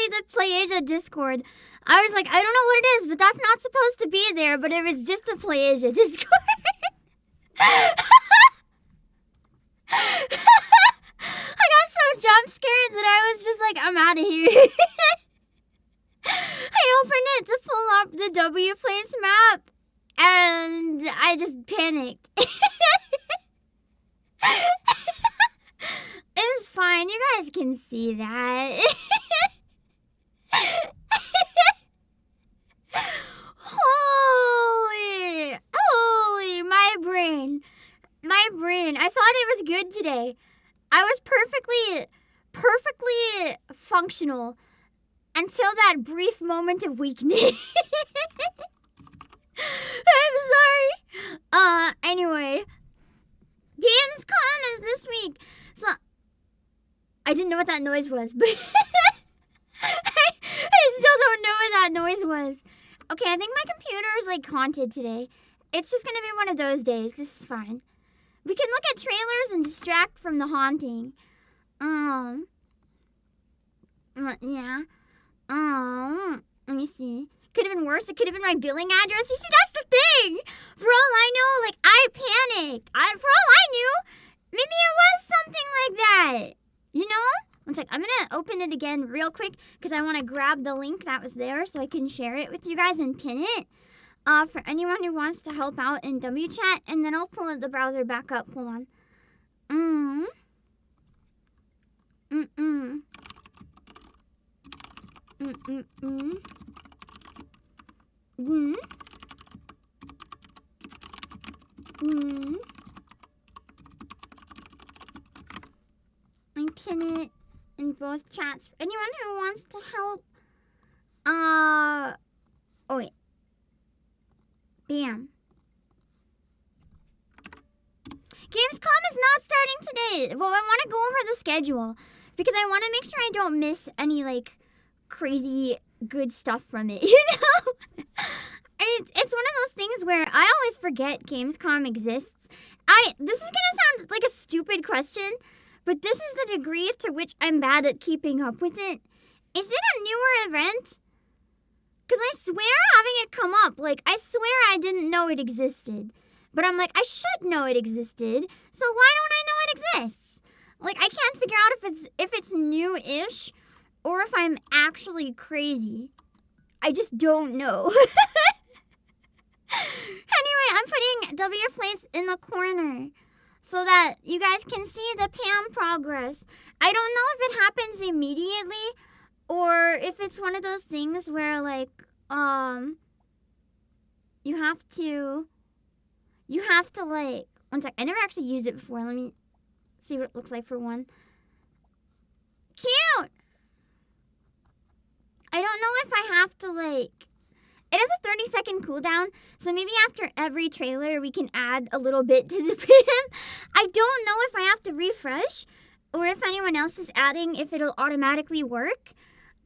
the PlayAsia Discord. I was like, I don't know what it is, but that's not supposed to be there, but it was just the PlayAsia Discord. I got so jump scared that I was just like, I'm out of here. I opened it to pull up the W Place map, and I just panicked. It's fine. You guys can see that. Holy, my brain. I thought it was good today. I was perfectly functional until that brief moment of weakness. I'm sorry. Anyway, Gamescom is this week. So I didn't know what that noise was, but I still don't know what that noise was. Okay, I think my computer is like haunted today. It's just gonna be one of those days. This is fine. We can look at trailers and distract from the haunting. Yeah. Let me see. Could have been worse. It could have been my billing address. You see, that's the thing. For all I know, like, I panicked. For all I knew, maybe it was something like that. You know? One sec. I'm going to open it again real quick because I want to grab the link that was there so I can share it with you guys and pin it. For anyone who wants to help out in WChat, and then I'll pull the browser back up. Hold on. I pin it in both chats for anyone who wants to help. Oh wait. Bam. Gamescom is not starting today. Well, I want to go over the schedule because I want to make sure I don't miss any like crazy good stuff from it, you know? It's one of those things where I always forget Gamescom exists. This is gonna sound like a stupid question, but this is the degree to which I'm bad at keeping up with it. Is it a newer event? Because I swear having it come up, like, I swear I didn't know it existed. But I'm like, I should know it existed, so why don't I know it exists? Like, I can't figure out if it's new-ish or if I'm actually crazy. I just don't know. Anyway, I'm putting W Place in the corner so that you guys can see the PAM progress. I don't know if it happens immediately or if it's one of those things where, like, you have to, like, one sec. I never actually used it before. Let me see what it looks like for one. Cute! I don't know if I have to, like, it has a 30-second cooldown, so maybe after every trailer we can add a little bit to the PAM. I don't know if I have to refresh or if anyone else is adding, if it'll automatically work.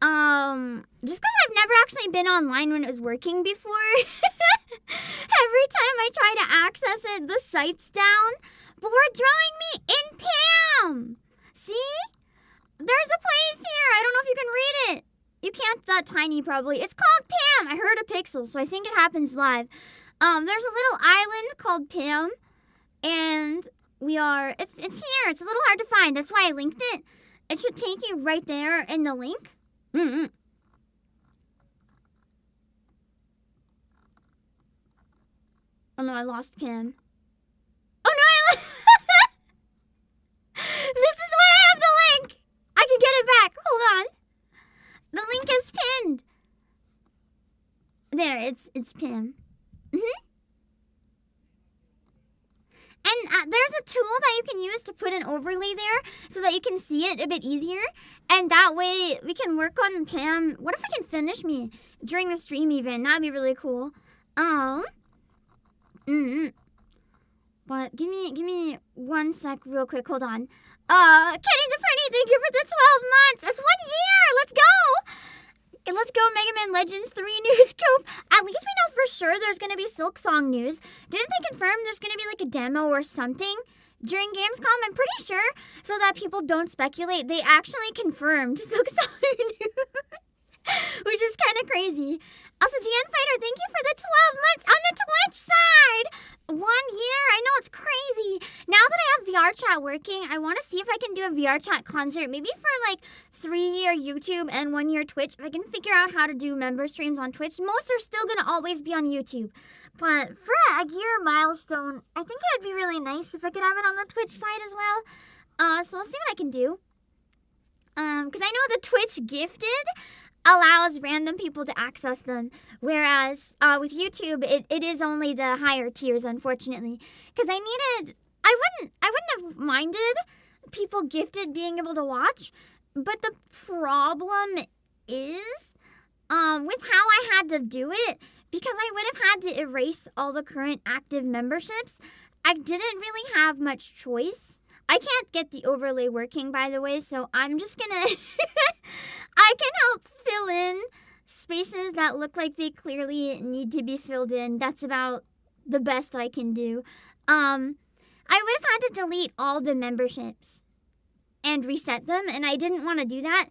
Just because I've never actually been online when it was working before. Every time I try to access it, the site's down. But we're drawing me in PAM. See? There's a place here. I don't know if you can read it. You can't that tiny probably. It's called PAM. I heard a pixel, so I think it happens live. There's a little island called PAM, and it's here. It's a little hard to find. That's why I linked it. It should take you right there in the link. Oh no, I lost PAM. Oh no, this is why I have the link. I can get it back. Hold on. The link is pinned. There, it's pinned. And there's a tool that you can use to put an overlay there so that you can see it a bit easier. And that way we can work on PAM. What if I can finish me during the stream even? That'd be really cool. But give me 1 sec real quick. Hold on. Kenny the Pretty, thank you for the 12 months. That's 1 year. Let's go. Let's go, Mega Man Legends 3 news scoop. At least we know for sure there's going to be Silk Song news. Didn't they confirm there's going to be like a demo or something during Gamescom? I'm pretty sure, so that people don't speculate. They actually confirmed Silk Song news. crazy. Also, GN Fighter, thank you for the 12 months on the Twitch side. 1 year. I know, it's crazy. Now that I have VR chat working, I want to see if I can do a VR chat concert. Maybe for like 3-year YouTube and 1-year Twitch. If I can figure out how to do member streams on Twitch. Most are still going to always be on YouTube. But for a year milestone, I think it would be really nice if I could have it on the Twitch side as well. So we'll see what I can do. Because I know the Twitch Gifted allows random people to access them, whereas with YouTube, it is only the higher tiers, unfortunately. Because I wouldn't have minded people gifted being able to watch, but the problem is with how I had to do it, because I would have had to erase all the current active memberships, I didn't really have much choice. I can't get the overlay working, by the way, so I'm just gonna... I can help fill in spaces that look like they clearly need to be filled in. That's about the best I can do. I would have had to delete all the memberships and reset them, and I didn't want to do that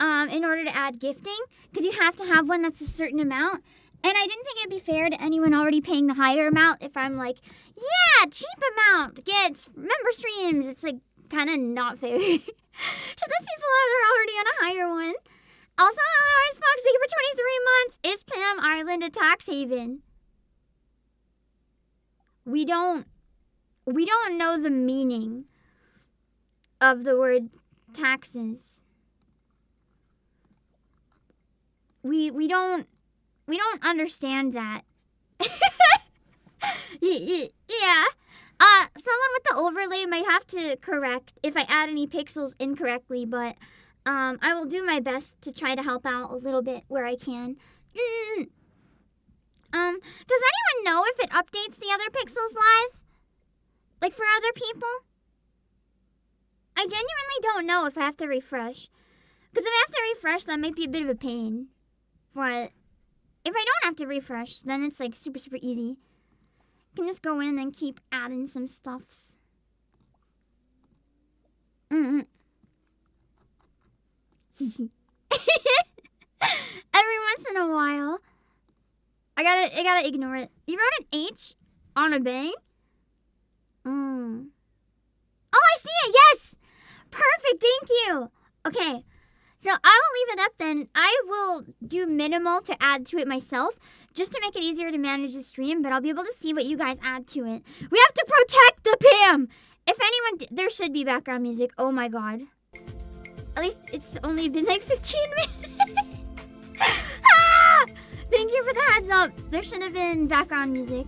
in order to add gifting, because you have to have one that's a certain amount. And I didn't think it'd be fair to anyone already paying the higher amount if I'm like, yeah, cheap amount gets member streams. It's like kind of not fair to the people that are already on a higher one. Also, hello, Icebox, thank you for 23 months. Is Pam Ireland a tax haven? We don't know the meaning of the word taxes. We don't understand that. Yeah. Someone with the overlay might have to correct if I add any pixels incorrectly, but I will do my best to try to help out a little bit where I can. Does anyone know if it updates the other pixels live? Like for other people? I genuinely don't know if I have to refresh. Because if I have to refresh, that might be a bit of a pain. But if I don't have to refresh, then it's like super, super easy. I can just go in and keep adding some stuffs. Every once in a while. I gotta ignore it. You wrote an H on a bang? Oh, I see it, yes! Perfect, thank you! Okay. So I will leave it up then. I will do minimal to add to it myself, just to make it easier to manage the stream, but I'll be able to see what you guys add to it. We have to protect the Pam! If anyone... there should be background music. Oh my god. At least it's only been like 15 minutes. Ah! Thank you for the heads up. There should have been background music.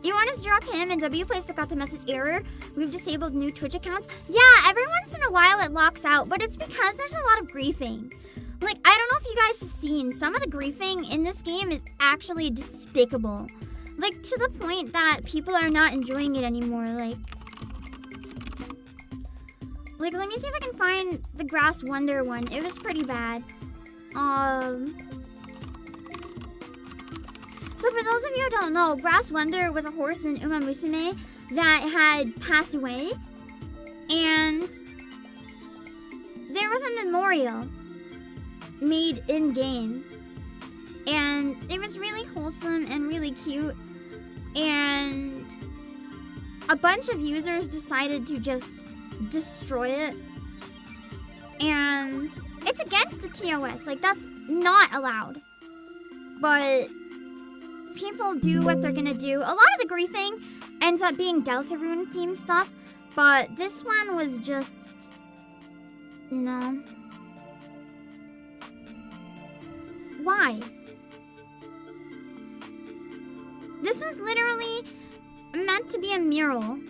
You want us to drop him and W Place but got the message error? We've disabled new Twitch accounts. Yeah, every once in a while it locks out, but it's because there's a lot of griefing. Like, I don't know if you guys have seen, some of the griefing in this game is actually despicable. Like, to the point that people are not enjoying it anymore. Like, let me see if I can find the Grass Wonder one. It was pretty bad. So for those of you who don't know, Grass Wonder was a horse in Uma Musume that had passed away. And there was a memorial made in-game. And it was really wholesome and really cute. And a bunch of users decided to just destroy it. And it's against the TOS. Like, that's not allowed. But people do what they're gonna do. A lot of the griefing ends up being Deltarune themed stuff, but this one was just, you know, why? This was literally meant to be a mural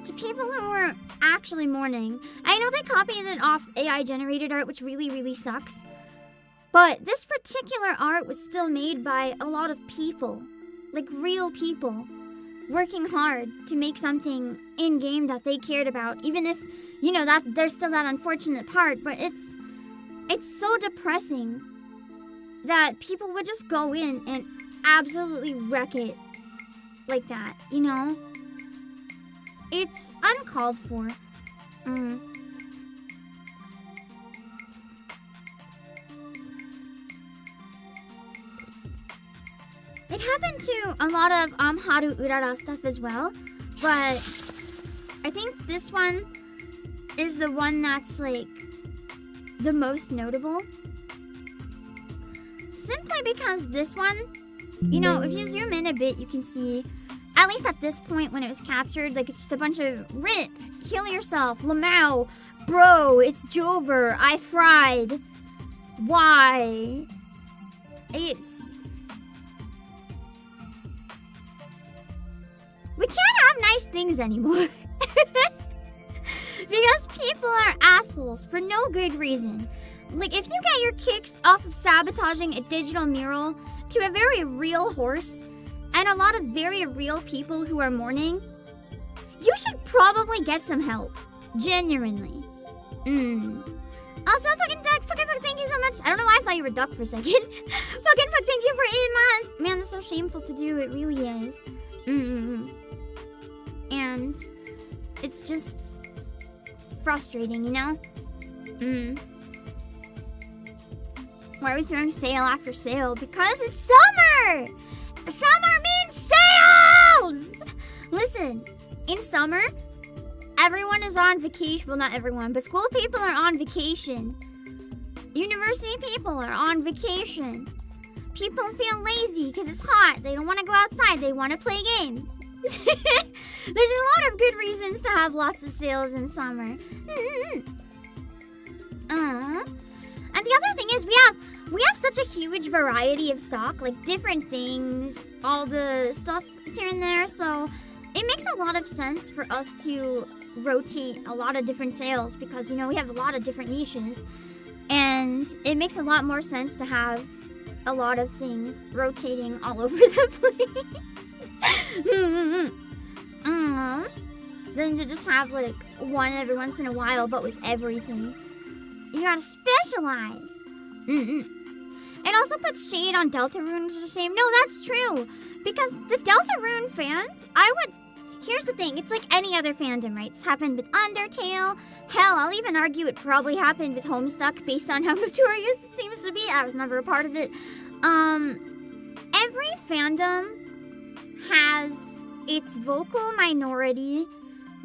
to people who were actually mourning. I know they copied it off AI generated art, which really, really sucks. But this particular art was still made by a lot of people, like real people, working hard to make something in-game that they cared about, even if, you know, that there's still that unfortunate part, but it's so depressing that people would just go in and absolutely wreck it like that, you know? It's uncalled for. It happened to a lot of Haru Urara stuff as well, but I think this one is the one that's like the most notable. Simply because this one, you know, if you zoom in a bit, you can see, at least at this point when it was captured, like it's just a bunch of RIP, kill yourself, Lamau, bro, it's Jover, I fried, why? We can't have nice things anymore. Because people are assholes for no good reason. Like, if you get your kicks off of sabotaging a digital mural to a very real horse and a lot of very real people who are mourning, you should probably get some help. Genuinely. Also, fucking Duck, thank you so much. I don't know why I thought you were Duck for a second. Fuck, thank you for 8 months. Man, that's so shameful to do. It really is. And it's just frustrating, you know? Why are we throwing sale after sale? Because it's summer! Summer means sales! Listen, in summer, everyone is on vacation. Well, not everyone, but school people are on vacation. University people are on vacation. People feel lazy because it's hot. They don't want to go outside. They want to play games. There's a lot of good reasons to have lots of sales in summer. And the other thing is we have such a huge variety of stock, like different things, all the stuff here and there, so it makes a lot of sense for us to rotate a lot of different sales because, you know, we have a lot of different niches, and it makes a lot more sense to have a lot of things rotating all over the place. Than to just have like one every once in a while, but with everything. You gotta specialize. It also puts shade on Deltarune, which is the same. No, that's true. Because the Deltarune fans, here's the thing, it's like any other fandom, right? It's happened with Undertale. Hell, I'll even argue it probably happened with Homestuck based on how notorious it seems to be. I was never a part of it. Every fandom has its vocal minority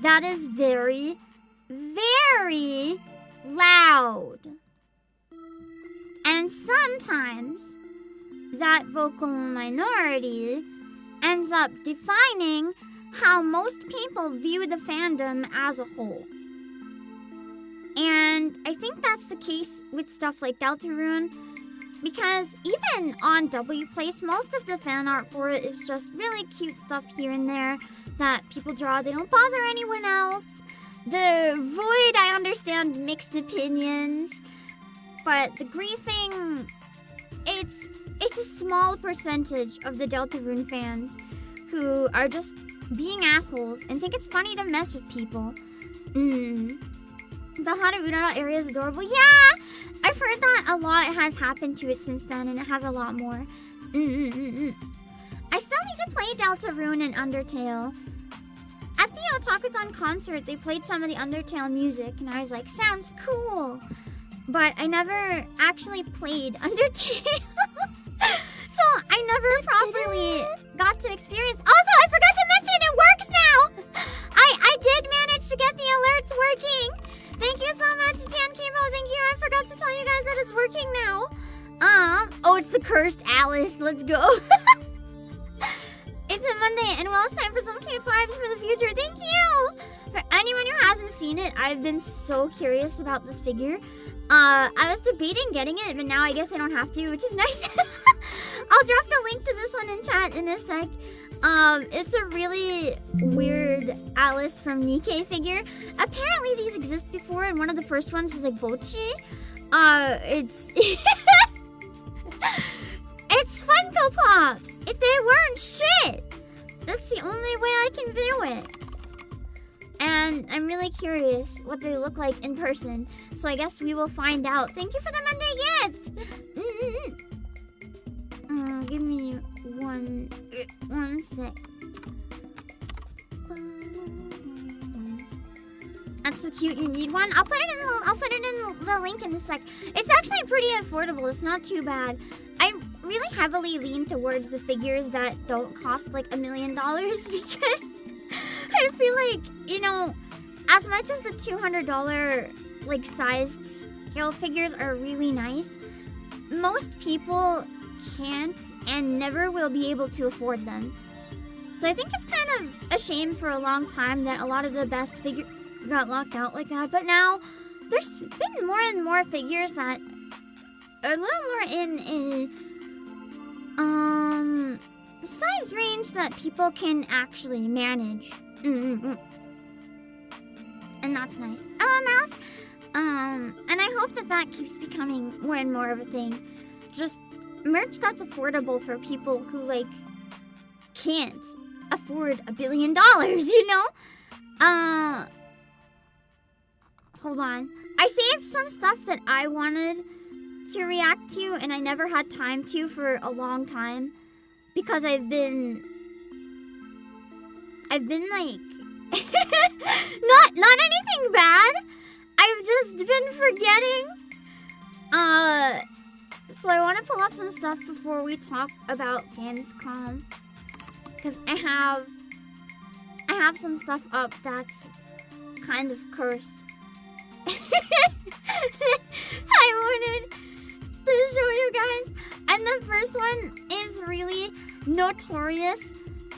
that is very, very loud. And sometimes that vocal minority ends up defining how most people view the fandom as a whole. And I think that's the case with stuff like Deltarune, because even on W Place, most of the fan art for it is just really cute stuff here and there that people draw. They don't bother anyone else. The Void, I understand mixed opinions, but the griefing, it's a small percentage of the Deltarune fans who are just being assholes and think it's funny to mess with people. The Haru Urara area is adorable. Yeah, I've heard that a lot has happened to it since then, and it has a lot more. I still need to play Deltarune and Undertale. At the Otakuthon concert, they played some of the Undertale music, and I was like, sounds cool. But I never actually played Undertale. So I never properly got to experience. Also, I forgot to mention it works now. I did manage to get the alerts working. Thank you so much, Jan Kimo. Thank you. I forgot to tell you guys that it's working now. Oh, it's the cursed Alice. Let's go. It's a Monday, and well, it's time for some cute vibes for the future. Thank you. For anyone who hasn't seen it, I've been so curious about this figure. I was debating getting it, but now I guess I don't have to, which is nice. I'll drop the link to this one in chat in a sec. It's a really weird Alice from Nikkei figure. Apparently these exist before, and one of the first ones was like Bochi. It's... It's Funko Pops! If they weren't shit! That's the only way I can view it. And I'm really curious what they look like in person, so I guess we will find out. Thank you for the Monday gift! Give me one sec. That's so cute. You need one? I'll put it in the link in a sec. It's actually pretty affordable. It's not too bad. I really heavily lean towards the figures that don't cost like $1 million because I feel like, you know, as much as the $200 like sized scale figures are really nice, most people can't and never will be able to afford them. So I think it's kind of a shame for a long time that a lot of the best figures got locked out like that. But now there's been more and more figures that are a little more in a size range that people can actually manage. And that's nice. Hello, Mouse. And I hope that that keeps becoming more and more of a thing. Just merch that's affordable for people who, like, can't afford $1 billion, you know? Hold on. I saved some stuff that I wanted to react to, and I never had time to for a long time. Because I've been like, not anything bad. I've just been forgetting. So I want to pull up some stuff before we talk about Gamescom, because I have some stuff up that's kind of cursed. I wanted to show you guys, and the first one is really notorious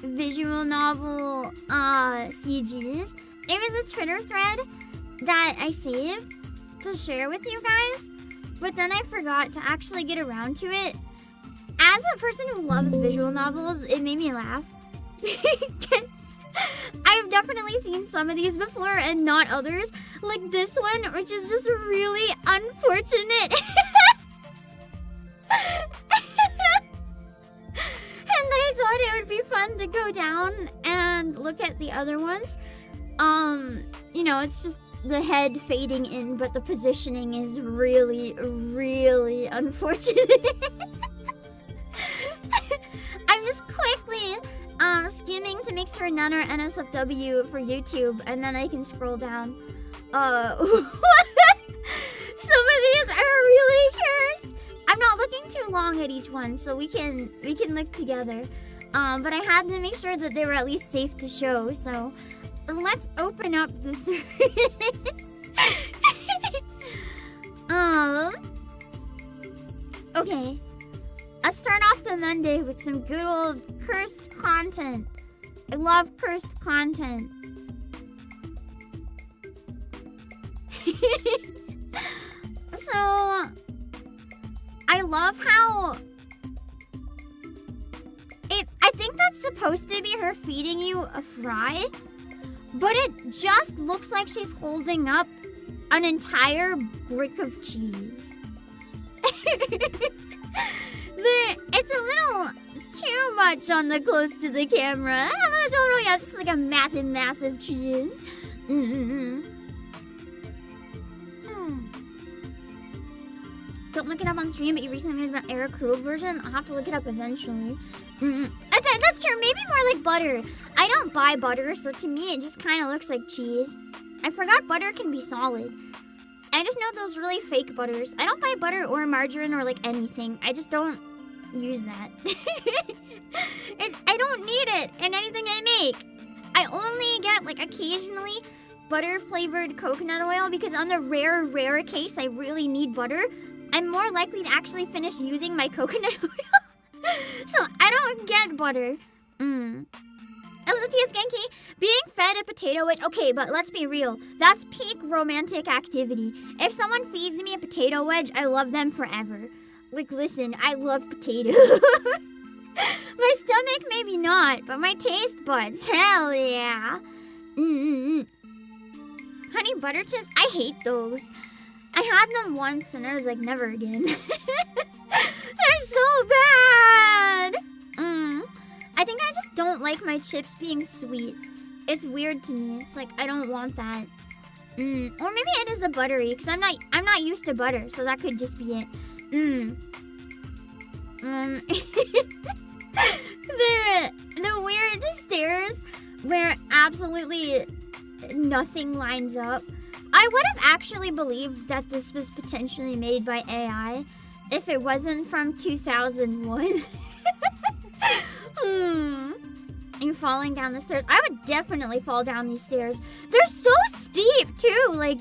visual novel CGs. It was a Twitter thread that I saved to share with you guys, but then I forgot to actually get around to it. As a person who loves visual novels, it made me laugh. I've definitely seen some of these before and not others, like this one, which is just really unfortunate. And I thought it would be fun to go down and look at the other ones. You know, it's just the head fading in, but the positioning is really, really unfortunate. I'm just quickly skimming to make sure none are NSFW for YouTube, and then I can scroll down. Some of these are really cursed. I'm not looking too long at each one, so we can look together. But I had to make sure that they were at least safe to show, so let's open up the three. Okay. Let's start off the Monday with some good old cursed content. I love cursed content. So, I love how I think that's supposed to be her feeding you a fry, but it just looks like she's holding up an entire brick of cheese. It's a little too much on the close to the camera. Totally, yeah, just like a massive, massive cheese. Don't look it up on stream, but you recently learned about Era Cool version. I'll have to look it up eventually. That's true. Maybe more like butter. I don't buy butter, so to me it just kind of looks like cheese. I forgot butter can be solid. I just know those really fake butters. I don't buy butter or margarine or like anything. I just don't use that. I don't need it in anything I make. I only get like occasionally butter flavored coconut oil because on the rare case I really need butter, I'm more likely to actually finish using my coconut oil. So I don't get butter. LTS Genki, being fed a potato wedge. Okay, but let's be real. That's peak romantic activity. If someone feeds me a potato wedge, I love them forever. Like, listen, I love potatoes. My stomach, maybe not, but my taste buds, hell yeah. Honey butter chips, I hate those. I had them once and I was like, never again. They're so bad. I think I just don't like my chips being sweet. It's weird to me. It's like, I don't want that. Or maybe it is the buttery, because I'm not used to butter, so that could just be it. The weird stairs where absolutely nothing lines up. I would have actually believed that this was potentially made by AI if it wasn't from 2001. You're falling down the stairs. I would definitely fall down these stairs. They're so steep, too. Like,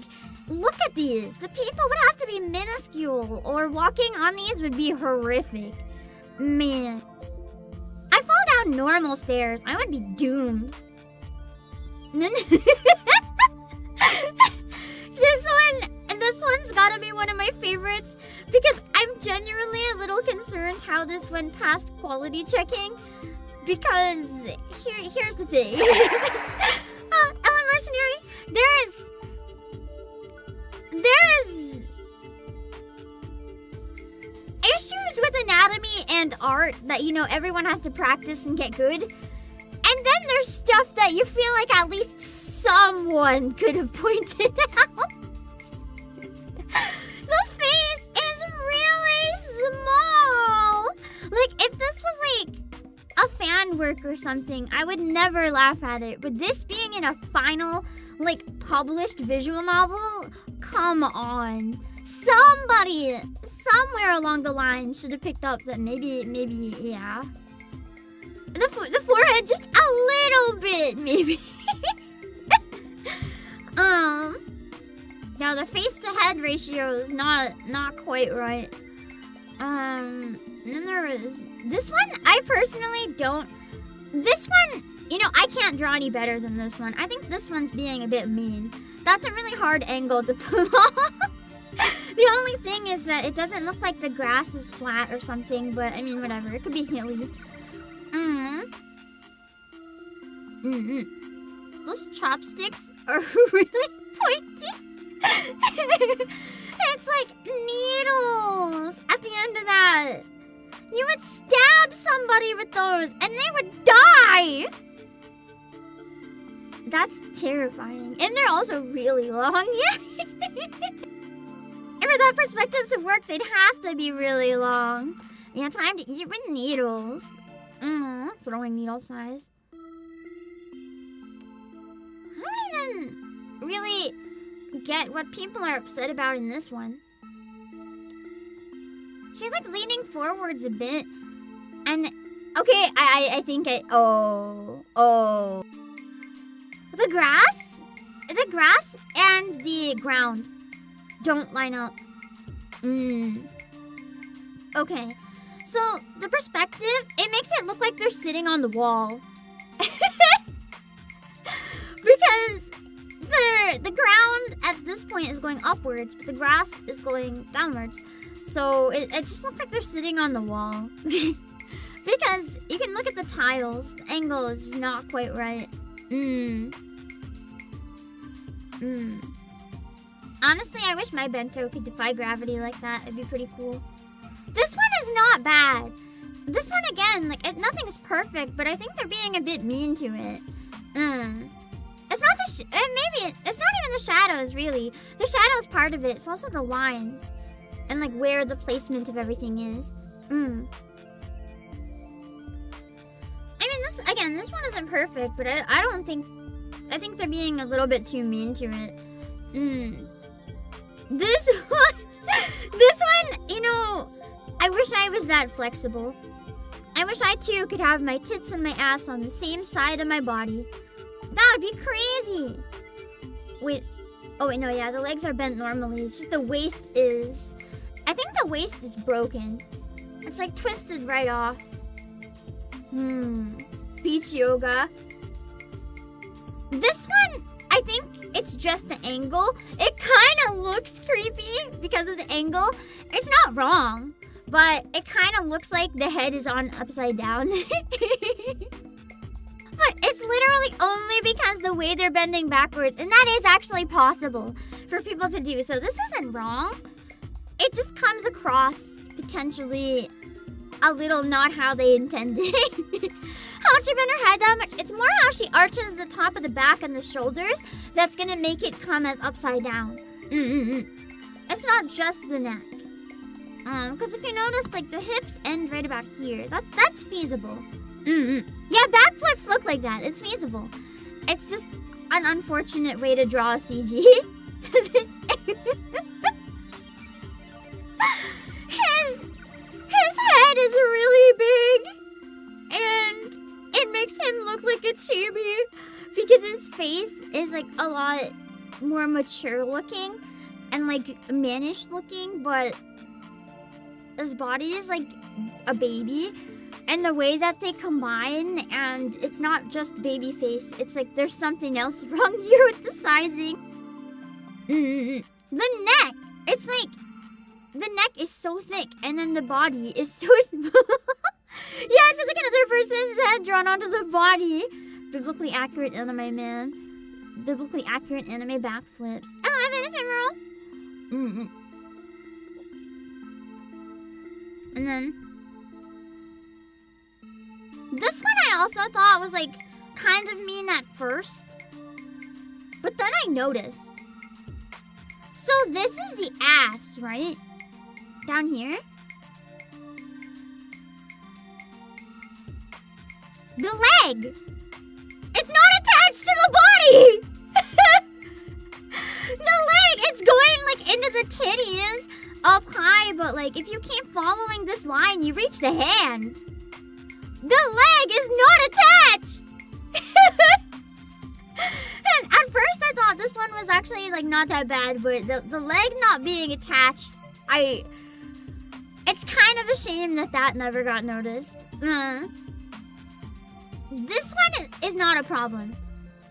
look at these. The people would have to be minuscule, or walking on these would be horrific. Man. I fall down normal stairs. I would be doomed. This one's gotta be one of my favorites because I'm genuinely a little concerned how this one passed quality checking. Because here's the thing. Ellen Mercenary, there is issues with anatomy and art that, you know, everyone has to practice and get good. And then there's stuff that you feel like at least someone could have pointed out. The face is really small. Like, if this was like a fan work or something, I would never laugh at it. But this being in a final, like, published visual novel, come on. Somebody, somewhere along the line should have picked up that maybe, yeah. The forehead just a little bit, maybe. Now the face-to-head ratio is not quite right. And then there is this one. I personally don't. This one, you know, I can't draw any better than this one. I think this one's being a bit mean. That's a really hard angle to pull off. The only thing is that it doesn't look like the grass is flat or something. But I mean, whatever. It could be hilly. Those chopsticks are really pointy. It's like needles at the end of that. You would stab somebody with those and they would die. That's terrifying. And they're also really long. Yeah. And for that perspective to work, they'd have to be really long. Yeah, time to eat with needles. Throwing needle size. I don't even really get what people are upset about in this one. She's like leaning forwards a bit. And okay, I think oh. The grass and the ground don't line up. Okay. So the perspective, it makes it look like they're sitting on the wall. Because the ground at this point is going upwards, but the grass is going downwards. So it just looks like they're sitting on the wall. Because you can look at the tiles. The angle is not quite right. Honestly, I wish my bento could defy gravity like that. It'd be pretty cool. This one is not bad. This one, again, like, nothing's perfect, but I think they're being a bit mean to it. It's not maybe it's not even the shadows, really. The shadow's part of it. It's also the lines and like where the placement of everything is. I mean, this one isn't perfect, but I think they're being a little bit too mean to it. This one, you know, I wish I was that flexible. I wish I too could have my tits and my ass on the same side of my body. That would be crazy. Wait. Oh, wait, no, yeah, the legs are bent normally. It's just the waist is... I think the waist is broken. It's like twisted right off. Beach yoga. This one, I think it's just the angle. It kind of looks creepy because of the angle. It's not wrong, but it kind of looks like the head is on upside down. But it's literally only because the way they're bending backwards, and that is actually possible for people to do. So this isn't wrong. It just comes across potentially a little not how they intended. How she bent her head that much. It's more how she arches the top of the back and the shoulders that's gonna make it come as upside down. It's not just the neck. Because if you notice, like, the hips end right about here. That's feasible. Yeah, backflips look like that. It's feasible. It's just an unfortunate way to draw a CG. His baby. Because his face is like a lot more mature looking and like mannish looking, but his body is like a baby. And the way that they combine, and it's not just baby face, it's like there's something else wrong here with the sizing. The neck, it's like the neck is so thick and then the body is so small. Yeah, it feels like another person's head drawn onto the body. Biblically accurate anime, man. Biblically accurate anime backflips. Oh, I have an ephemeral. And then this one I also thought was like kind of mean at first, but then I noticed. So this is the ass, right? Down here. The leg. It's not attached to the body. The leg, it's going like into the titties up high, but like if you keep following this line, you reach the hand. The leg is not attached. And at first I thought this one was actually like not that bad, but the leg not being attached, it's kind of a shame that never got noticed. This one is not a problem.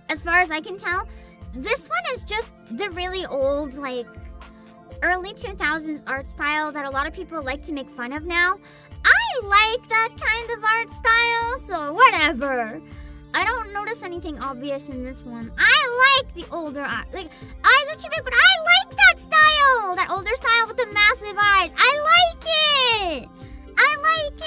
As far as I can tell, this one is just the really old, like, early 2000s art style that a lot of people like to make fun of now. I like that kind of art style, so whatever. I don't notice anything obvious in this one. I like the older art. Like, eyes are too big, but I like that style! That older style with the massive eyes. I like it! I like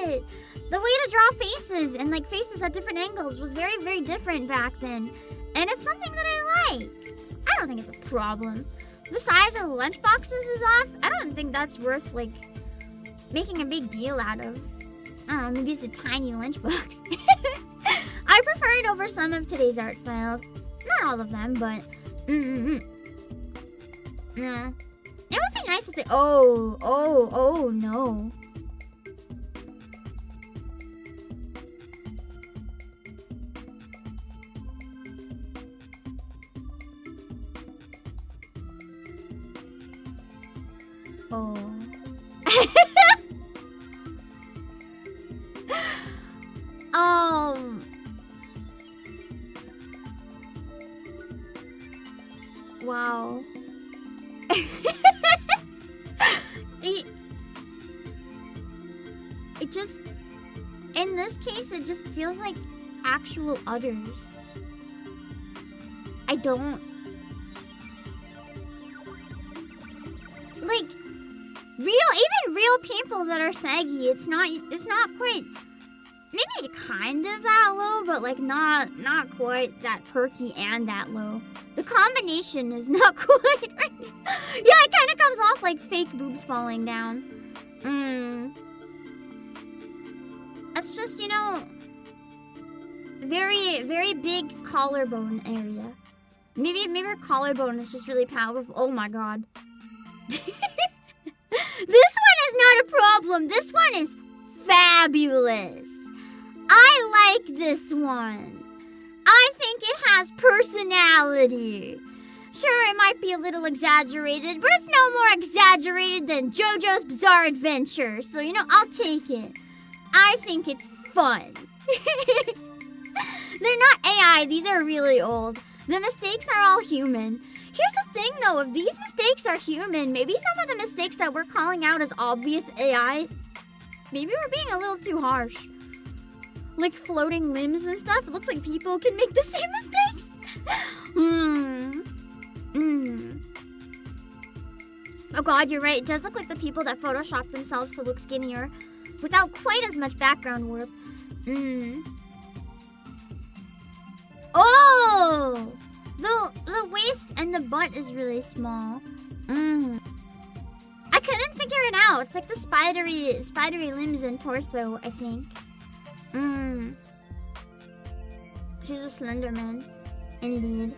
it! The way to draw faces and like faces at different angles was very, very different back then. And it's something that I like. So I don't think it's a problem. The size of the lunchboxes is off. I don't think that's worth like making a big deal out of. I don't know, maybe it's a tiny lunchbox. I prefer it over some of today's art styles. Not all of them, but yeah. It would be nice if they oh no. Oh. Wow. It just, in this case, it just feels like actual udders. I don't. Like, even real people that are saggy, it's not quite, maybe kind of that low, but like not quite that perky and that low. The combination is not quite right. Yeah, it kind of comes off like fake boobs falling down. That's just, you know, very, very big collarbone area. Maybe her collarbone is just really powerful. Oh my god. This one is not a problem. This one is fabulous. I like this one. I think it has personality. Sure, it might be a little exaggerated, but it's no more exaggerated than JoJo's Bizarre Adventure. So, you know, I'll take it. I think it's fun. They're not AI. These are really old. The mistakes are all human. Here's the thing, though. If these mistakes are human, maybe some of the mistakes that we're calling out as obvious AI, maybe we're being a little too harsh. Like floating limbs and stuff. It looks like people can make the same mistakes. Oh god, you're right. It does look like the people that photoshopped themselves to look skinnier without quite as much background work. Oh! The waist and the butt is really small. I couldn't figure it out. It's like the spidery limbs and torso, I think. She's a Slenderman. Indeed.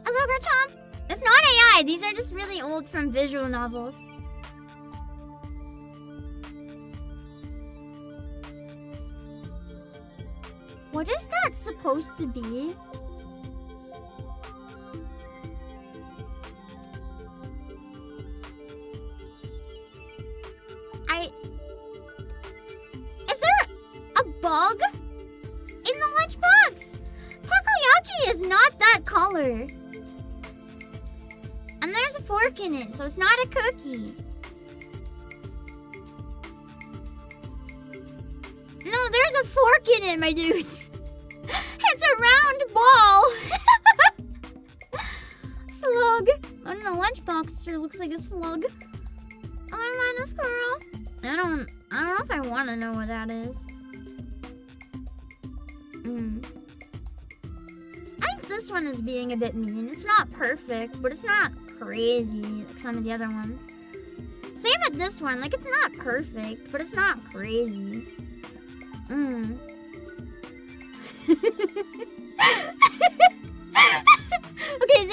Hello, Gerchomp! It's not AI. These are just really old from visual novels. What is that supposed to be? Is there a bug in the lunchbox? Takoyaki is not that color. And there's a fork in it, so it's not a cookie. No, there's a fork in it, my dudes. It's a round ball. Slug. Oh no, lunchbox sure looks like a slug. Oh, never mind the squirrel. I don't know if I want to know what that is. I think this one is being a bit mean. It's not perfect, but it's not crazy like some of the other ones. Same with this one. Like, it's not perfect, but it's not crazy. Okay,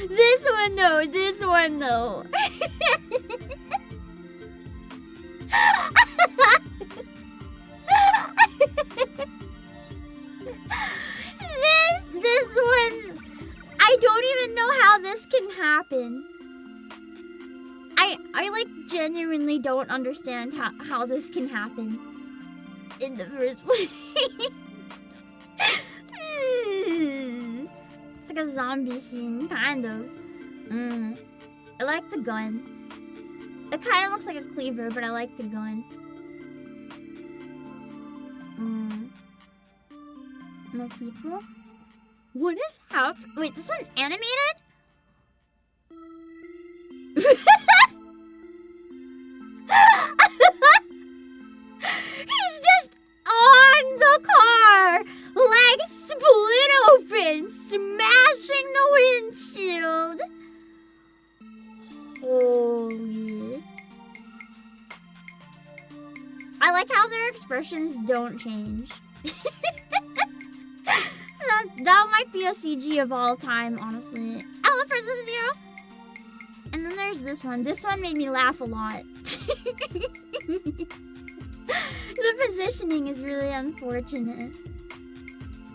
this one though. This one, I don't even know how this can happen. I like genuinely don't understand how this can happen in the first place. It's like a zombie scene, kind of. I like the gun. It kind of looks like a cleaver, but I like the gun. More people. What is happening? Wait, this one's animated? He's just on the car, legs split open, smashing the windshield. Holy. I like how their expressions don't change. That might be a CG of all time, honestly. I love Prism Zero. And then there's this one. This one made me laugh a lot. The positioning is really unfortunate.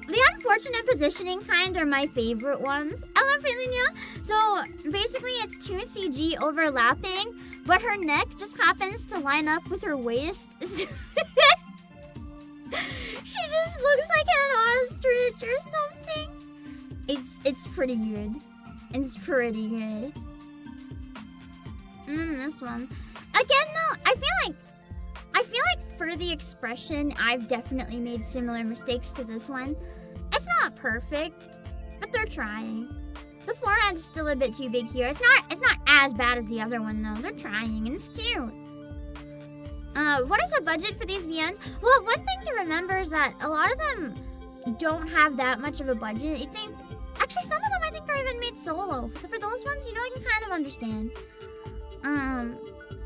The unfortunate positioning kind are my favorite ones. I love Felinia. So basically it's 2 CG overlapping, but her neck just happens to line up with her waist. She just looks like an ostrich or something. It's pretty good. It's pretty good. This one. Again though, I feel like for the expression, I've definitely made similar mistakes to this one. It's not perfect, but they're trying. The forehead's still a bit too big here. It's not as bad as the other one though. They're trying and it's cute. What is the budget for these VNs? Well, one thing to remember is that a lot of them don't have that much of a budget. Actually, some of them I think are even made solo. So for those ones, you know, I can kind of understand.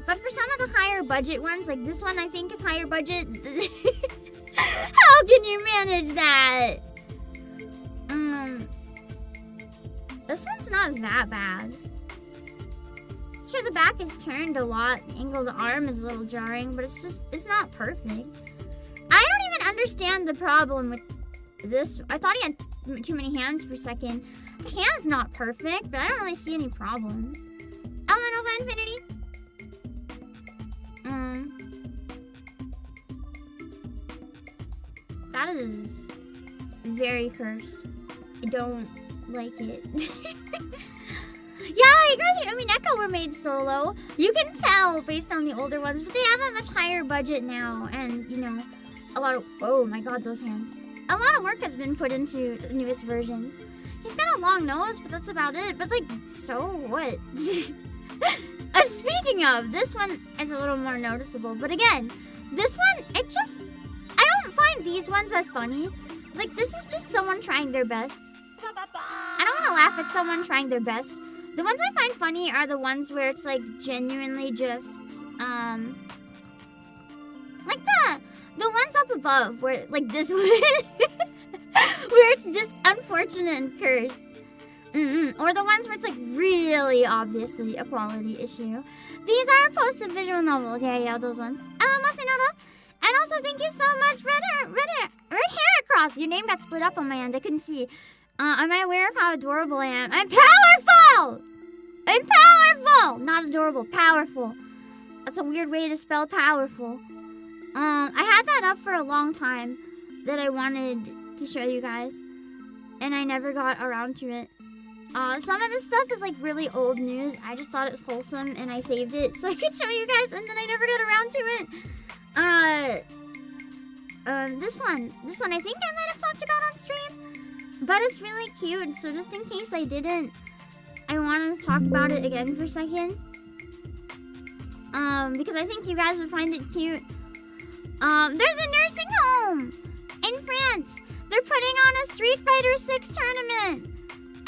But for some of the higher budget ones, like this one I think is higher budget. How can you manage that? This one's not that bad. Sure, the back is turned a lot. The angle of the arm is a little jarring, but it's not perfect. I don't even understand the problem with this. I thought he had too many hands for a second. The hand's not perfect, but I don't really see any problems. Element of Infinity. That is very cursed. I don't like it. Yeah, Higurashi and Umineko were made solo. You can tell based on the older ones, but they have a much higher budget now. And, you know, a lot of... Oh my god, those hands. A lot of work has been put into the newest versions. He's got a long nose, but that's about it. But, like, so what? Speaking of, this one is a little more noticeable. But again, this one, it just... I don't find these ones as funny. Like, this is just someone trying their best. I don't want to laugh at someone trying their best. The ones I find funny are the ones where it's, like, genuinely just, like the ones up above, where, like, this one, where it's just unfortunate and cursed. Or the ones where it's, like, really obviously a quality issue. These are posted visual novels. Yeah, those ones. Masinoda. And also, thank you so much, Red Hair Cross. Your name got split up on my end. I couldn't see. Am I aware of how adorable I am? I'm powerful! I'm powerful! Not adorable, powerful. That's a weird way to spell powerful. I had that up for a long time that I wanted to show you guys. And I never got around to it. Some of this stuff is like really old news. I just thought it was wholesome and I saved it so I could show you guys, and then I never got around to it. This one I think I might have talked about on stream, but it's really cute, so just in case I didn't, I wanted to talk about it again for a second. Because I think you guys would find it cute. There's a nursing home in France. They're putting on a Street Fighter 6 tournament,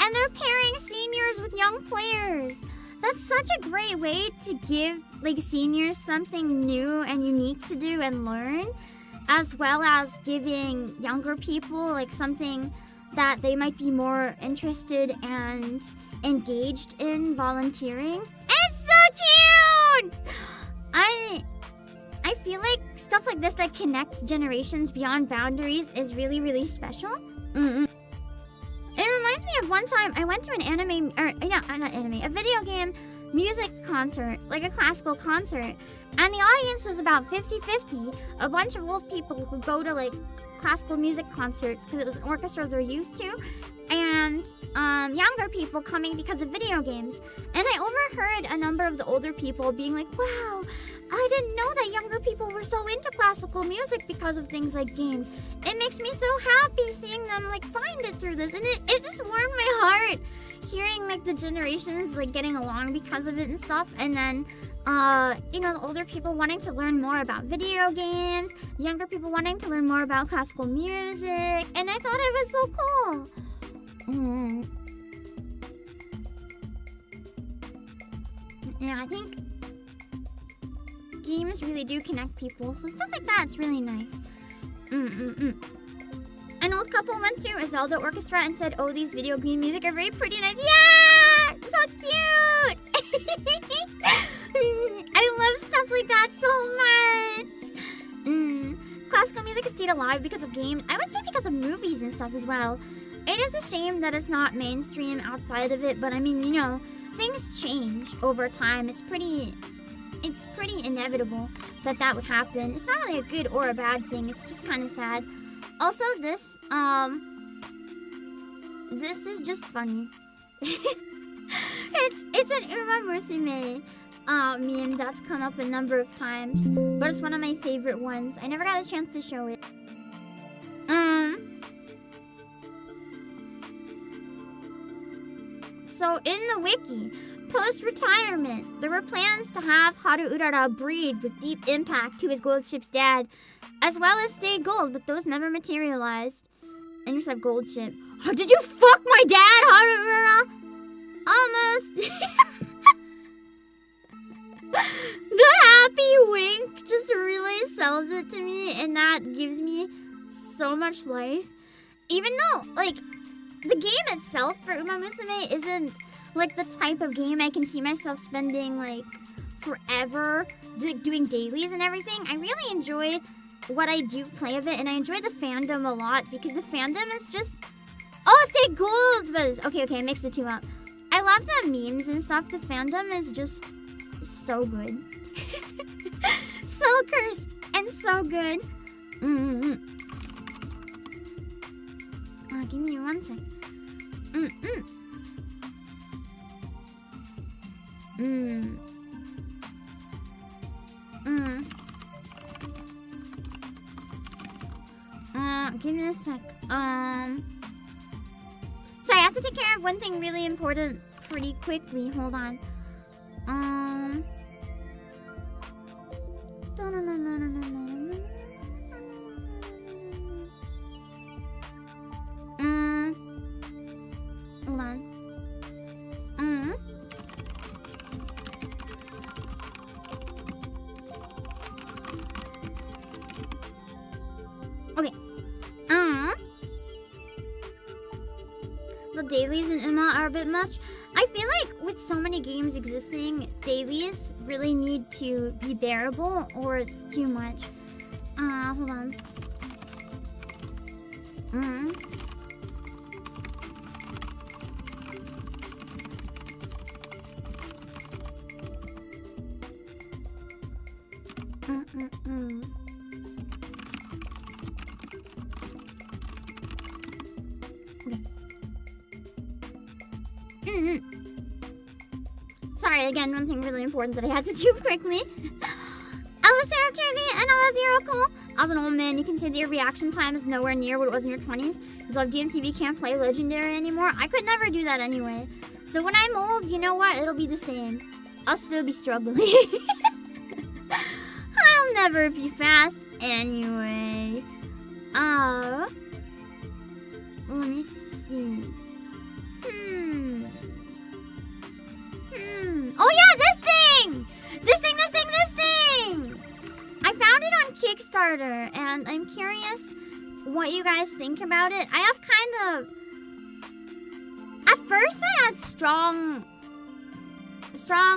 and they're pairing seniors with young players. That's such a great way to give like seniors something new and unique to do and learn, as well as giving younger people like something that they might be more interested and engaged in volunteering. It's so cute! I feel like stuff like this that connects generations beyond boundaries is really, really special. It reminds me of one time I went to an a video game music concert, like a classical concert, and the audience was about 50-50. A bunch of old people who go to like classical music concerts because it was an orchestra they're used to, and younger people coming because of video games. And I overheard a number of the older people being like, wow, I didn't know that younger people were so into classical music because of things like games. It makes me so happy seeing them like find it through this, and it just warmed my heart hearing like the generations like getting along because of it and stuff. And then you know, the older people wanting to learn more about video games, the younger people wanting to learn more about classical music, and I thought it was so cool. Yeah, I think games really do connect people, so stuff like that's really nice. An old couple went to a Zelda orchestra and said, oh, these video game music are very pretty and nice. Yeah! So cute! I love stuff like that so much. Classical music has stayed alive because of games. I would say because of movies and stuff as well. It is a shame that it's not mainstream outside of it, but I mean, you know, things change over time. It's pretty inevitable that that would happen. It's not really a good or a bad thing. It's just kind of sad. Also, this is just funny. it's an Uma Musume meme that's come up a number of times, but it's one of my favorite ones. I never got a chance to show it. So in the wiki, post-retirement, there were plans to have Haru Urara breed with deep impact to his gold ship's dad, as well as stay gold, but those never materialized. And you just have gold ship. Oh, did you fuck my dad, Haru Urara? Almost. The happy wink just really sells it to me, and that gives me so much life. Even though, like, the game itself for Uma Musume isn't like the type of game I can see myself spending like forever doing dailies and everything. I really enjoy what I do play of it, and I enjoy the fandom a lot because the fandom is just, oh, stay gold buzz. Okay, I mixed the two up. I love the memes and stuff. The fandom is just so good. So cursed and so good. Give me 1 sec. Give me a sec. Sorry, I have to take care of one thing really important pretty quickly. Hold on. Hold on. Okay. The dailies in Uma are a bit much. I feel like with so many games existing, dailies really need to be bearable or it's too much. Hold on. Okay. Sorry, again, one thing really important that I had to do quickly. Alice Sarah Jersey and Ella Zero Cool. As an old man, you can say that your reaction time is nowhere near what it was in your 20s. You love DMCB, can't play Legendary anymore. I could never do that anyway. So when I'm old, you know what? It'll be the same. I'll still be struggling. I'll never be fast anyway. Let me see. Oh yeah, this thing! This thing! I found it on Kickstarter, and I'm curious what you guys think about it. I have kind of... At first I had strong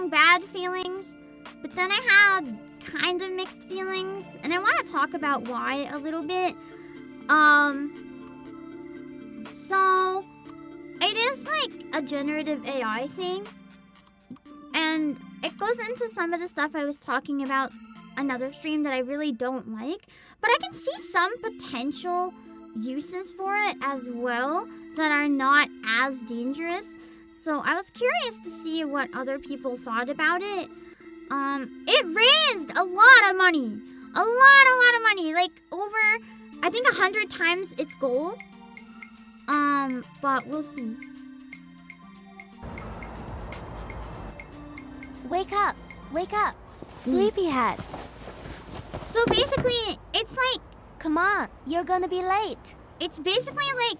bad feelings, but then I had kind of mixed feelings, and I want to talk about why a little bit. So it is like a generative AI thing, and it goes into some of the stuff I was talking about another stream that I really don't like, but I can see some potential uses for it as well that are not as dangerous. So I was curious to see what other people thought about it. It raised a lot of money. A lot of money. Like over, I think 100 times its goal. But we'll see. Wake up! Sleepyhead. So basically, it's like... Come on, you're gonna be late. It's basically like...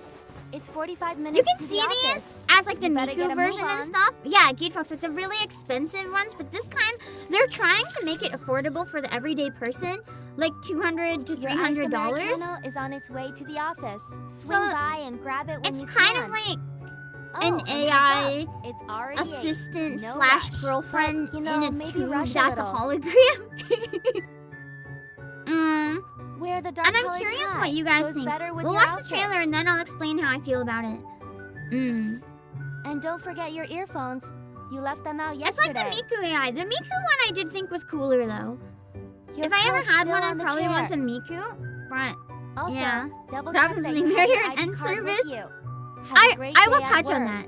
It's 45 minutes You can to see the these office. as like the You better Miku get a version move and on. stuff. Yeah, Geek Fox, like the really expensive ones, but this time they're trying to make it affordable for the everyday person, like $200 to Your $300. Americano is on its way to the office. Swing So, by and grab it when It's you kind can. of like Oh, an and heads AI up, it's already 8. assistant No slash rush. girlfriend But, you know, in a maybe tube rush a that's a little. hologram. Wear the dark And I'm colored curious tie. what you guys Goes think. better with We'll your watch the outfit. trailer and then I'll explain how I feel about it. And don't forget your earphones. You left them out It's like yesterday. the Miku AI. The Miku one I did think was cooler though. Your If I ever coat's had still one, on I'd the probably chair. want the Miku. But Also, yeah. double Grab check that something you near have your your ID card service. with you. Have a great I will day at touch on work. that.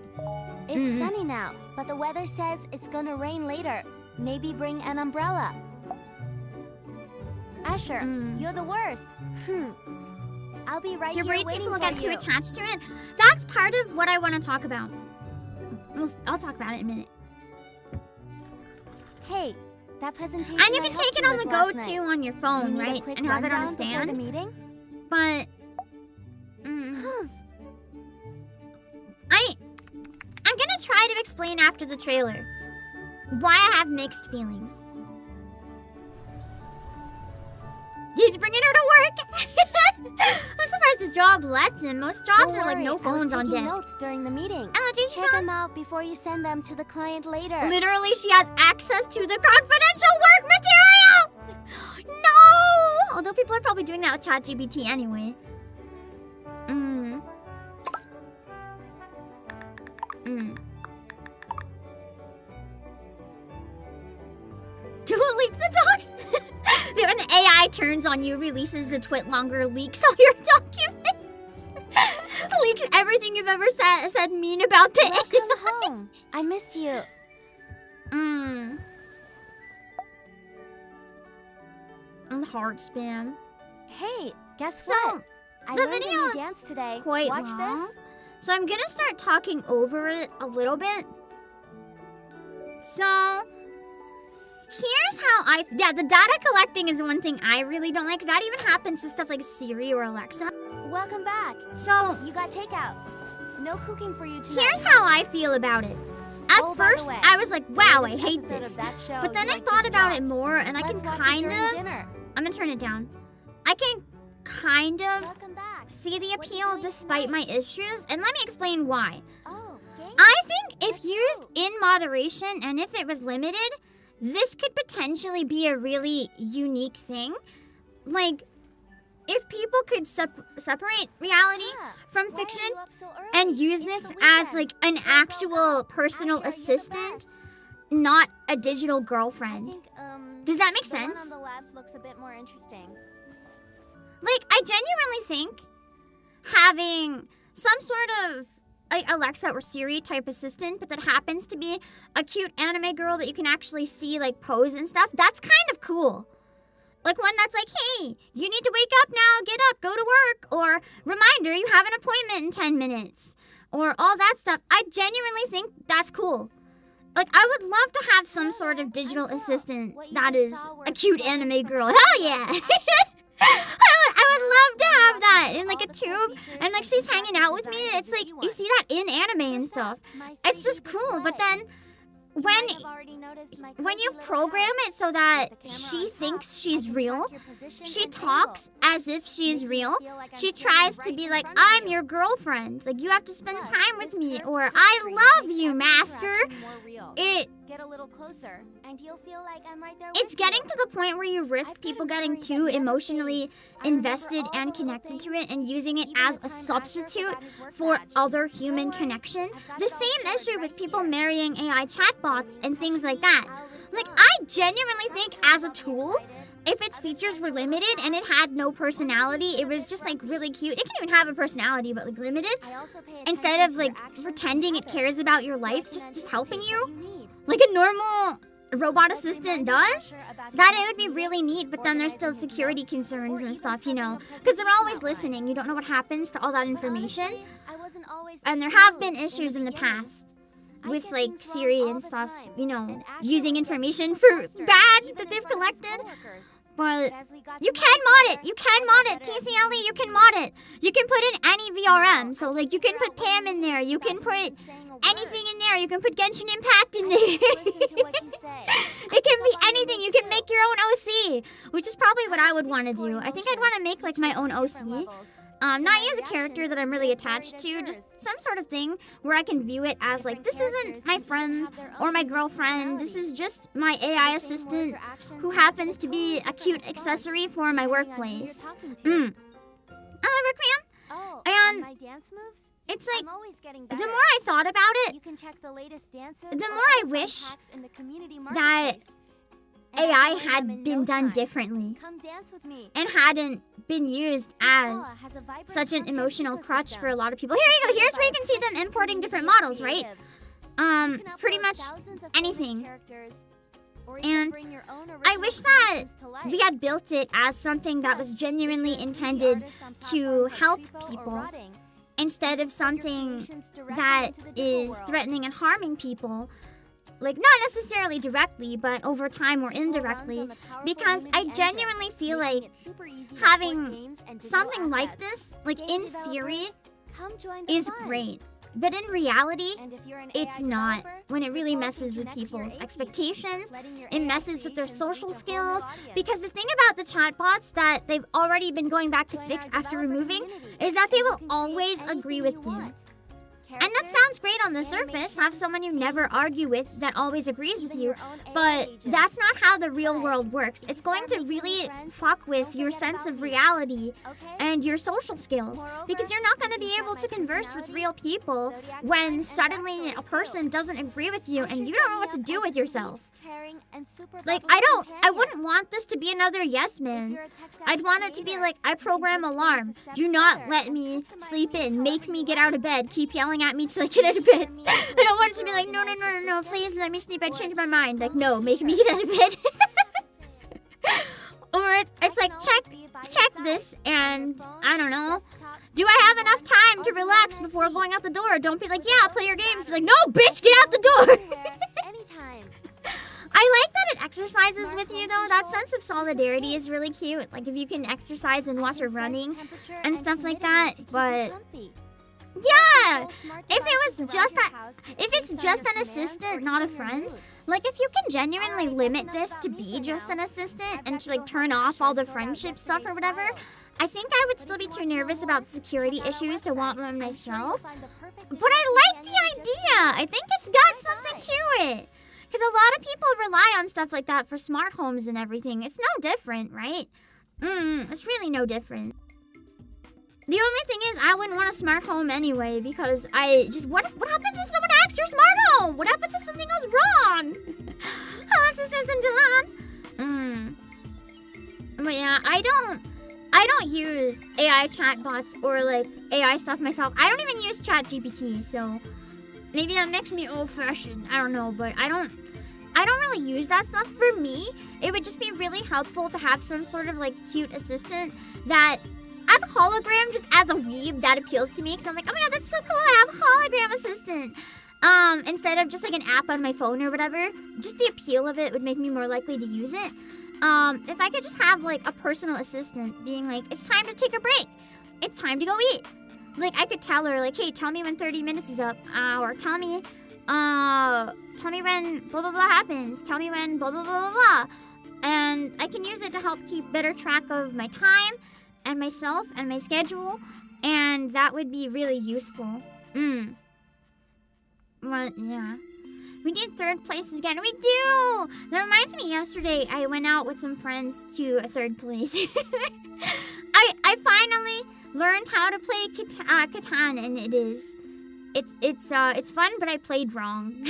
It's sunny now, but the weather says it's gonna rain later. Maybe bring an umbrella. Asher, you're the worst. I'll be right Your here braid waiting people for get you. too attached to it. That's part of what I want to talk about. I'll talk about it in a minute. Hey, that presentation And you I can helped take it you on with the go last too night. on your Do you phone, need a right? quick And have it on a rundown before stand. the meeting? But I'm gonna try to explain after the trailer why I have mixed feelings. He's bringing her to work. I'm surprised his job lets him. Most jobs Don't are like worry, no phones I was on taking desk. notes during the meeting. LG, Check them out before you send them to the client later. literally, she has access to the confidential work material. No! Although people are probably doing that with ChatGPT anyway. Don't leak the docs. Then when the AI turns on you, releases a twit longer, leaks all your documents. Leaks everything you've ever said mean about the Welcome home. I missed you. And heart spam. Hey, guess So, what? I the learned video a new is dance today. quite Watch long. this. So I'm gonna start talking over it a little bit. So here's how the data collecting is one thing I really don't like. That even happens with stuff like Siri or Alexa. Welcome back. So You got takeout. No cooking for you tonight. here's how I feel about it. At Oh, by the first, way, I was like, wow, I Latest hate episode this. of that show But then you I like thought just about it dropped. more, and I Let's can watch it kind during of... dinner. I'm gonna turn it down. I can kind of Welcome back. see the What you appeal doing despite my tonight? issues, and let me explain why. Oh, games. I think if That's used true. in moderation and if it was limited, this could potentially be a really unique thing. Like, if people could separate reality from fiction and use this as like an actual personal assistant, not a digital girlfriend. Does that make sense? The one on the left looks a bit more interesting. Like, I genuinely think having some sort of like Alexa or Siri type assistant, but that happens to be a cute anime girl that you can actually see like pose and stuff, that's kind of cool. Like one that's like, hey, you need to wake up now, get up, go to work, or reminder, you have an appointment in 10 minutes, or all that stuff. I genuinely think that's cool. Like, I would love to have some sort of digital assistant that is a cute anime girl. Hell yeah! I would love to have that in like a tube, and like she's hanging out with me. It's like, you see that in anime and stuff. It's just cool, but then when you program it so that she thinks she's real, she talks as if she's real. She tries to be like, I'm your girlfriend. Like, you have to spend time with me, or I love you, master. Get a little closer, and you'll feel like I'm right there It's getting to the point where you risk people getting too emotionally invested and connected to it and using it as a substitute for other human connection. The same issue with people marrying AI chatbots and things like that. Like, I genuinely think as a tool, if its features were limited and it had no personality, it was just like really cute. It can even have a personality, but like limited. Instead of like pretending it cares about your life, just helping you, like a normal robot assistant does, that it would be really neat. But then there's still security concerns and stuff, you know, because they're always listening. You don't know what happens to all that information. And there have been issues in the past with like Siri and stuff, you know, using information for bad that they've collected. But you can mod it. You can mod it. TCLE, you can mod it. You can put in any VRM. So like you can put PAM in there. You can put anything in there. You can put Genshin Impact in there. It can be anything. You can make your own OC, which is probably what I would want to do. I think I'd want to make like my own OC. Not use a character that I'm really attached to, just some sort of thing where I can view it as like, this isn't my friend or my girlfriend, this is just my AI assistant who happens to be a cute accessory for my workplace. Requiem. And it's like, the more I thought about it, the more I wish that AI had been done differently and hadn't been used as such an emotional crutch for a lot of people. Here you go. Here's where you can see them importing different models, right? Pretty much anything. And I wish that we had built it as something that was genuinely intended to help people instead of something that is threatening and harming people. Like, not necessarily directly, but over time or indirectly, because I genuinely feel like having something like this, like in theory, is great. But in reality, it's not. When it really messes with people's expectations, it messes with their social skills. Because the thing about the chatbots that they've already been going back to fix after removing is that they will always agree with you. And that sounds great on the surface, have someone you never argue with that always agrees with you, but that's not how the real world works. It's going to really fuck with your sense of reality and your social skills, because you're not going to be able to converse with real people when suddenly a person doesn't agree with you and you don't know what to do with yourself. Like, I wouldn't want this to be another yes man. I'd want it to be like, I program alarm. Do not let me sleep in. Make me get out of bed. Keep yelling at me till I get out of bed. I don't want it to be like, no, please let me sleep. I changed my mind. Like, no, make me get out of bed. Or it's like, check this, and I don't know. Do I have enough time to relax before going out the door? Don't be like, yeah, play your game. Be like, no, bitch, get out the door. Anytime. I like that it exercises with you, though. That sense of solidarity is really cute. Like, if you can exercise and watch her running and stuff like that. But yeah, if it's just an assistant, not a friend, like if you can genuinely limit this to be just an assistant and to like turn off all the friendship stuff or whatever, I think I would still be too nervous about security issues to want one myself. But I like the idea. I think it's got something to it. Because a lot of people rely on stuff like that for smart homes and everything. It's no different, right? It's really no different. The only thing is, I wouldn't want a smart home anyway, because what happens if someone hacks your smart home? What happens if something goes wrong? Hello, sisters and Dylan. But yeah, I don't use AI chatbots or like AI stuff myself. I don't even use ChatGPT, so maybe that makes me old-fashioned. I don't know, but I don't really use that stuff. For me, it would just be really helpful to have some sort of like cute assistant that, as a hologram, just as a weeb, that appeals to me, because I'm like, oh my god, that's so cool, I have a hologram assistant. Instead of just like an app on my phone or whatever, just the appeal of it would make me more likely to use it. If I could just have like a personal assistant being like, it's time to take a break, it's time to go eat. Like, I could tell her like, hey, tell me when 30 minutes is up, or tell me when blah blah blah happens, tell me when blah blah blah blah blah. And I can use it to help keep better track of my time and myself and my schedule, and that would be really useful. Well, yeah. We need third places again. We do! That reminds me, yesterday I went out with some friends to a third place. I finally learned how to play Catan, and it's fun, but I played wrong.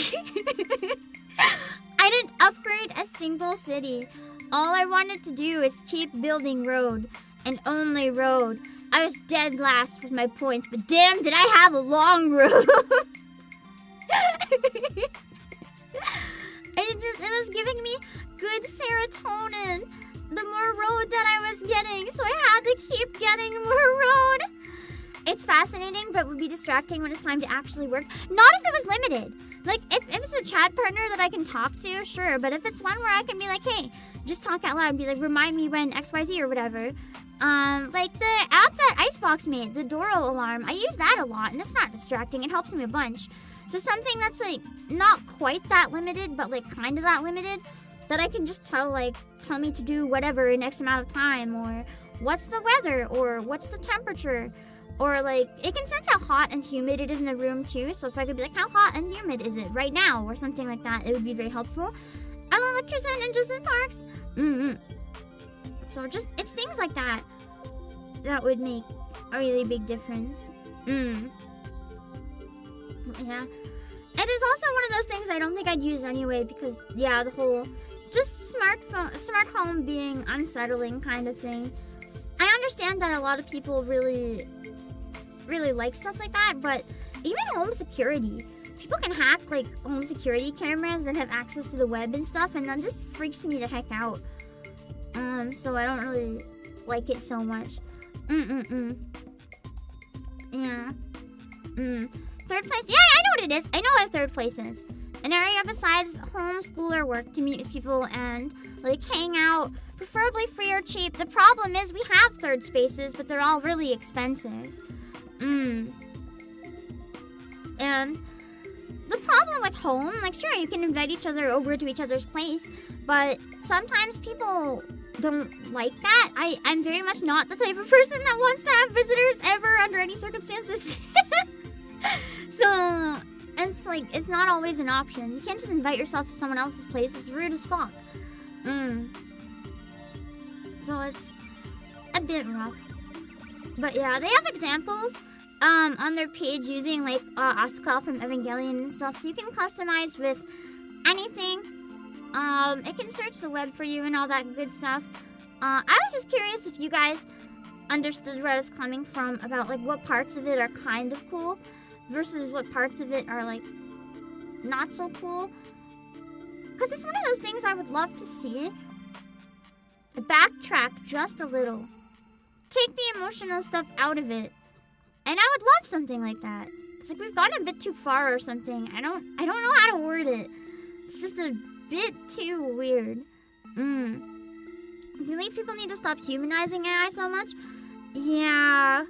I didn't upgrade a single city. All I wanted to do is keep building road, and only road. I was dead last with my points, but damn, did I have a long road. It was giving me good serotonin the more road that I was getting, so I had to keep getting more road. It's fascinating, but would be distracting when it's time to actually work. Not if it was limited. Like, if it's a chat partner that I can talk to, sure, but if it's one where I can be like, hey, just talk out loud and be like, remind me when XYZ or whatever. Like the app that Icebox made, the Doro alarm, I use that a lot, and it's not distracting, it helps me a bunch. So something that's like not quite that limited, but like kind of that limited, that I can just tell me to do whatever in X amount of time, or what's the weather, or what's the temperature, or like it can sense how hot and humid it is in the room too. So if I could be like, how hot and humid is it right now, or something like that, it would be very helpful. I love electricity and Justin Parks. So just, it's things like that that would make a really big difference. Yeah. It is also one of those things I don't think I'd use anyway, because yeah, the whole just smart home being unsettling kind of thing. I understand that a lot of people really like stuff like that, but even home security, people can hack like home security cameras that have access to the web and stuff, and that just freaks me the heck out. So I don't really like it so much. Yeah. Third place? Yeah, I know what it is. I know what a third place is. An area besides home, school, or work to meet with people and like hang out, preferably free or cheap. The problem is we have third spaces, but they're all really expensive. And the problem with home, like sure, you can invite each other over to each other's place, but sometimes people don't like that. I'm very much not the type of person that wants to have visitors ever under any circumstances. So it's like, it's not always an option. You can't just invite yourself to someone else's place. It's rude as fuck. So it's a bit rough. But yeah, they have examples on their page using like Asuka from Evangelion and stuff, so you can customize with anything. It can search the web for you and all that good stuff. I was just curious if you guys understood where I was coming from about like what parts of it are kind of cool versus what parts of it are like not so cool. Because it's one of those things I would love to see. Backtrack just a little. Take the emotional stuff out of it. And I would love something like that. It's like we've gone a bit too far or something. I don't know how to word it. It's just a bit too weird. I believe people need to stop humanizing AI so much. Yeah.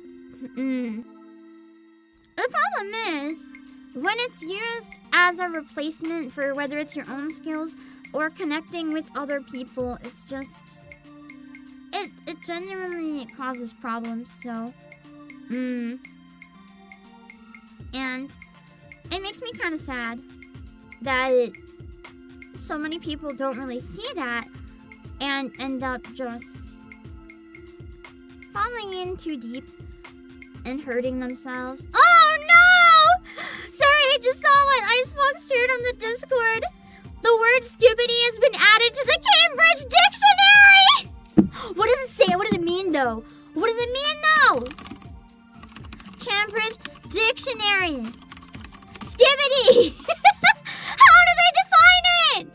The problem is, when it's used as a replacement for whether it's your own skills or connecting with other people, it's just... It genuinely causes problems, so... And it makes me kind of sad that so many people don't really see that and end up just falling in too deep and hurting themselves. Oh no! Sorry, I just saw what Icebox shared on the Discord. The word skibbity has been added to the Cambridge Dictionary! What does it say? What does it mean though? What does it mean though? Cambridge Dictionary. Skibbity! How do they define it?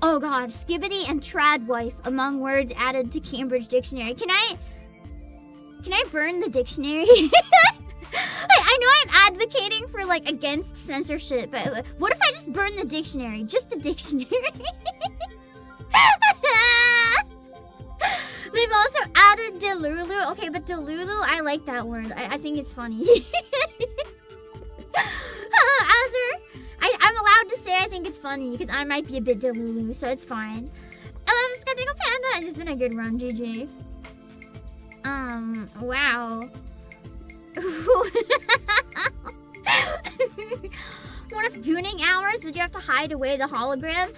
Oh god, skibbity and tradwife among words added to Cambridge Dictionary. Can I burn the dictionary? I know I'm advocating for like against censorship, but what if I just burn the dictionary? Just the dictionary. They've also added delulu. Okay, but delulu, I like that word. I think it's funny. Azur, I'm allowed to say I think it's funny because I might be a bit delulu, so it's fine. I love the Skeptical Panda. It's just been a good run, GG. Wow. When it's gooning hours, would you have to hide away the hologram?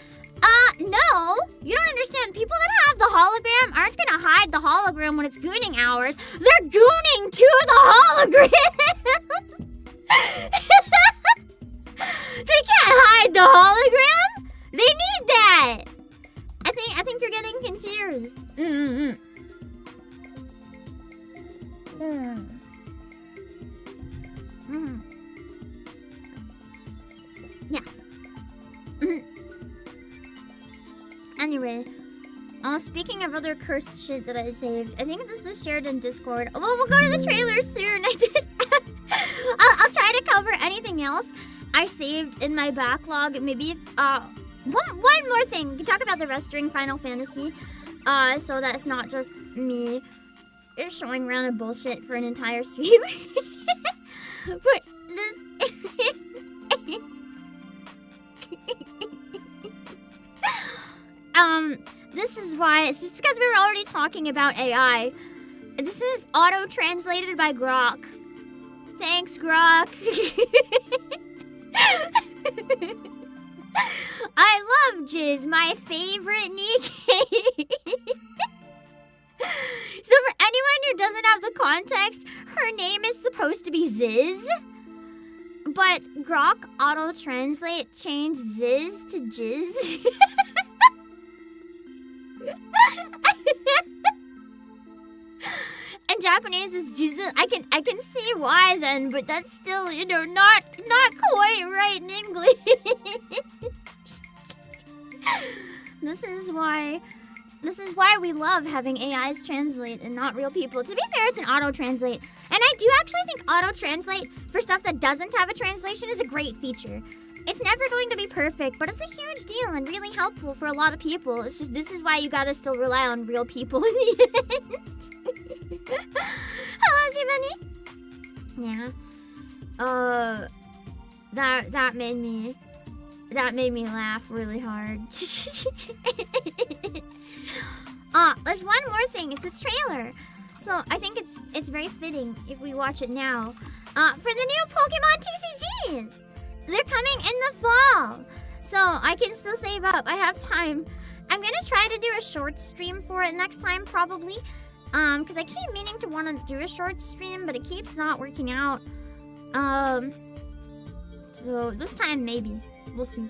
No. You don't understand. People that have the hologram aren't gonna hide the hologram when it's gooning hours. They're gooning to the hologram. They can't hide the hologram. They need that. I think you're getting confused. Yeah. Anyway, speaking of other cursed shit that I saved, I think this was shared in Discord. Oh, well, we'll go to the trailers soon. I'll try to cover anything else I saved in my backlog. Maybe one more thing. We can talk about the rest during Final Fantasy, so that it's not just me showing random bullshit for an entire stream. But this this is why, it's just because we were already talking about AI. This is auto-translated by Grok. Thanks, Grok. I love Jizz, my favorite Nikkei. So for anyone who doesn't have the context, her name is supposed to be Ziz. But Grok auto-translate changed Ziz to Jizz. And Japanese is Jizu. I can see why then, but that's still, not quite right in English. This is why we love having AIs translate and not real people. To be fair, it's an auto-translate. And I do actually think auto-translate for stuff that doesn't have a translation is a great feature. It's never going to be perfect, but it's a huge deal and really helpful for a lot of people. It's just, this is why you gotta still rely on real people in the end. Hello, Zibani. Yeah. That made me laugh really hard. There's one more thing. It's a trailer. So I think it's very fitting if we watch it now. For the new Pokemon TCGs. They're coming in the fall. So I can still save up. I have time. I'm gonna try to do a short stream for it next time, probably. Because I keep meaning to want to do a short stream, but it keeps not working out. So this time, maybe. We'll see.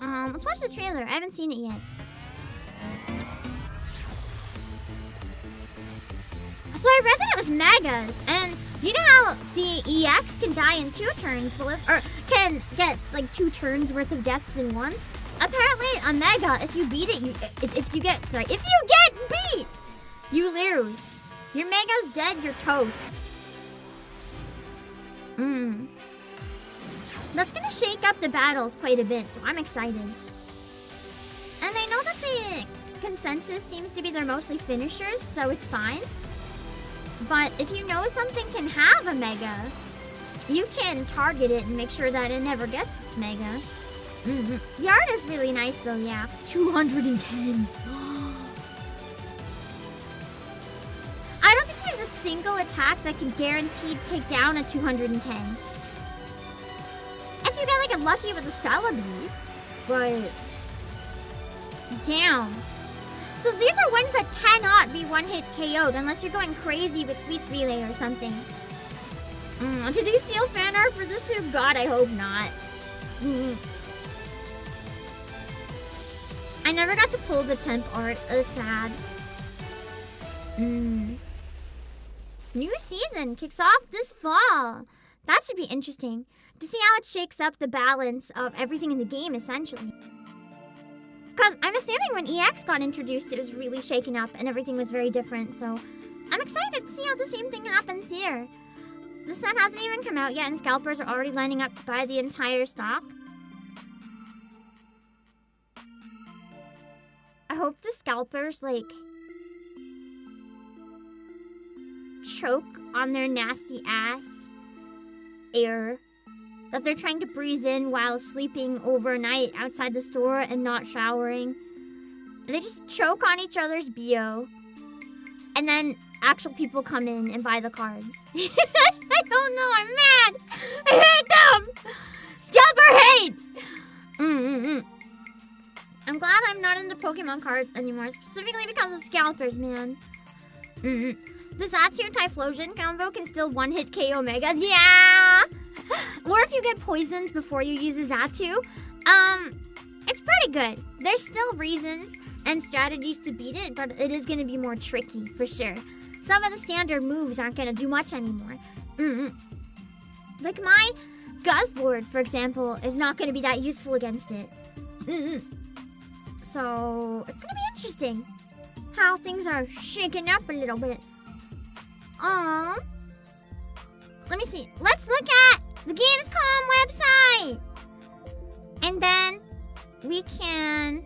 Let's watch the trailer. I haven't seen it yet. So I read that it was megas, and you know how the EX can die in 2 turns, or can get like 2 turns worth of deaths in one? Apparently, a mega, if you beat it, if you get beat, you lose. Your mega's dead, you're toast. That's gonna shake up the battles quite a bit, so I'm excited. And I know that the consensus seems to be they're mostly finishers, so it's fine. But if you know something can have a mega, you can target it and make sure that it never gets its mega. The art is really nice though, yeah. 210. I don't think there's a single attack that can guaranteed take down a 210. If you get like a lucky with a Celebi, but damn. So these are ones that cannot be one-hit KO'd unless you're going crazy with Sweets Relay or something. Did they steal fan art for this too? God, I hope not. I never got to pull the temp art. It was sad. New season kicks off this fall. That should be interesting to see how it shakes up the balance of everything in the game, essentially. Because I'm assuming when EX got introduced, it was really shaken up and everything was very different. So I'm excited to see how the same thing happens here. The set hasn't even come out yet and scalpers are already lining up to buy the entire stock. I hope the scalpers, like, choke on their nasty ass air that they're trying to breathe in while sleeping overnight outside the store and not showering. They just choke on each other's BO. And then actual people come in and buy the cards. I don't know, I'm mad! I hate them! Scalper hate! I'm glad I'm not into Pokemon cards anymore, specifically because of scalpers, man. The Xatu Typhlosion combo can still one-hit KO Megas. Yeah! Or if you get poisoned before you use a Xatu, it's pretty good. There's still reasons and strategies to beat it, but it is going to be more tricky, for sure. Some of the standard moves aren't going to do much anymore. Like my Guzzlord, for example, is not going to be that useful against it. So it's going to be interesting how things are shaking up a little bit. Let me see. Let's look at the Gamescom website. And then we can...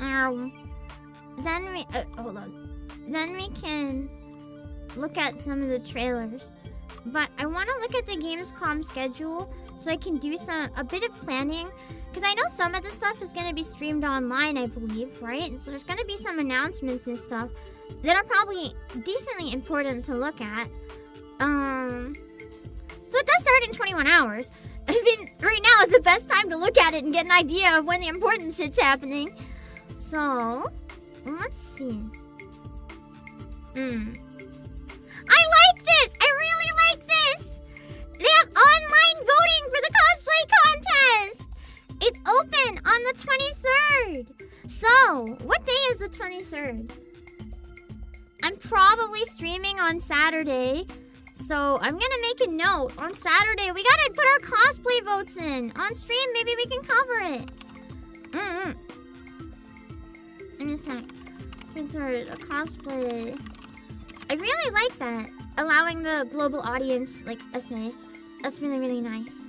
hold on. Then we can look at some of the trailers. But I want to look at the Gamescom schedule so I can do a bit of planning. Because I know some of the stuff is going to be streamed online, I believe, right? So there's going to be some announcements and stuff that are probably decently important to look at. So it does start in 21 hours. I mean, right now is the best time to look at it and get an idea of when the important shit's happening. So, let's see. I like this! I really like this! They have online voting for the cosplay contest! It's open on the 23rd. So, what day is the 23rd? I'm probably streaming on Saturday. So, I'm gonna make a note. On Saturday, we gotta put our cosplay votes in. On stream, maybe we can cover it. Give me a sec. 23rd, a cosplay. I really like that. Allowing the global audience, like, a say. That's really, really nice.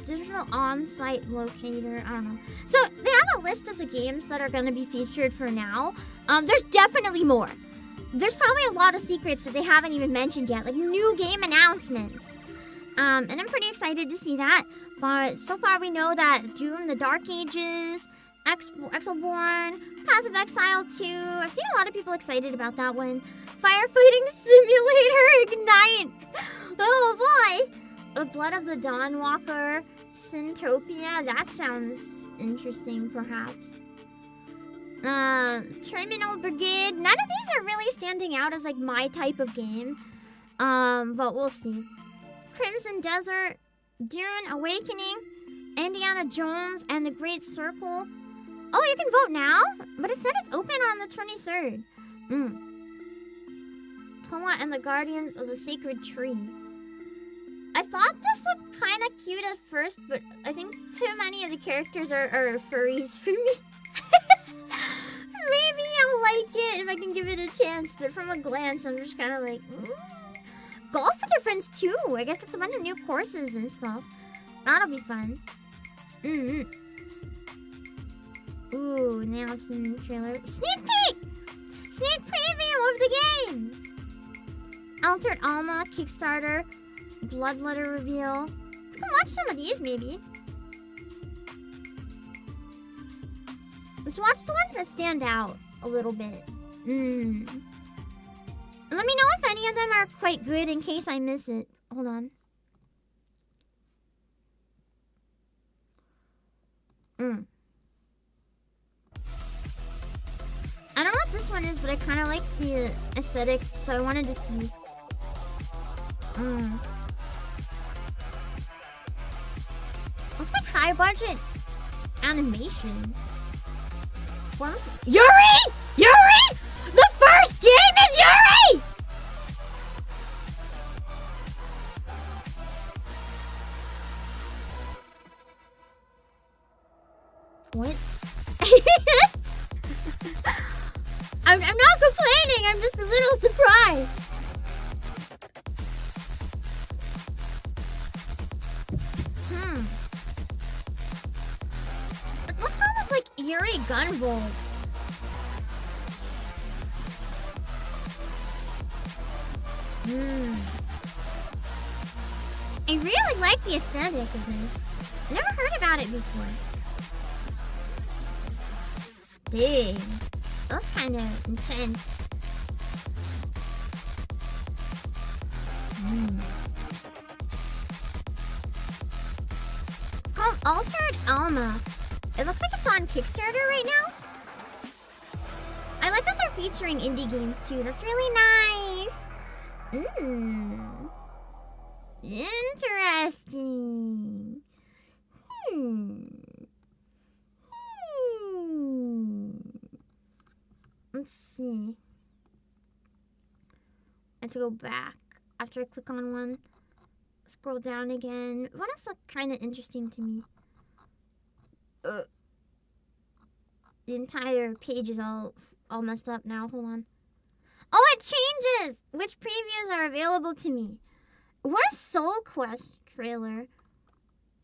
Digital on-site locator. I don't know. So, they have a list of the games that are going to be featured for now. There's definitely more. There's probably a lot of secrets that they haven't even mentioned yet, like new game announcements. And I'm pretty excited to see that. But so far we know that Doom, The Dark Ages, Exoborn, Path of Exile 2. I've seen a lot of people excited about that one. Firefighting Simulator Ignite. Oh boy. The Blood of the Dawnwalker, Syntopia. That sounds interesting, perhaps. Terminal Brigade. None of these are really standing out as like my type of game. But we'll see. Crimson Desert, Dune Awakening, Indiana Jones, and The Great Circle. Oh, you can vote now? But it said it's open on the 23rd. Toma and the Guardians of the Sacred Tree. I thought this looked kind of cute at first, but I think too many of the characters are furries for me. Maybe I'll like it if I can give it a chance, but from a glance, I'm just kind of like, Golf with your friends too. I guess that's a bunch of new courses and stuff. That'll be fun. Ooh, now some new trailer. Sneak peek! Sneak preview of the games! Altered Alma, Kickstarter, Bloodletter reveal. We can watch some of these, maybe. Let's watch the ones that stand out a little bit. Let me know if any of them are quite good in case I miss it. Hold on. this one is, but I kind of like the aesthetic, so I wanted to see. Looks like high budget animation. What? Yuri! Yuri! The first game is Yuri! What? I'm not complaining, I'm just a little surprised. It looks almost like Yuri Gunvolt. I really like the aesthetic of this. I never heard about it before. Dang, that was kind of intense. It's called Altered Alma. It looks like it's on Kickstarter right now. I like that they're featuring indie games too. That's really nice. Interesting. Let's see. I have to go back after I click on one. Scroll down again. What else looked kind of interesting to me? The entire page is all messed up now. Hold on. Oh, it changes! Which previews are available to me? What a Soul Quest trailer.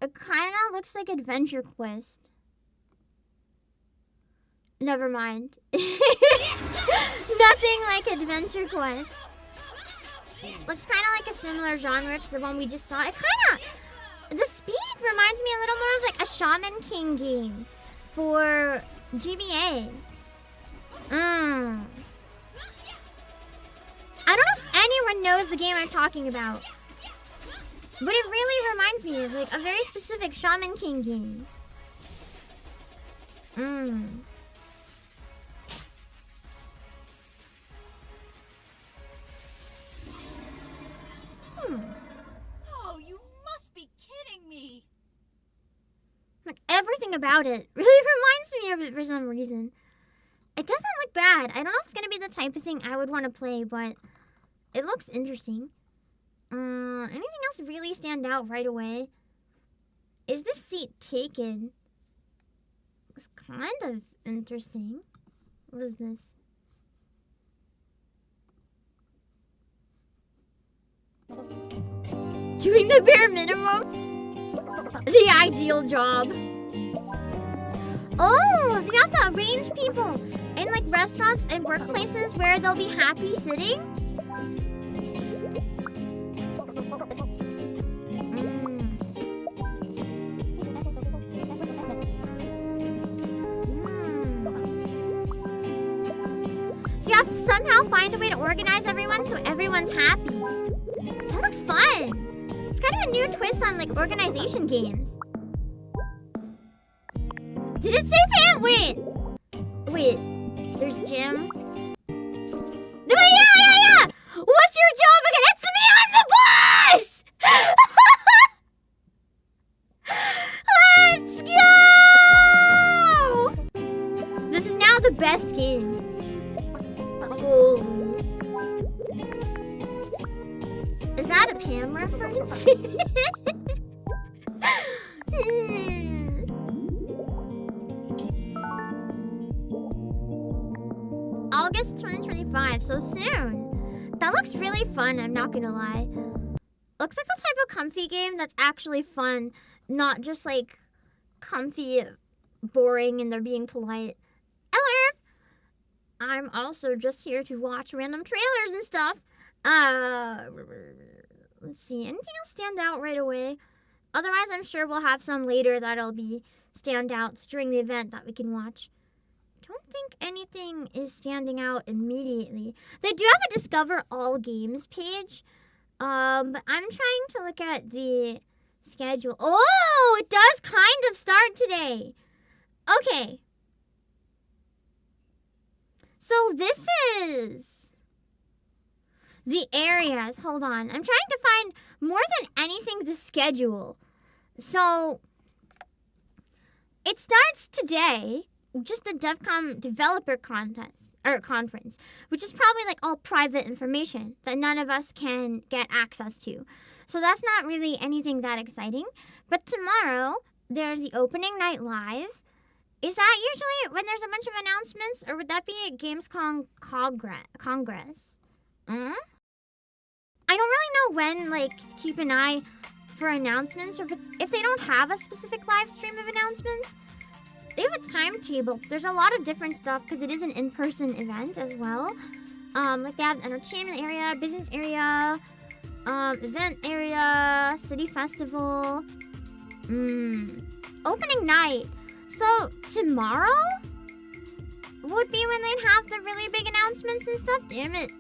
It kind of looks like Adventure Quest. Never mind. Nothing like Adventure Quest. Looks kind of like a similar genre to the one we just saw. It kind of... The speed reminds me a little more of like a Shaman King game for GBA. I don't know if anyone knows the game I'm talking about. But it really reminds me of like a very specific Shaman King game. Oh, you must be kidding me. Like everything about it really reminds me of it for some reason. It doesn't look bad. I don't know if it's gonna be the type of thing I would want to play, but it looks interesting. Anything else really stand out right away? Is this seat taken? It's kind of interesting. What is this? Doing the bare minimum? The ideal job. Oh, so you have to arrange people in like restaurants and workplaces where they'll be happy sitting? So you have to somehow find a way to organize everyone so everyone's happy. That looks fun. It's kind of a new twist on like organization games. Did it say Pam? Wait. There's Jim. No, yeah. What's your job again? It's me. I'm the boss. Let's go. This is now the best game. Holy. Is that a Pam reference? August 2025, so soon. That looks really fun, I'm not gonna lie. Looks like the type of comfy game that's actually fun, not just like comfy, boring, and they're being polite. Hello! I'm also just here to watch random trailers and stuff. Let's see, anything else stand out right away? Otherwise, I'm sure we'll have some later that'll be standouts during the event that we can watch. Don't think anything is standing out immediately. They do have a Discover All Games page, but I'm trying to look at the schedule. Oh, it does kind of start today. Okay. So this is the areas. Hold on. I'm trying to find more than anything the schedule. So it starts today, just the DevCom developer contest or conference, which is probably like all private information that none of us can get access to. So that's not really anything that exciting. But tomorrow there's the opening night live. Is that usually when there's a bunch of announcements, or would that be at Gamescom Congress? I don't really know when, like, keep an eye for announcements, or if they don't have a specific live stream of announcements. They have a timetable. There's a lot of different stuff because it is an in-person event as well. Like they have entertainment area, business area, event area, city festival. Opening night. So tomorrow would be when they'd have the really big announcements and stuff. Damn it.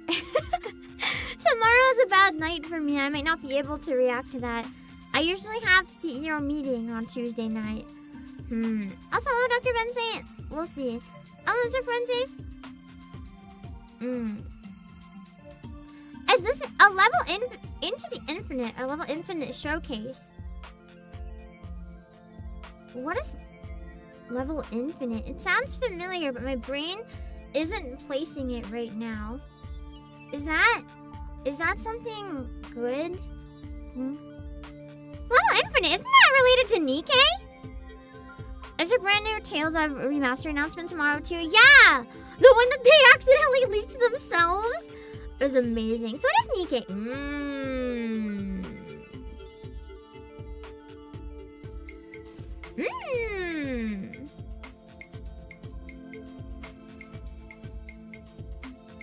Tomorrow's a bad night for me. I might not be able to react to that. I usually have CEO meeting on Tuesday night. Also, hello, Dr. Vincent. We'll see. Oh, Mr. Fuente. Is this a level into the infinite? A level infinite showcase? What is level infinite? It sounds familiar, but my brain isn't placing it right now. Is that something good? Level infinite, isn't that related to Nikkei? There's a brand new Tales of Remaster announcement tomorrow too. Yeah! The one that they accidentally leaked themselves. It was amazing. So what is Nikkei?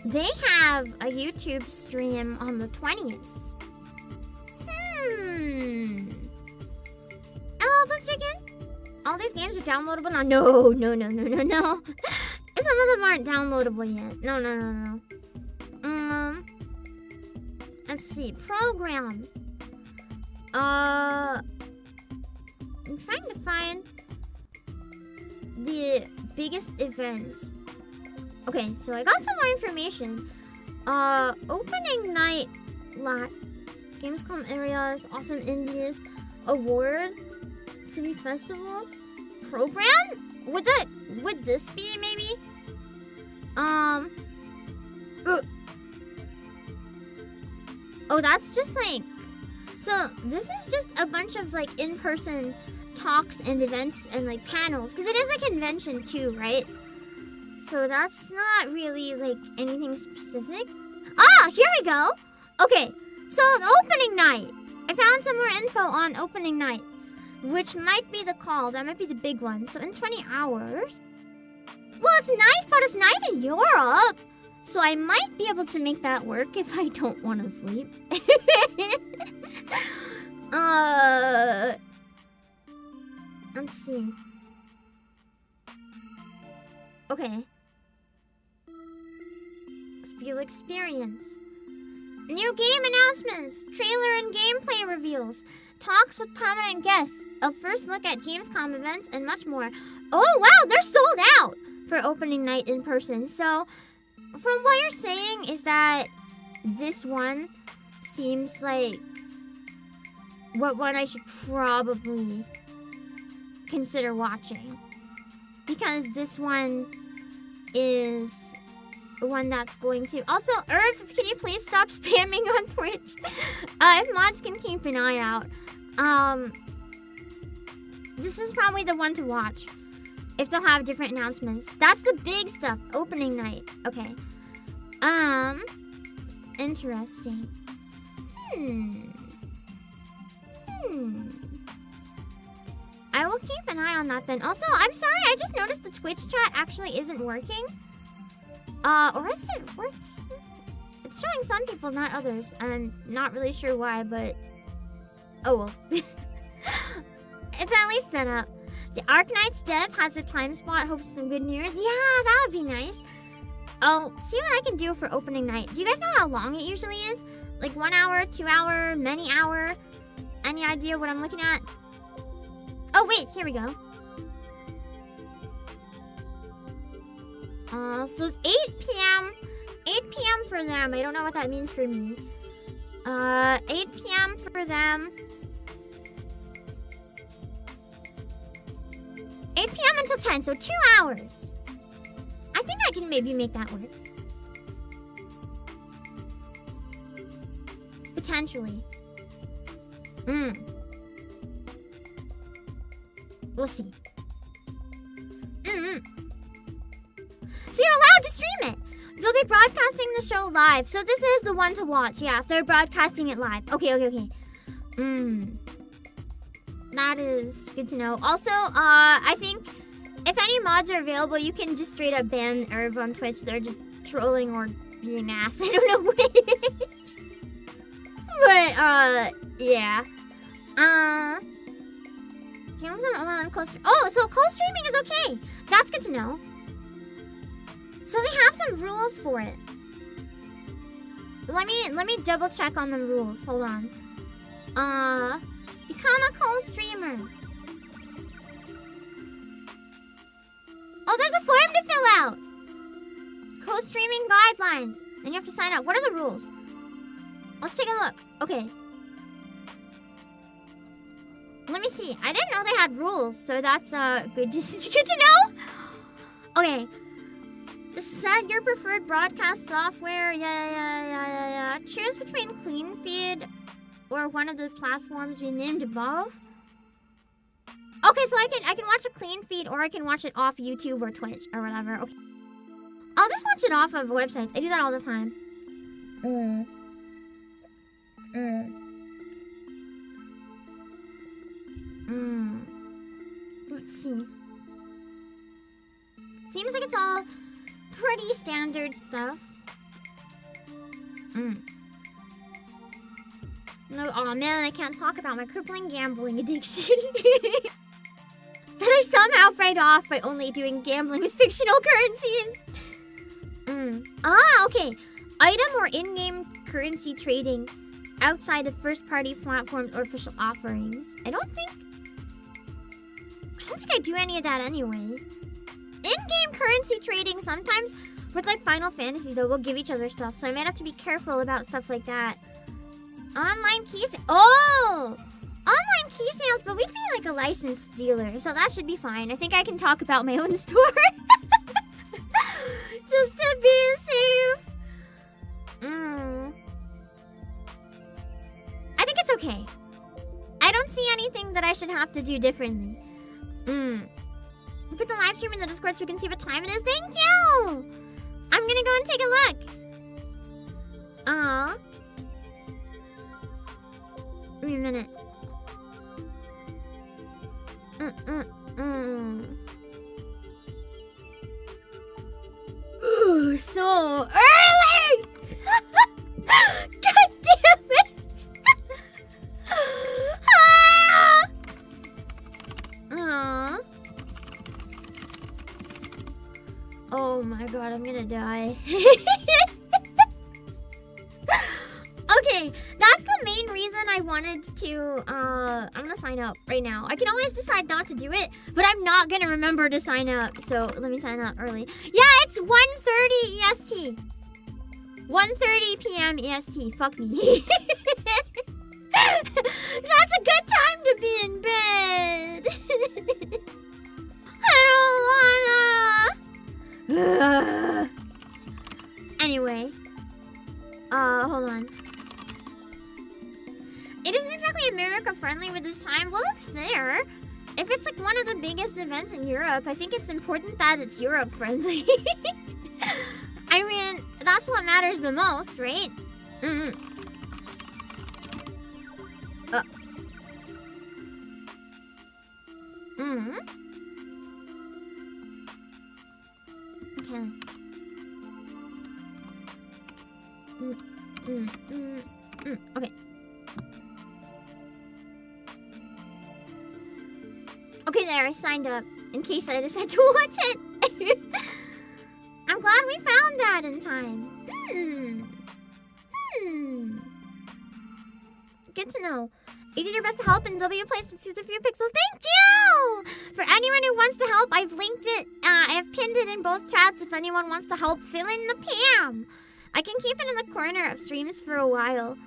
They have a YouTube stream on the 20th. Hello, Plus Chicken. All these games are downloadable now. No. Some of them aren't downloadable yet. No. Let's see. Programs. I'm trying to find the biggest events. Okay, so I got some more information. Opening night live. Gamescom areas, awesome indies, award, city festival, program? Would this be maybe? Oh, that's just like, so this is just a bunch of like in-person talks and events and like panels, because it is a convention too, right? So that's not really like anything specific. Ah, here we go. Okay, so opening night. I found some more info on opening night, which might be the call. That might be the big one. So in 20 hours. Well, it's night, but it's night in Europe. So I might be able to make that work if I don't want to sleep. Let's see. Okay. Spiel experience. New game announcements, trailer and gameplay reveals, talks with prominent guests, a first look at Gamescom events, and much more. Oh wow, they're sold out for opening night in person. So, from what you're saying is that this one seems like what one I should probably consider watching. Because this one is the one that's going to... Also, Irv, can you please stop spamming on Twitch? If mods can keep an eye out. This is probably the one to watch. If they'll have different announcements. That's the big stuff. Opening night. Okay. Interesting. I will keep an eye on that then. Also, I'm sorry, I just noticed the Twitch chat actually isn't working. Or is it working? It's showing some people, not others. I'm not really sure why, but... Oh well. It's at least set up. The Arknights dev has a time spot, hopes some good news. Yeah, that would be nice. I'll see what I can do for opening night. Do you guys know how long it usually is? Like 1 hour, 2 hour, many hour? Any idea what I'm looking at? Oh wait, here we go. So it's 8 p.m. 8 p.m. for them. I don't know what that means for me. 8 p.m. for them. 8 p.m. until 10, so 2 hours. I think I can maybe make that work. Potentially. We'll see. So you're allowed to stream it. They'll be broadcasting the show live. So this is the one to watch. Yeah, they're broadcasting it live. Okay. That is good to know. Also, I think if any mods are available, you can just straight up ban Irv on Twitch. They're just trolling or being ass. I don't know which. But, yeah. Cameras on co-stream. Oh, so co-streaming is okay. That's good to know. So they have some rules for it. Let me double check on the rules. Hold on. Become a co-streamer. Oh, there's a form to fill out. Co-streaming guidelines. Then you have to sign up. What are the rules? Let's take a look. Okay. Let me see. I didn't know they had rules, so that's good to know. Okay. Set your preferred broadcast software. Yeah. Choose between Clean Feed or one of the platforms we named above. Okay, so I can watch a Clean Feed or I can watch it off YouTube or Twitch or whatever. Okay. I'll just watch it off of websites. I do that all the time. Let's see. Seems like it's all pretty standard stuff. No, oh man, I can't talk about my crippling gambling addiction. That I somehow fight off by only doing gambling with fictional currencies. Okay. Item or in-game currency trading outside of first-party platforms or official offerings. I don't think I do any of that anyway. In-game currency trading sometimes with like Final Fantasy though, we'll give each other stuff, so I might have to be careful about stuff like that. Online key sales. Oh! Online key sales, but we'd be like a licensed dealer, so that should be fine. I think I can talk about my own store. Just to be safe. I think it's okay. I don't see anything that I should have to do differently. Put the live stream in the Discord so we can see what time it is. Thank you! I'm gonna go and take a look. Wait a minute. Ooh, so early! God damn it! Oh my god, I'm gonna die. Okay, that's the main reason I wanted to, I'm gonna sign up right now. I can always decide not to do it, but I'm not gonna remember to sign up, so let me sign up early. Yeah, it's 1:30 EST. 1:30 p.m. EST. Fuck me. That's a good time to be in bed. I don't wanna. Anyway. Hold on. It isn't exactly America friendly with this time. Well, it's fair. If it's like one of the biggest events in Europe, I think it's important that it's Europe friendly. I mean, that's what matters the most, right? Okay. Okay. Okay, there, I signed up in case I decide to watch it. I'm glad we found that in time. Good to know. You did your best to help in W Place with a few pixels. Thank you! For anyone who wants to help, I've linked it. I have pinned it in both chats if anyone wants to help fill in the PAM. I can keep it in the corner of streams for a while,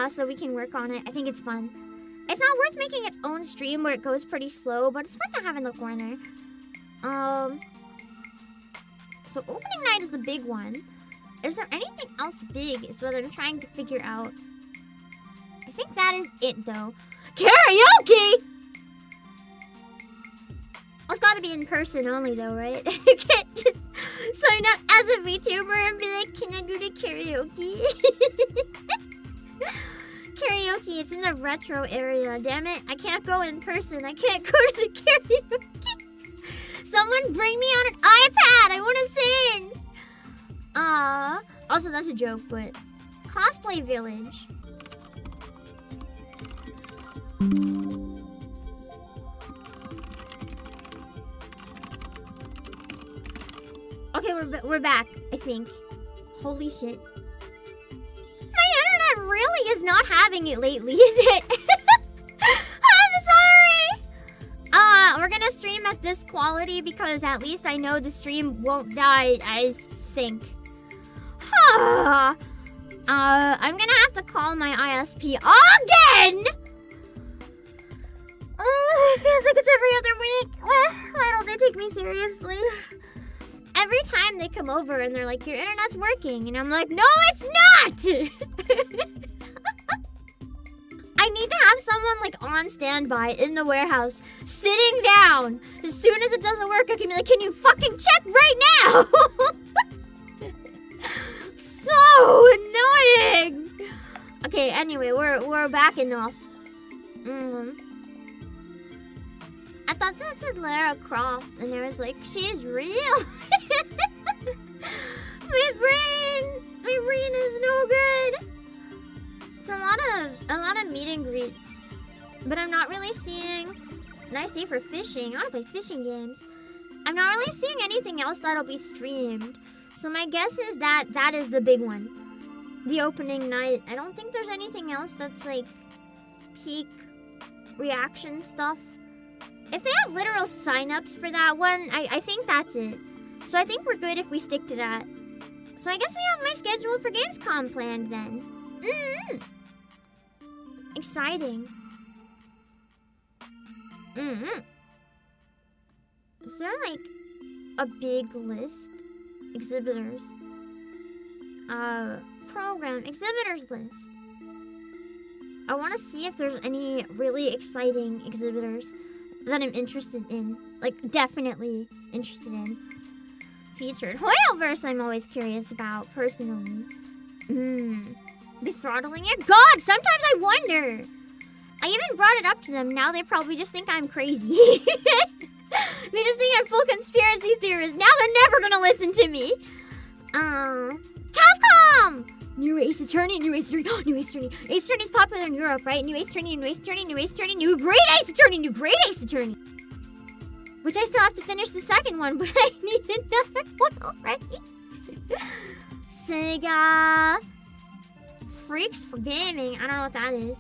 so we can work on it. I think it's fun. It's not worth making its own stream where it goes pretty slow, but it's fun to have in the corner. So opening night is the big one. Is there anything else big is what I'm trying to figure out. I think that is it, though. Karaoke! Well, it's gotta be in person only, though, right? I can't just sign up as a VTuber and be like, can I do the karaoke? Karaoke, it's in the retro area. Damn it, I can't go in person. I can't go to the karaoke. Someone bring me on an iPad. I want to sing. Also, that's a joke, but cosplay village. Okay, we're back, I think. Holy shit. My internet really is not having it lately, is it? I'm sorry! We're gonna stream at this quality because at least I know the stream won't die, I think. I'm gonna have to call my ISP again! It feels like it's every other week. Why don't they take me seriously? Every time they come over and they're like, your internet's working. And I'm like, no, it's not! I need to have someone like on standby in the warehouse, sitting down. As soon as it doesn't work, I can be like, can you fucking check right now? So annoying! Okay, anyway, we're backing off. I thought that said Lara Croft, and I was like, she's real. My brain is no good. It's a lot of meet and greets, but I'm not really seeing. Nice day for fishing. I want to play fishing games. I'm not really seeing anything else that'll be streamed, so my guess is that is the big one, the opening night. I don't think there's anything else that's like peak reaction stuff. If they have literal signups for that one, I think that's it. So I think we're good if we stick to that. So I guess we have my schedule for Gamescom planned then. Exciting. Is there like a big list? Exhibitors. Program. Exhibitors list. I want to see if there's any really exciting exhibitors that I'm interested in. Like, definitely interested in. Featured. Whaleverse I'm always curious about, personally. Be throttling it? God, sometimes I wonder. I even brought it up to them. Now they probably just think I'm crazy. They just think I'm full conspiracy theorist. Now they're never gonna listen to me. Capcom! New Ace Attorney, new Ace Attorney, new Ace Attorney. Ace Attorney's popular in Europe, right? New Ace Attorney, new Ace Attorney, new Ace Attorney, new Great Ace Attorney, new Great Ace Attorney. Which I still have to finish the second one, but I need another one already. Sega. Freaks for Gaming. I don't know what that is.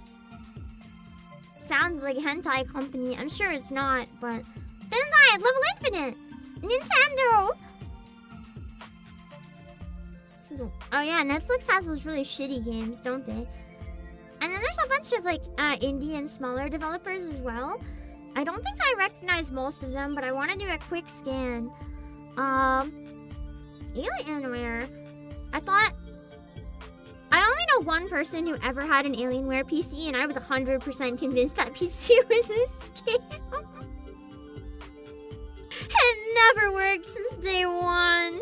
Sounds like a hentai company. I'm sure it's not, but... Bandai, Level Infinite. Nintendo. Oh yeah, Netflix has those really shitty games, don't they? And then there's a bunch of like indie and smaller developers as well. I don't think I recognize most of them, but I want to do a quick scan. Alienware. I only know one person who ever had an Alienware PC, and I was 100% convinced that PC was a scam. It never worked since day one.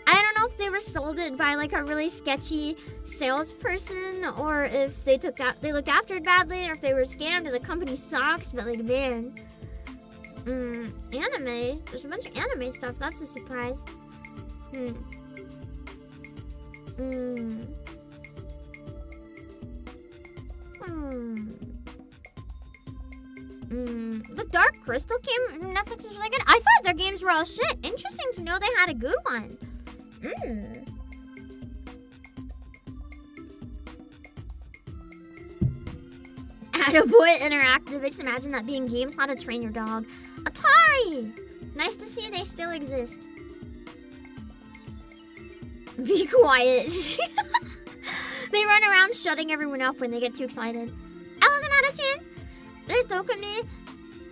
I don't know if they were sold it by like a really sketchy salesperson, or if they looked after it badly, or if they were scammed and the company sucks. But like, man, anime. There's a bunch of anime stuff. That's a surprise. The Dark Crystal game Netflix is really good. I thought their games were all shit. Interesting to know they had a good one. Attaboy Interactive. I just imagine that being games, How to Train Your Dog. Atari! Nice to see they still exist. Be quiet. They run around shutting everyone up when they get too excited. Element out of 10. There's Dokumi.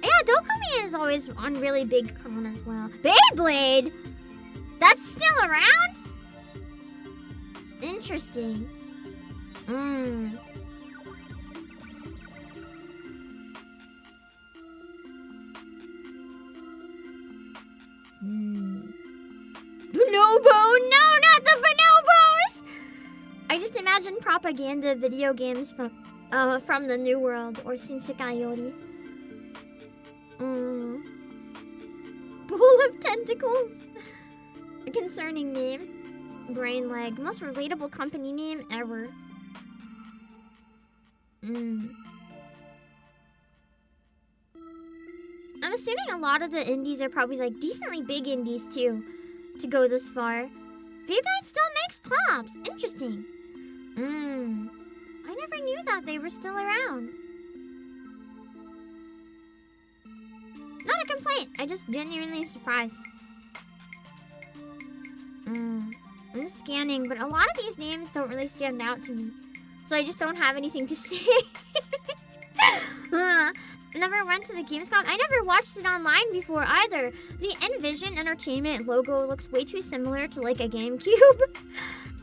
Yeah, Dokumi is always on really big con as well. Beyblade? That's still around? Interesting. Bonobo! No, not the bonobos! I just imagine propaganda video games from the New World or Shinsekai. Pool of tentacles. A concerning name. Brain leg. Most relatable company name ever. I'm assuming a lot of the indies are probably like decently big indies too, to go this far. Beyblade still makes tops. Interesting. I never knew that they were still around. Not a complaint. I just genuinely surprised. I'm just scanning, but a lot of these names don't really stand out to me, so I just don't have anything to say. Never went to the Gamescom. I never watched it online before either. The Envision Entertainment logo looks way too similar to like a GameCube.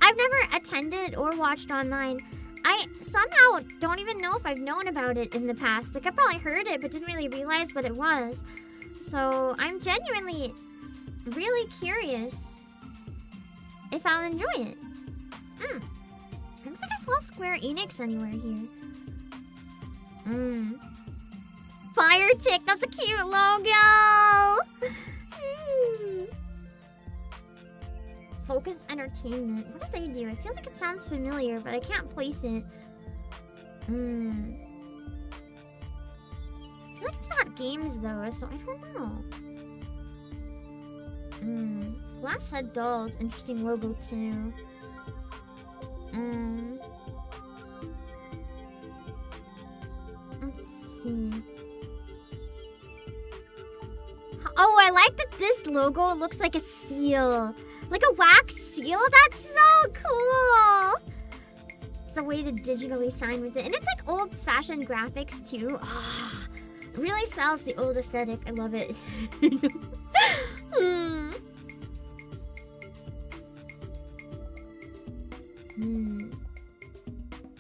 I've never attended or watched online. I somehow don't even know if I've known about it in the past. Like I probably heard it but didn't really realize what it was. So I'm genuinely really curious if I'll enjoy it. I don't think I saw Square Enix anywhere here. Fire Tick, that's a cute logo! Focus Entertainment. What do they do? I feel like it sounds familiar, but I can't place it. I feel like it's not games though, so I don't know. Glass Head Dolls, interesting logo too. Let's see. Oh, I like that this logo looks like a seal. Like a wax seal? That's so cool! It's a way to digitally sign with it. And it's like old-fashioned graphics too. Oh, it really sells the old aesthetic. I love it.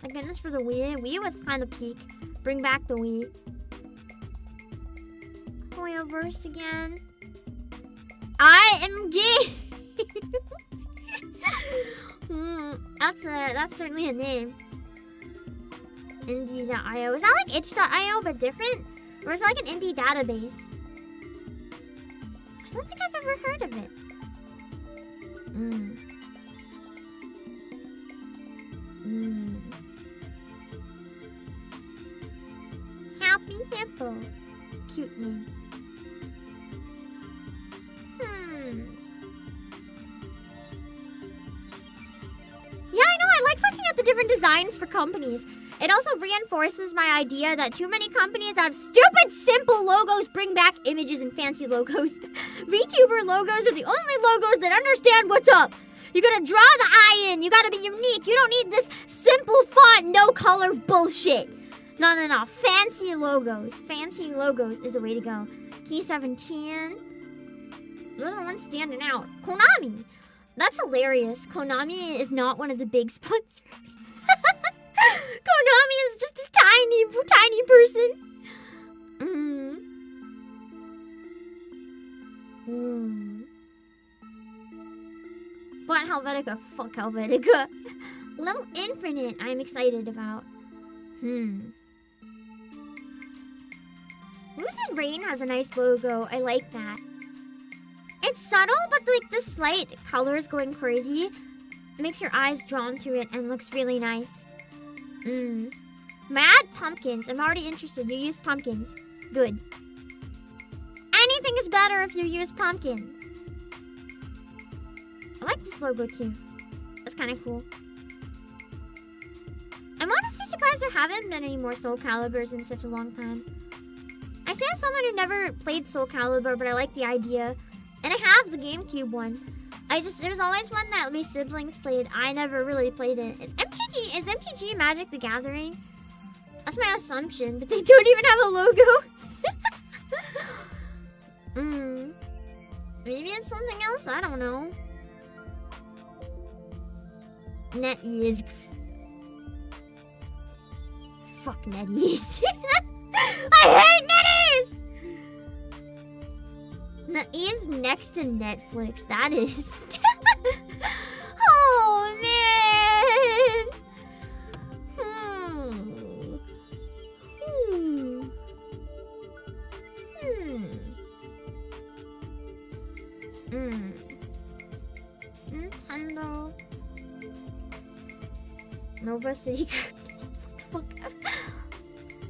Thank goodness for the Wii. Wii was kind of peak. Bring back the Wii. Hoyoverse again. I am gay. That's certainly a name. Indie.io. Is that like itch.io but different? Or is it like an indie database? I don't think I've ever heard of it. Happy Hippo. Cute name. Yeah, I know. I like looking at the different designs for companies. It also reinforces my idea that too many companies have stupid, simple logos bring back images and fancy logos. VTuber logos are the only logos that understand what's up. You gotta draw the eye in. You gotta be unique. You don't need this simple font, no color bullshit. No. Fancy logos. Fancy logos is the way to go. Key 17. Those are the ones standing out. Konami. That's hilarious. Konami is not one of the big sponsors. Konami is just a tiny person. But Helvetica, fuck Helvetica. Level Infinite, I'm excited about. Lucid Rain has a nice logo. I like that. It's subtle, but like the slight colors going crazy makes your eyes drawn to it and looks really nice. Mad Pumpkins. I'm already interested. You use pumpkins. Good. Anything is better if you use pumpkins. I like this logo too. That's kind of cool. I'm honestly surprised surprised there haven't been any more Soul Caliburs in such a long time. I say as someone who never played Soul Calibur, but I like the idea. And I have the GameCube one. It was always one that my siblings played. I never really played it. Is MTG Magic the Gathering? That's my assumption, but they don't even have a logo. Maybe it's something else, I don't know. NetEase. Fuck NetEase. I hate NetEase! NetEase next to Netflix, that is. Oh man! Nintendo. Nova City. What the fuck?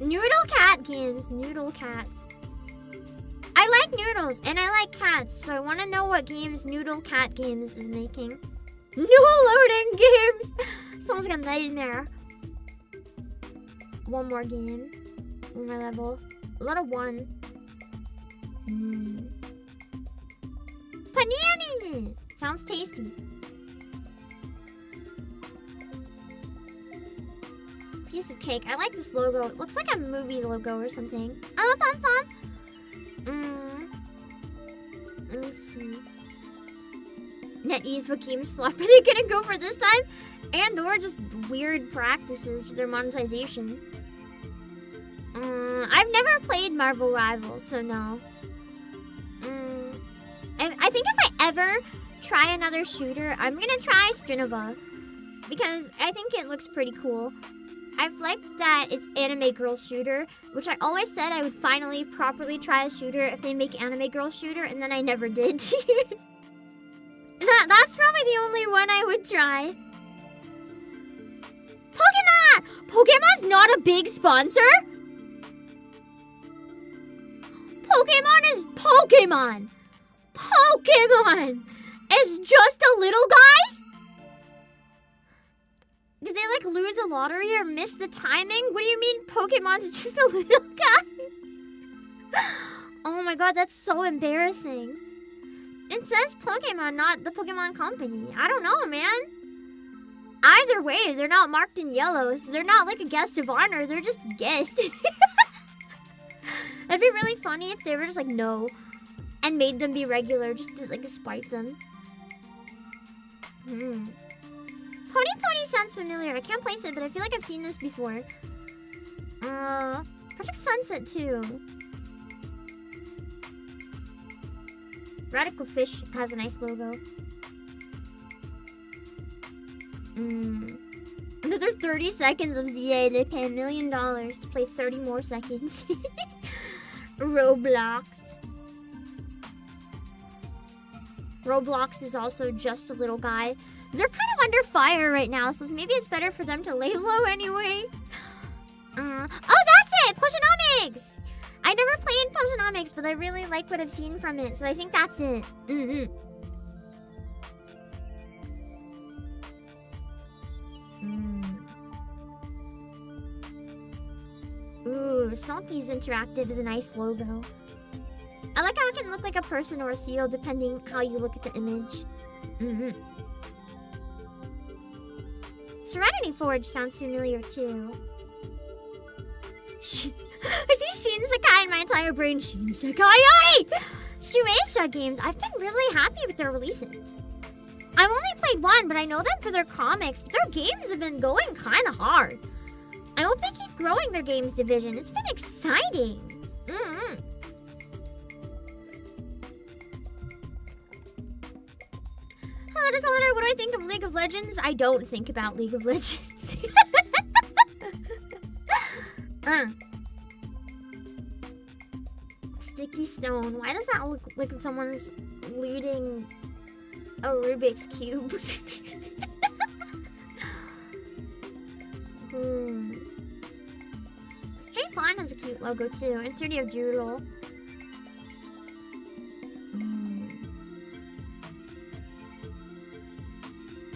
Noodle cat games. Noodle cats. I like noodles and I like cats, so I want to know what games Noodle Cat Games is making. No loading games! Sounds like a nightmare. One more game. One more level. A lot of one. Panini! Sounds tasty. Piece of cake. I like this logo. It looks like a movie logo or something. Oh, pom pom! Let me see. NetEase, what game slot are they gonna go for this time? And or just weird practices for their monetization. I've never played Marvel Rivals, so no. I think if I ever try another shooter, I'm gonna try Strinova. Because I think it looks pretty cool. I've liked that it's anime girl shooter, which I always said I would finally properly try a shooter if they make anime girl shooter, and then I never did. That's probably the only one I would try. Pokemon! Pokemon's not a big sponsor? Pokemon is Pokemon! Pokemon is just a little guy? Did they like lose a lottery or miss the timing? What do you mean Pokemon's just a little guy? Oh my god, that's so embarrassing. It says Pokemon, not the Pokemon Company. I don't know, man. Either way, they're not marked in yellow, so they're not like a guest of honor. They're just guests. It'd be really funny if they were just like, no. And made them be regular, just to like spite them. Pony Pony sounds familiar. I can't place it, but I feel like I've seen this before. Project Sunset too. Radical Fish has a nice logo. Another 30 seconds of ZA. They pay $1 million to play 30 more seconds. Roblox. Roblox is also just a little guy. They're kind of under fire right now, so maybe it's better for them to lay low anyway. Oh, that's it! Pushonomics! I never played Pushonomics, but I really like what I've seen from it, so I think that's it. Ooh, Salty's Interactive is a nice logo. I like how it can look like a person or a seal depending how you look at the image. Serenity Forge sounds familiar too. I see Shinsekai in my entire brain. Shinsekai Yori! Shueisha games. I've been really happy with their releases. I've only played one, but I know them for their comics, but their games have been going kind of hard. I hope they keep growing their games division. It's been exciting. Hello, Desolder. What do I think of League of Legends? I don't think about League of Legends. Sticky Stone. Why does that look like someone's looting a Rubik's Cube? Straight Fawn has a cute logo too, and Studio Doodle.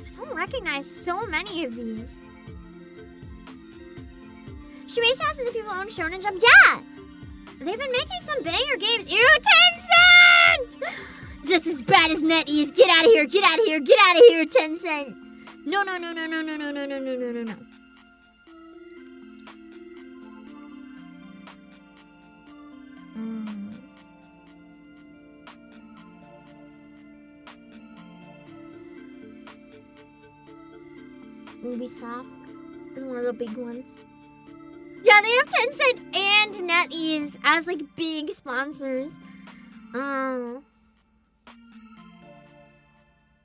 I don't recognize so many of these. Shueisha and the people who own Shonen Jump. Yeah! They've been making some banger games. Ew, Tencent! Just as bad as NetEase. Get out of here, get out of here, get out of here, Tencent! No, no, no, no, no, no, no, no, no, no, no, no, no. Ubisoft is one of the big ones. Yeah, they have Tencent and NetEase as like big sponsors. Oh.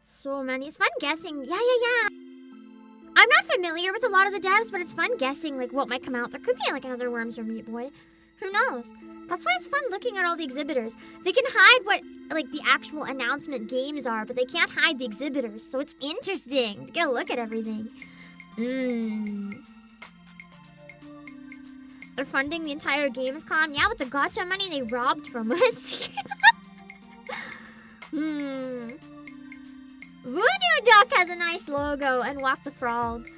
So many. It's fun guessing. Yeah. I'm not familiar with a lot of the devs, but it's fun guessing like what might come out. There could be like another Worms or Meat Boy. Who knows? That's why it's fun looking at all the exhibitors. They can hide what like the actual announcement games are, but they can't hide the exhibitors. So it's interesting to get a look at everything. They're funding the entire Gamescom. Yeah, with the gacha money they robbed from us. Voodoo Duck has a nice logo, and Walk the Frog.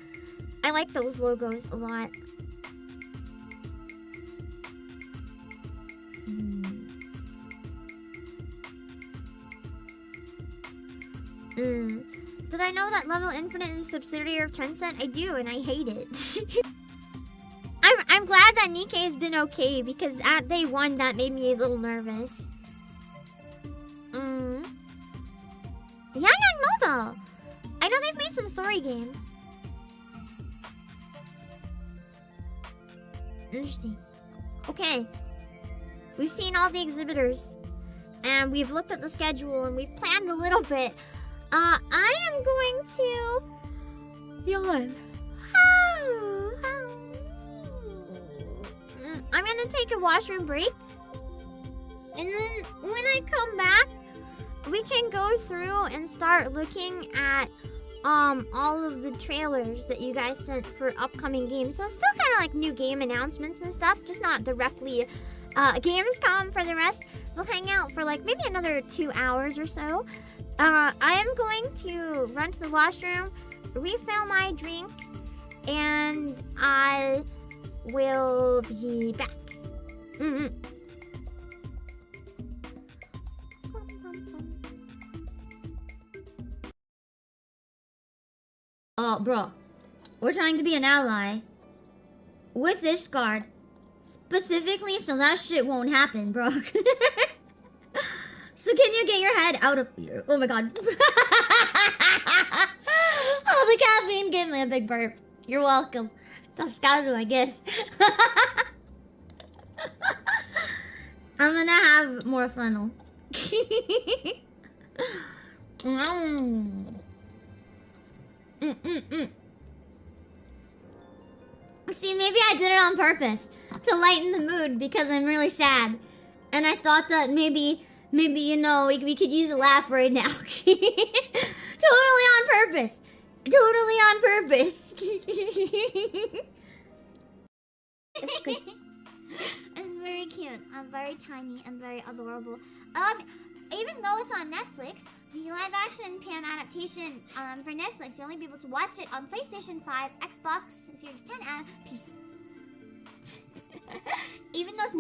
I like those logos a lot. Did I know that Level Infinite is a subsidiary of Tencent? I do, and I hate it. I'm glad that Nikkei has been okay, because at day one that made me a little nervous. Yang Mobile! I know they've made some story games. Interesting. Okay. We've seen all the exhibitors, and we've looked at the schedule, and we've planned a little bit. I am going to yawn. I'm gonna take a washroom break, and then when I come back, we can go through and start looking at all of the trailers that you guys sent for upcoming games. So it's still kind of like new game announcements and stuff, just not directly Gamescom for the rest. We'll hang out for like maybe another 2 hours or so. I am going to run to the washroom, refill my drink, and I will be back. Oh, bro. We're trying to be an ally with this guard. Specifically so that shit won't happen, bro. So can you get your head out of here? Oh my god. Oh, the caffeine gave me a big burp. You're welcome. Tascado, I guess. I'm gonna have more funnel. See, maybe I did it on purpose to lighten the mood because I'm really sad. And I thought that maybe, you know, we could use a laugh right now. Totally on purpose. Totally on purpose. It's good. It's very cute. I'm very tiny and very adorable. Even though it's on Netflix, the live-action PAM adaptation for Netflix, you'll only be able to watch it on PlayStation 5, Xbox Series 10, and PC. Even though it's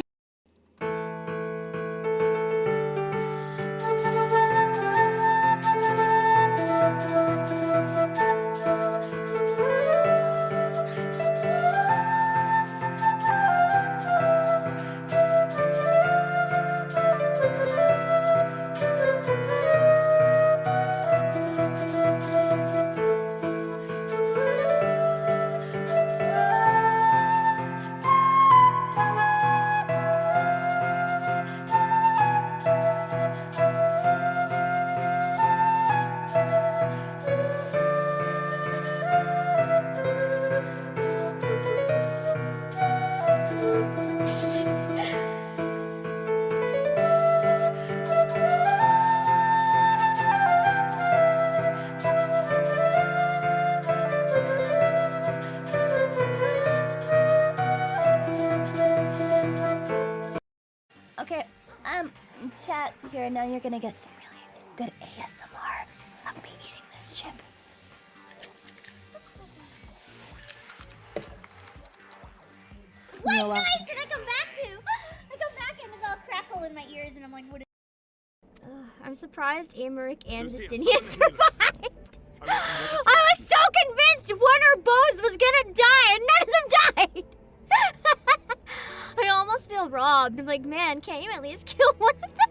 chat here, now you're gonna get some really good ASMR of me eating this chip. my voice did I come back to? I come back and it's all crackle in my ears and I'm like, what is... I'm surprised Amaric and Justinian survived. I was so convinced one or both was gonna die and none of them died. I almost feel robbed. I'm like, man, can't you at least kill one of them?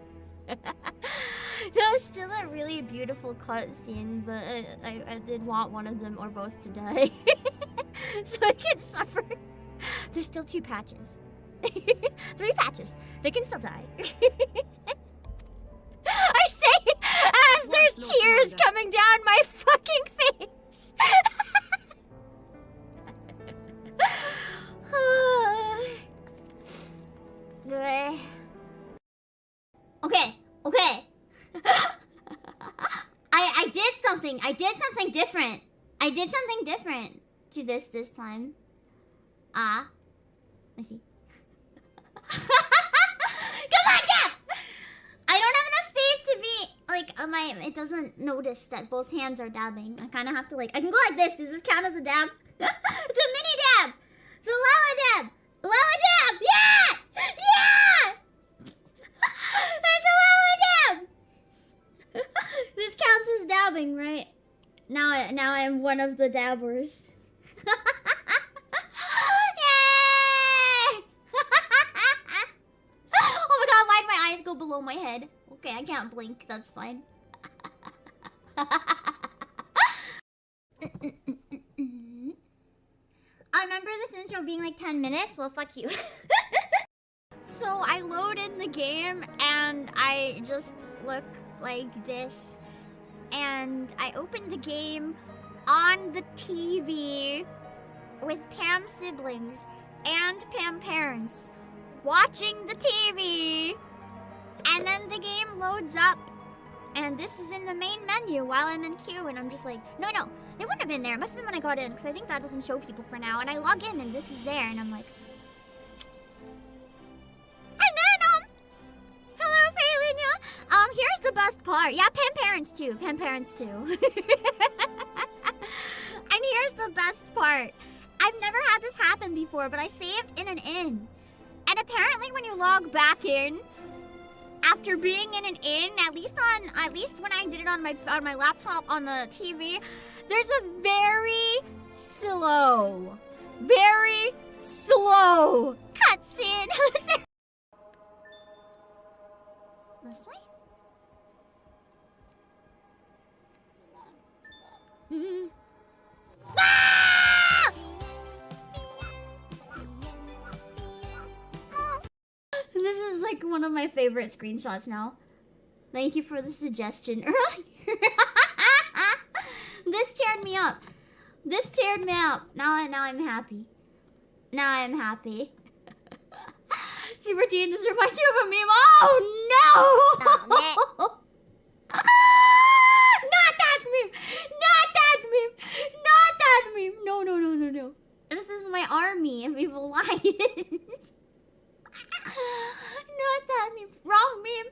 That was still a really beautiful cutscene, but I did want one of them or both to die. So I can suffer. There's still 2 patches. 3 patches. They can still die. I say as there's tears coming down my fucking face. Okay. I did something. I did something different. I did something different to this time. Let's see. Come on, Dad! I don't have enough space to be like it doesn't notice that both hands are dabbing. I kind of have to like I can go like this. Does this count as a dab? It's a mini dab. It's a Lala dab. Lala dab. Yeah! Yeah! That's a Lala dab. This counts as dabbing, right? Now I am one of the dabbers. Yay! Oh my god, why'd my eyes go below my head? Okay, I can't blink, that's fine. I remember this intro being like 10 minutes, well fuck you. So I load in the game and I just look like this. And I open the game on the TV with Pam's siblings and Pam parents watching the TV. And then the game loads up and this is in the main menu while I'm in queue and I'm just like, no, it wouldn't have been there. It must have been when I got in because I think that doesn't show people for now. And I log in and this is there and I'm like, and then, hello, Faelinia. Here's the best part. Yeah, Pam parents too. And here's the best part. I've never had this happen before, but I saved in an inn. And apparently when you log back in, after being in an inn, at least when I did it on my laptop on the TV, there's a very slow cutscene. This way? Ah! This is like one of my favorite screenshots now. Thank you for the suggestion earlier. This teared me up. Now I'm happy. Super Teen, this reminds you of a meme. Oh no! Not that meme! No. This is my army of evil lions. Not that meme. Wrong meme.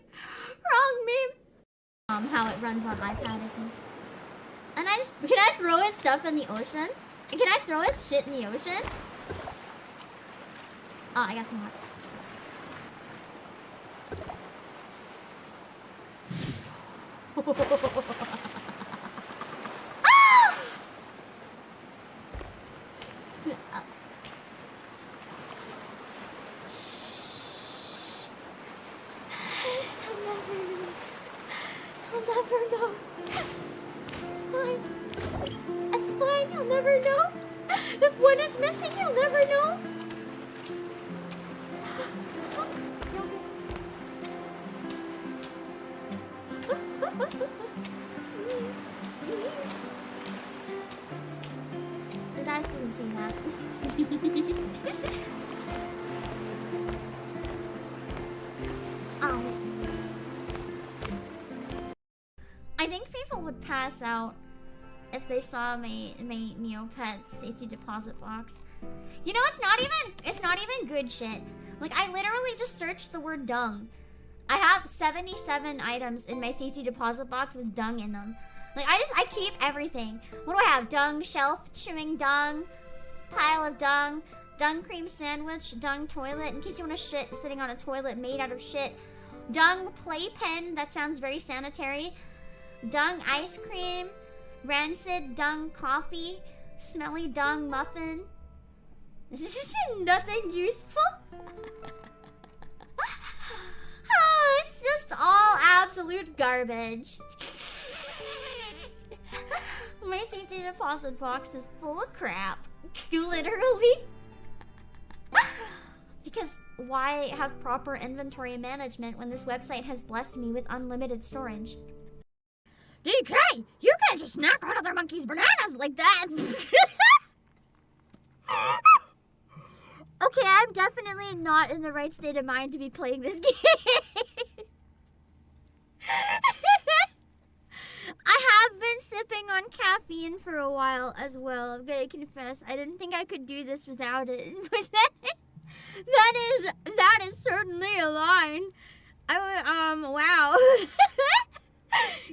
How it runs on iPad, I think. And can I throw his stuff in the ocean? Can I throw his shit in the ocean? Oh, I guess not. Shh. I'll never know. It's fine. I'll never know. If one is missing, you'll never know. The guys didn't see that. I think people would pass out if they saw my Neopets safety deposit box. You know, it's not even good shit. Like, I literally just searched the word dung. I have 77 items in my safety deposit box with dung in them. Like, I keep everything. What do I have? Dung, shelf, chewing dung, pile of dung, Dung cream sandwich, dung toilet, in case you want to shit sitting on a toilet made out of shit. Dung playpen, that sounds very sanitary. Dung ice cream, rancid dung coffee, smelly dung muffin. This is just nothing useful. Oh, it's just all absolute garbage. My safety deposit box is full of crap. Literally. Because why have proper inventory management when this website has blessed me with unlimited storage? DK, you can't just snack on other monkeys' bananas like that. Okay, I'm definitely not in the right state of mind to be playing this game. I have been sipping on caffeine for a while as well. I'm gonna confess, I didn't think I could do this without it. But that is certainly a line. Wow.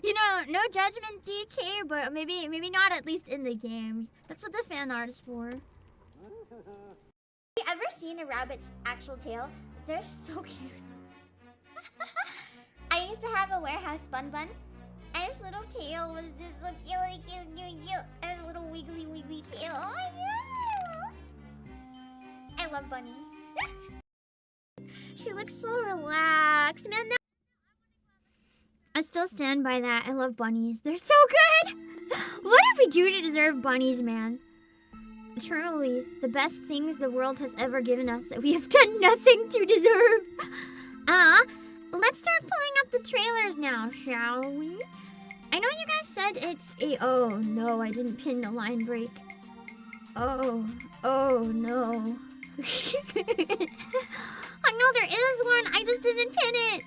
You know, no judgment, DK, but maybe not at least in the game. That's what the fan art is for. Have you ever seen a rabbit's actual tail? They're so cute. I used to have a warehouse bun, and his little tail was just so cute. It has a little wiggly tail. Oh my god! I love bunnies. She looks so relaxed, man. I still stand by that. I love bunnies. They're so good. What did we do to deserve bunnies, man? Truly, the best things the world has ever given us that we have done nothing to deserve. Let's start pulling up the trailers now, shall we? I know you guys said it's a... Oh, no, I didn't pin the line break. Oh, no. I know there is one, I just didn't pin it.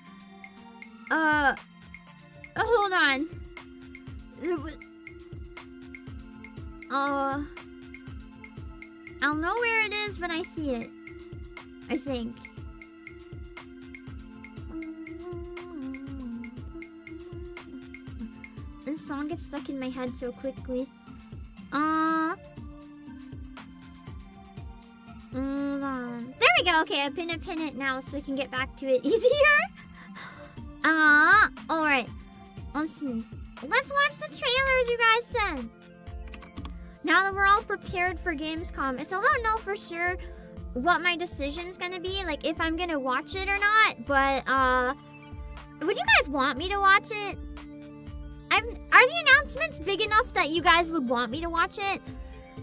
Hold on. I'll know where it is when I see it. I think. This song gets stuck in my head so quickly. Hold on. There we go. Okay, I pin it now so we can get back to it easier. Alright. Let's see. Let's watch the trailers you guys sent. Now that we're all prepared for Gamescom, I still don't know for sure what my decision's gonna be, like if I'm gonna watch it or not, but would you guys want me to watch it? Are the announcements big enough that you guys would want me to watch it?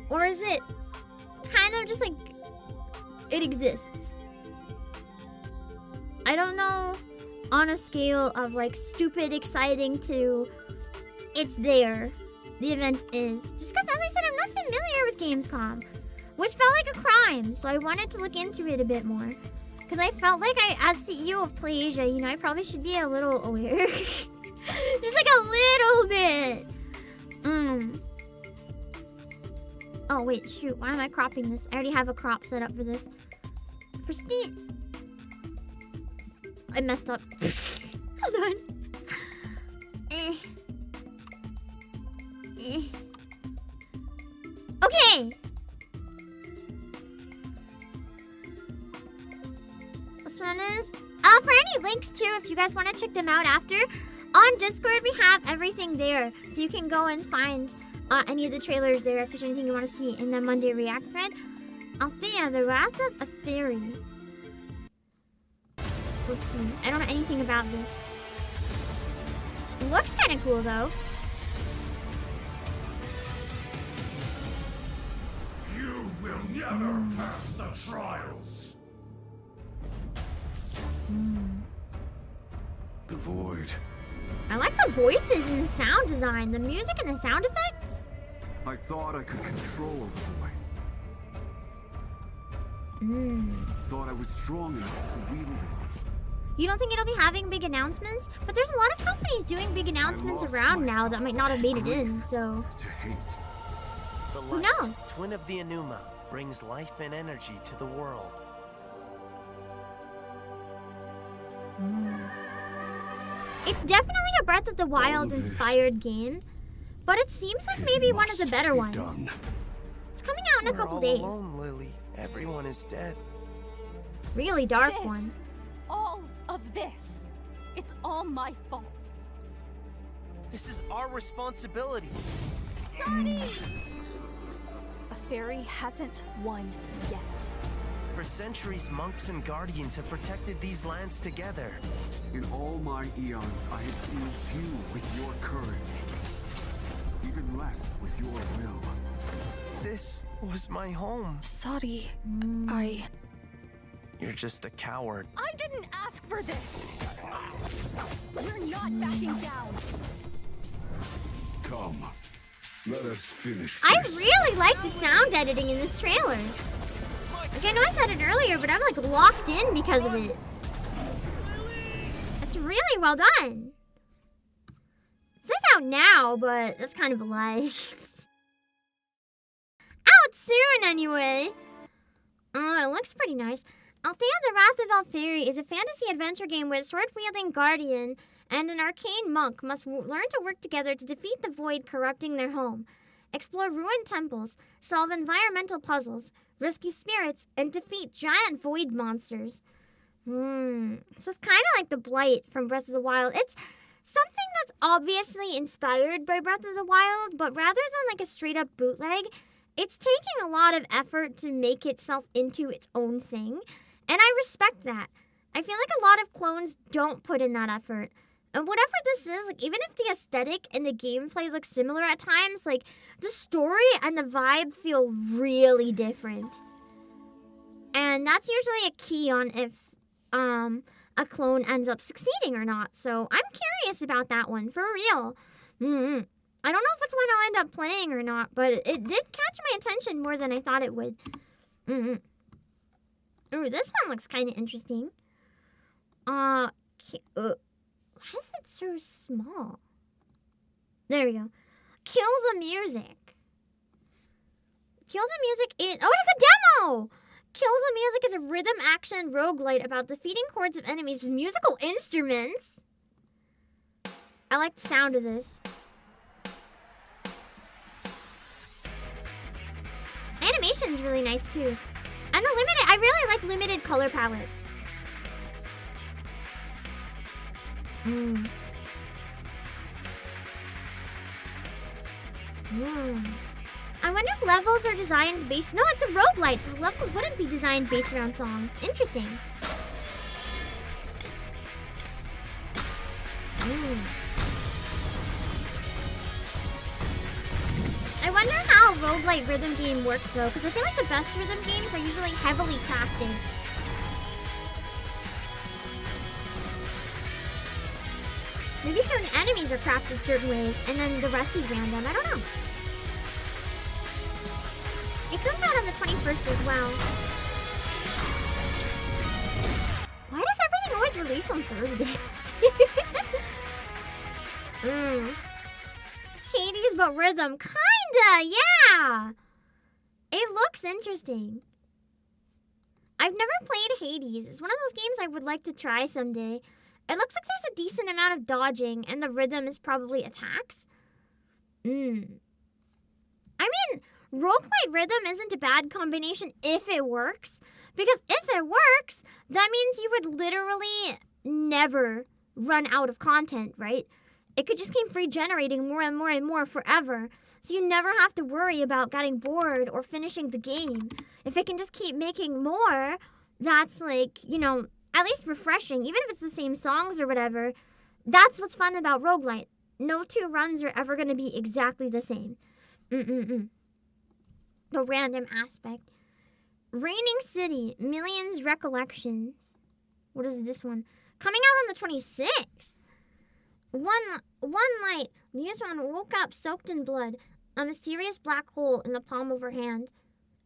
Or is it kind of just like it exists? I don't know, on a scale of like stupid exciting to it's there. The event is. Just because, as I said, I'm not familiar with Gamescom, which felt like a crime, so I wanted to look into it a bit more. Because I felt like as CEO of PlayAsia, you know, I probably should be a little aware. Just like a little bit. Oh, wait, shoot. Why am I cropping this? I already have a crop set up for this. For Steve. I messed up. Hold on. Okay. This one is for any links too, if you guys want to check them out after. On Discord, we have everything there, so you can go and find any of the trailers there if there's anything you want to see in the Monday React thread. Altha the Wrath of a Fairy. Let's see. I don't know anything about this. It looks kind of cool though. You will never pass the trials. The void. I like the voices and the sound design, the music and the sound effects. I thought I could control the void. Thought I was strong enough to wield it. You don't think it'll be having big announcements? But there's a lot of companies doing big announcements around now that might not have made it in, so... To hate. The Who light, knows? twin of the Enuma, brings life and energy to the world. It's definitely a Breath of the Wild inspired game, but it seems like maybe one of the better ones. It's coming out in a couple We're all days. alone, Lily, Everyone is dead. Really dark one. All of this. It's all my fault. This is our responsibility. Sorry! A fairy hasn't won yet. For centuries, monks and guardians have protected these lands together. In all my eons, I have seen few with your courage. Even less with your will. This was my home. Sorry, You're just a coward. I didn't ask for this. We're not backing down. Come, let us finish I this. really like the sound editing in this trailer. Like, I know I said it earlier, but I'm like locked in because of it. It's really well done. It says out now, but that's kind of a lie. Out soon, anyway. It looks pretty nice. Altha the Wrath of Altheri is a fantasy adventure game where a sword-wielding guardian and an arcane monk must learn to work together to defeat the void corrupting their home, explore ruined temples, solve environmental puzzles, rescue spirits, and defeat giant void monsters. So it's kind of like the Blight from Breath of the Wild. It's something that's obviously inspired by Breath of the Wild, but rather than like a straight-up bootleg, it's taking a lot of effort to make itself into its own thing, and I respect that. I feel like a lot of clones don't put in that effort. And whatever this is, like, even if the aesthetic and the gameplay look similar at times, like, the story and the vibe feel really different. And that's usually a key on if a clone ends up succeeding or not. So I'm curious about that one, for real. I don't know if it's one I'll end up playing or not, but it did catch my attention more than I thought it would. Ooh, this one looks kind of interesting. Why is it so small? There we go. Kill the music. Kill the music is... Oh, it is a demo! Kill the music is a rhythm action roguelite about defeating hordes of enemies with musical instruments. I like the sound of this. Animation's really nice too. And the limited... I really like limited color palettes. I wonder if levels are designed based... No, it's a roguelite, so the levels wouldn't be designed based around songs. Interesting. I wonder how a roguelite rhythm game works, though, because I feel like the best rhythm games are usually heavily crafted. Maybe certain enemies are crafted certain ways, and then the rest is random. I don't know. It comes out on the 21st as well. Why does everything always release on Thursday? Hades but rhythm. Kinda, yeah! It looks interesting. I've never played Hades. It's one of those games I would like to try someday. It looks like there's a decent amount of dodging, and the rhythm is probably attacks. I mean, roguelite rhythm isn't a bad combination if it works. Because if it works, that means you would literally never run out of content, right? It could just keep regenerating more and more and more forever. So you never have to worry about getting bored or finishing the game. If it can just keep making more, that's like, you know, at least refreshing. Even if it's the same songs or whatever, that's what's fun about roguelite. No two runs are ever going to be exactly the same. The random aspect. Raining City, Millions Recollections. What is this one? Coming out on the 26th. One night, Liaison woke up soaked in blood, a mysterious black hole in the palm of her hand,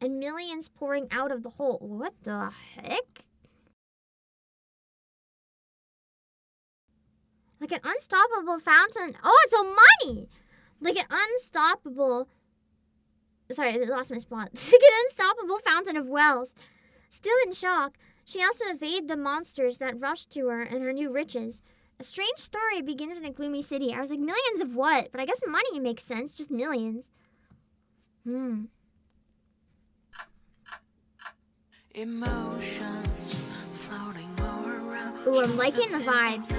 and millions pouring out of the hole. What the heck? Like an unstoppable fountain. Oh, it's a money! Like an unstoppable... Sorry, I lost my spot. Like an unstoppable fountain of wealth. Still in shock, she has to evade the monsters that rushed to her and her new riches. A strange story begins in a gloomy city. I was like, millions of what? But I guess money makes sense, just millions. Emotions floating all around. Ooh, I'm liking the vibes.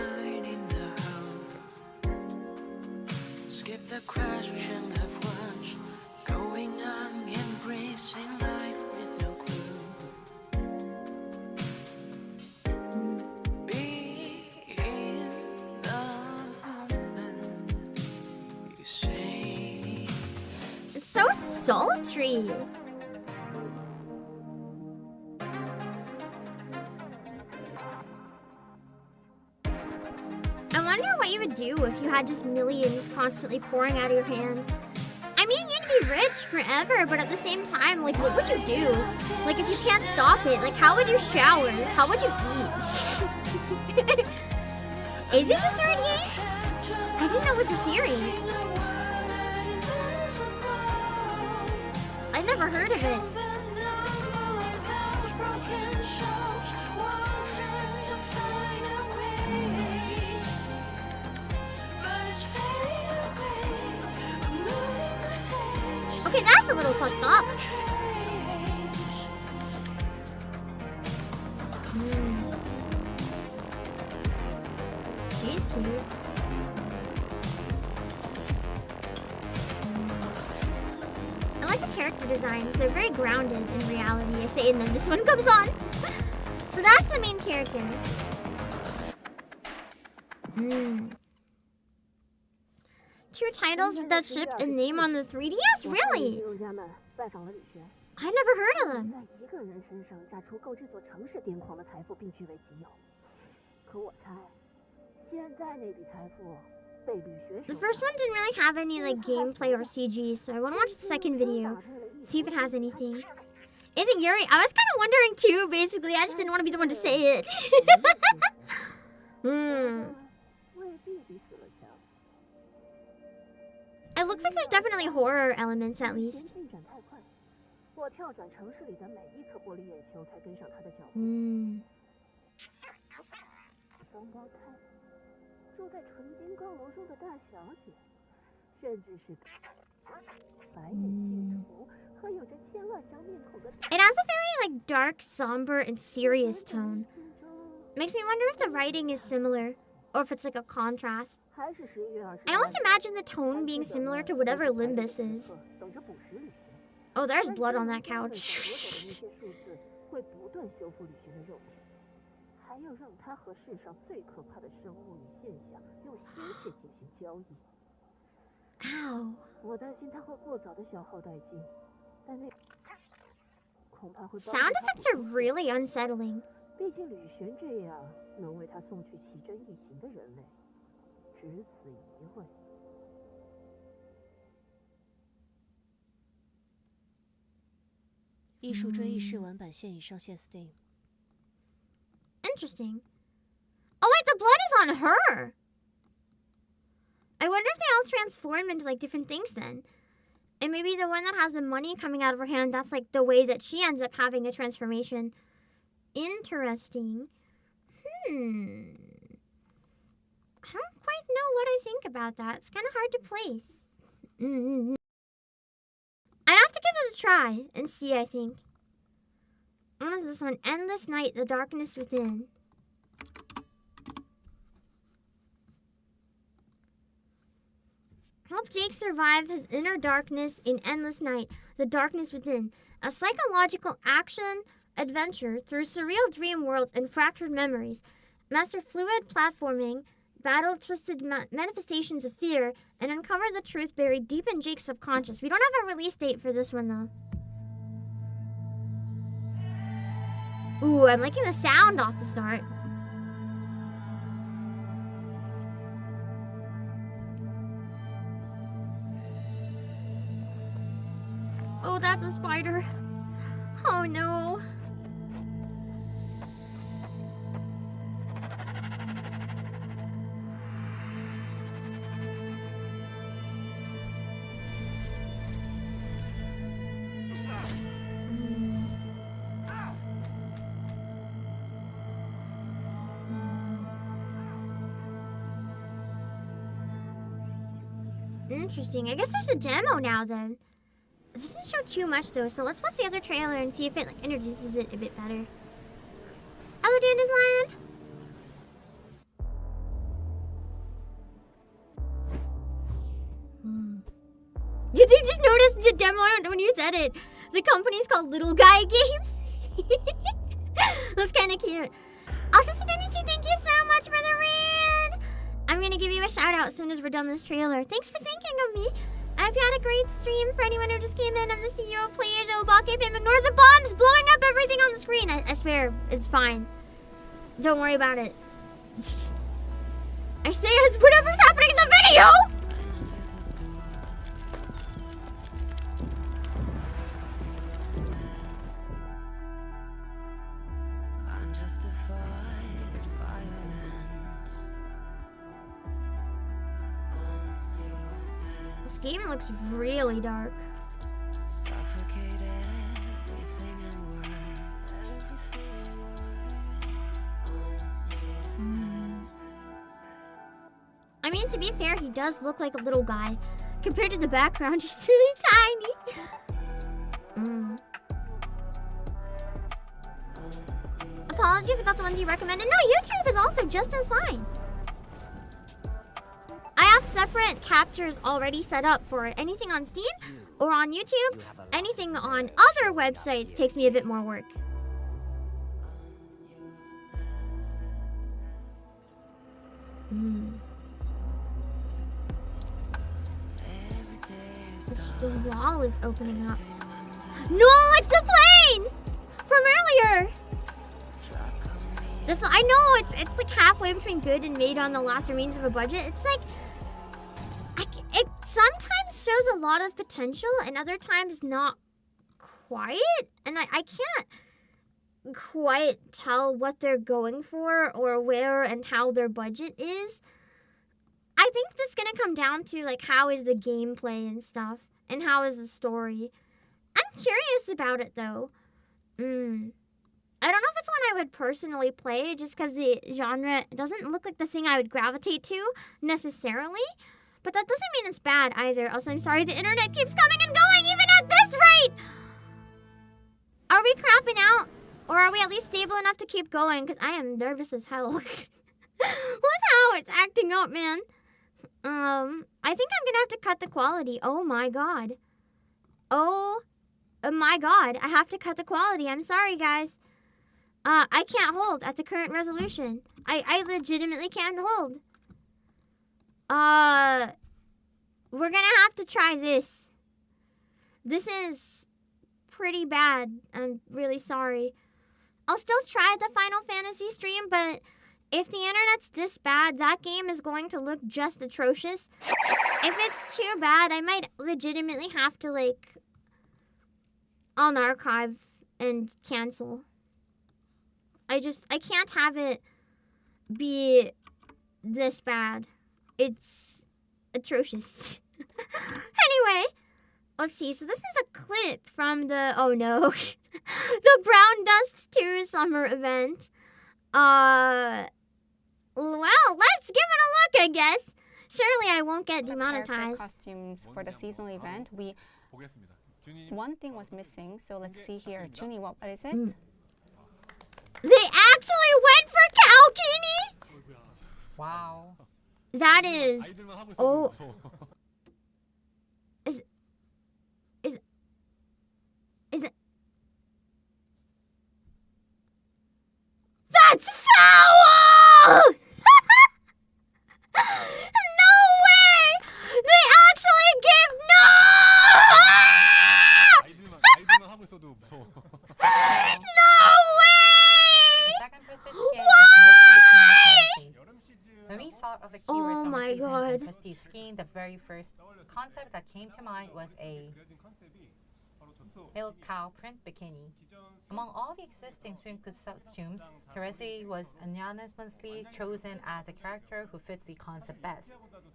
Skip the question of what's going on, embracing life with no clue. Be in the moment, you say. It's so sultry. I wonder what you would do if you had just millions constantly pouring out of your hand. I mean, you'd be rich forever, but at the same time, like, what would you do? Like, if you can't stop it, like, how would you shower? How would you eat? Is it the third game? I didn't know it was a series. I never heard of it. Okay, that's a little fucked up. She's cute. I like the character designs. They're very grounded in reality, I say, and then this one comes on. So that's the main character. Two titles with that ship and name on the 3DS? Really? I never heard of them. The first one didn't really have any like gameplay or CG, so I want to watch the second video, see if it has anything. Is it Yuri? I was kind of wondering too, basically. I just didn't want to be the one to say it. It looks like there's definitely horror elements, at least. It has a very like dark, somber, and serious tone. Makes me wonder if the writing is similar, or if it's like a contrast. I almost imagine the tone being similar to whatever Limbus is. Oh, there's blood on that couch. Ow. Sound effects are really unsettling. Interesting. Oh wait, the blood is on her! I wonder if they all transform into like different things then. And maybe the one that has the money coming out of her hand, that's like the way that she ends up having a transformation. Interesting. I don't quite know what I think about that. It's kind of hard to place. I'd have to give it a try and see, I think. What is this one? Endless Night, The Darkness Within. Help Jake survive his inner darkness in Endless Night, The Darkness Within. A psychological action adventure through surreal dream worlds and fractured memories. Master fluid platforming, battle twisted manifestations of fear, and uncover the truth buried deep in Jake's subconscious. We don't have a release date for this one, though. Ooh, I'm liking the sound off the start. Oh, that's a spider. Oh, no. Interesting. I guess there's a demo now, then. This didn't show too much though, so let's watch the other trailer and see if it like introduces it a bit better. Hello, Dandelion! Did they just notice the demo when you said it? The company's called Little Guy Games. That's kind of cute. Also, Divinity, thank you so much for the raid. I'm gonna give you a shout out as soon as we're done this trailer. Thanks for thinking of me. I hope you had a great stream. For anyone who just came in, I'm the CEO of Playage Obake PAM. Ignore the bombs blowing up everything on the screen. I swear, it's fine. Don't worry about it. I say as whatever's happening in the video! This game looks really dark. I mean, to be fair, he does look like a little guy. Compared to the background, he's really tiny. Apologies about the ones you recommended. No, YouTube is also just as fine. I have separate captures already set up for anything on Steam or on YouTube. Anything on other websites takes me a bit more work. The wall is opening up. No, it's the plane from earlier. Just, I know it's like halfway between good and made on the last remains of a budget. It's like it sometimes shows a lot of potential and other times not quite. And I can't quite tell what they're going for or where and how their budget is. I think that's gonna come down to like how is the gameplay and stuff and how is the story. I'm curious about it though. I don't know if it's one I would personally play just because the genre doesn't look like the thing I would gravitate to necessarily. But that doesn't mean it's bad either. Also, I'm sorry the internet keeps coming and going even at this rate! Are we crapping out? Or are we at least stable enough to keep going? Because I am nervous as hell. With how it's acting up, man. I think I'm gonna have to cut the quality. Oh my god. Oh my god. I have to cut the quality. I'm sorry, guys. I can't hold at the current resolution. I legitimately can't hold. We're gonna have to try this. This is pretty bad. I'm really sorry. I'll still try the Final Fantasy stream, but if the internet's this bad, that game is going to look just atrocious. If it's too bad, I might legitimately have to, like, unarchive and cancel. I can't have it be this bad. It's atrocious. Anyway, let's see. So this is a clip from the, oh no, the Brown Dust 2 summer event. Well, let's give it a look, I guess. Surely I won't get demonetized. Costumes for the seasonal event. One thing was missing, so let's see here. Junie, what is it? They actually went for Kaokini? Wow. That is, oh. Is it? That's foul! No way! They actually gave no! No way! Why? When we thought of the Oh keywords my summer season god. and prestige skiing, the very first concept that came to mind was a milk cow print bikini. Among all the existing swim costumes, Teresi was unanimously chosen as the character who fits the concept best.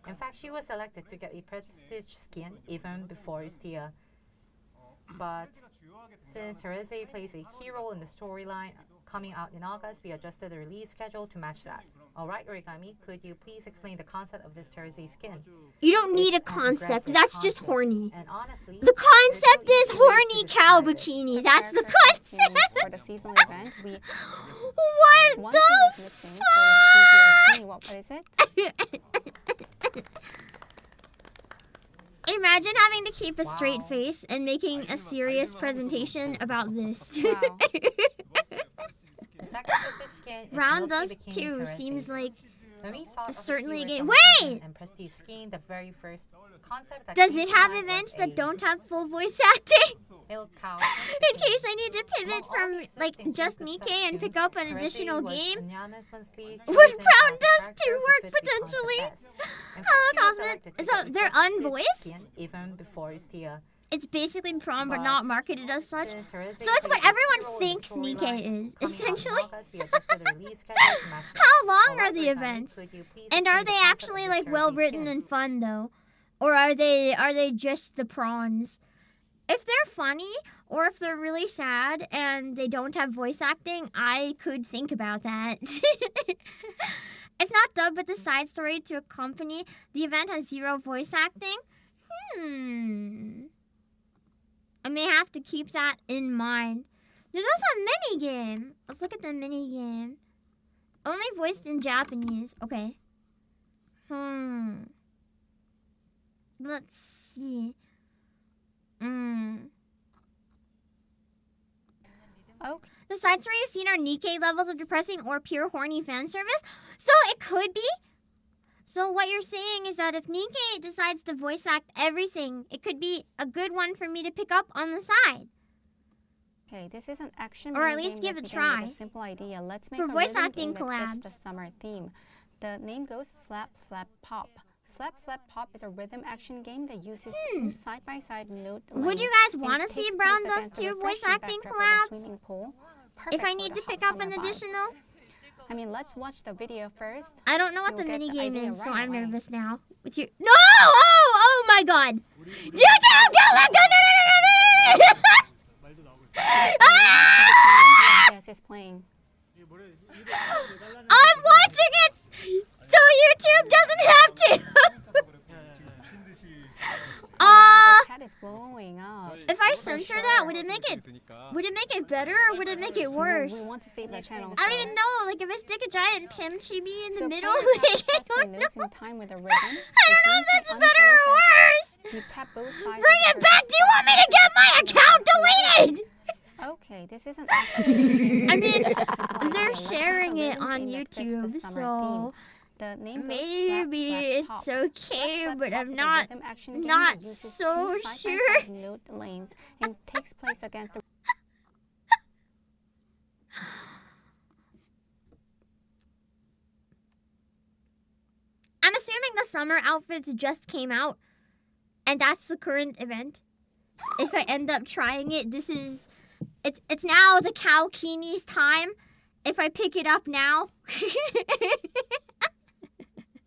In fact, she was selected to get a prestige skin even before the but since Therese plays a key role in the storyline coming out in August, we adjusted the release schedule to match that. Alright, Origami, could you please explain the concept of this Therese skin? You don't need a concept. That's just horny. And honestly, The concept is horny cow bikini. That's the concept. For the seasonal event, we What one the thing was missing. So let's see here. Jenny, what is it? Imagine having to keep a straight face and making a serious presentation about this. wow. The second fish skin is Round Milky Dust Bikini 2 Therese. seems like When we thought of certainly a keywords game. from the Wait! season and prestige skiing, the very first concept that Does came it to have mind was events a that don't have full voice acting? milk cow. In case I need to pivot Among all from the like existing just Focus Nikkei and pick subtunes, up an Therese additional was game, unanimously would chosen Brown as the Dust 2 character who work fits the concept potentially? best. And Hello, Fishskin was Cosmic. selected to So be they're the unvoiced? Fishskin even before Ustia. It's basically prom but But not marketed as such. Since Therese So that's what plays a key everyone role in thinks the Nikkei storyline is, coming out in essentially. August, we adjusted the release schedule to match that. How long are Alright, the Origami, events? could you please And are explain the they concept actually of like this well Therese written skin? and fun though? Or are they just the prawns? If they're funny or if they're really sad and they don't have voice acting, I could think about that. It's not dubbed, but the side story to accompany the event has 0 voice acting. I may have to keep that in mind. There's also a mini game. Let's look at the mini game. Only voiced in Japanese. Okay. Let's see. Okay. The side story you've seen are Nikkei levels of depressing or pure horny fan service. So it could be. So what you're saying is that if Nikkei decides to voice act everything, it could be a good one for me to pick up on the side. Okay, this is an action Or at minigame least give that it a began with try. a simple idea. Let's make For a voice rhythm acting game that fits the collabs. summer theme. The name goes Slap Slap Pop. Slap Slap Pop is a rhythm action game that uses 2 side-by-side note lanes. Would you guys and want to it see takes Brown place Dust against a 2 voice refreshing acting backdrop of a collabs? swimming pool. If Perfect I for need the to pick hot up an summer vibe. additional? I mean, let's watch the video first. I don't know what You'll the get mini the game idea is, so right I'm away. nervous now. With you, no! Oh my God! YouTube, don't let go! No! Ah! Yes, it's playing. I'm watching it, so YouTube doesn't have to. The chat is blowing up. If I censor that, would it make it better or would it make it worse? We want to save the channel. I don't even know. Like if I stick a giant Pim chibi in the So middle, players like, I have to press don't the know. notes in time with a rhythm. I don't know if that's better or worse. You tap both sides. Bring of it the back. Do you want me to get my account deleted? Okay, this isn't actually. I mean, a simple idea. they're Let's make a sharing it rhythm on game that fits the YouTube, summer so theme. The name goes maybe Slap, it's Slap, Pop. okay, Slap, but Slap I'm is a not rhythm action game not that uses so 2 sure. side-by-side note lanes and takes place against the I'm assuming the summer outfits just came out, and that's the current event. If I end up trying it, it's now the cow Kini's time. If I pick it up now.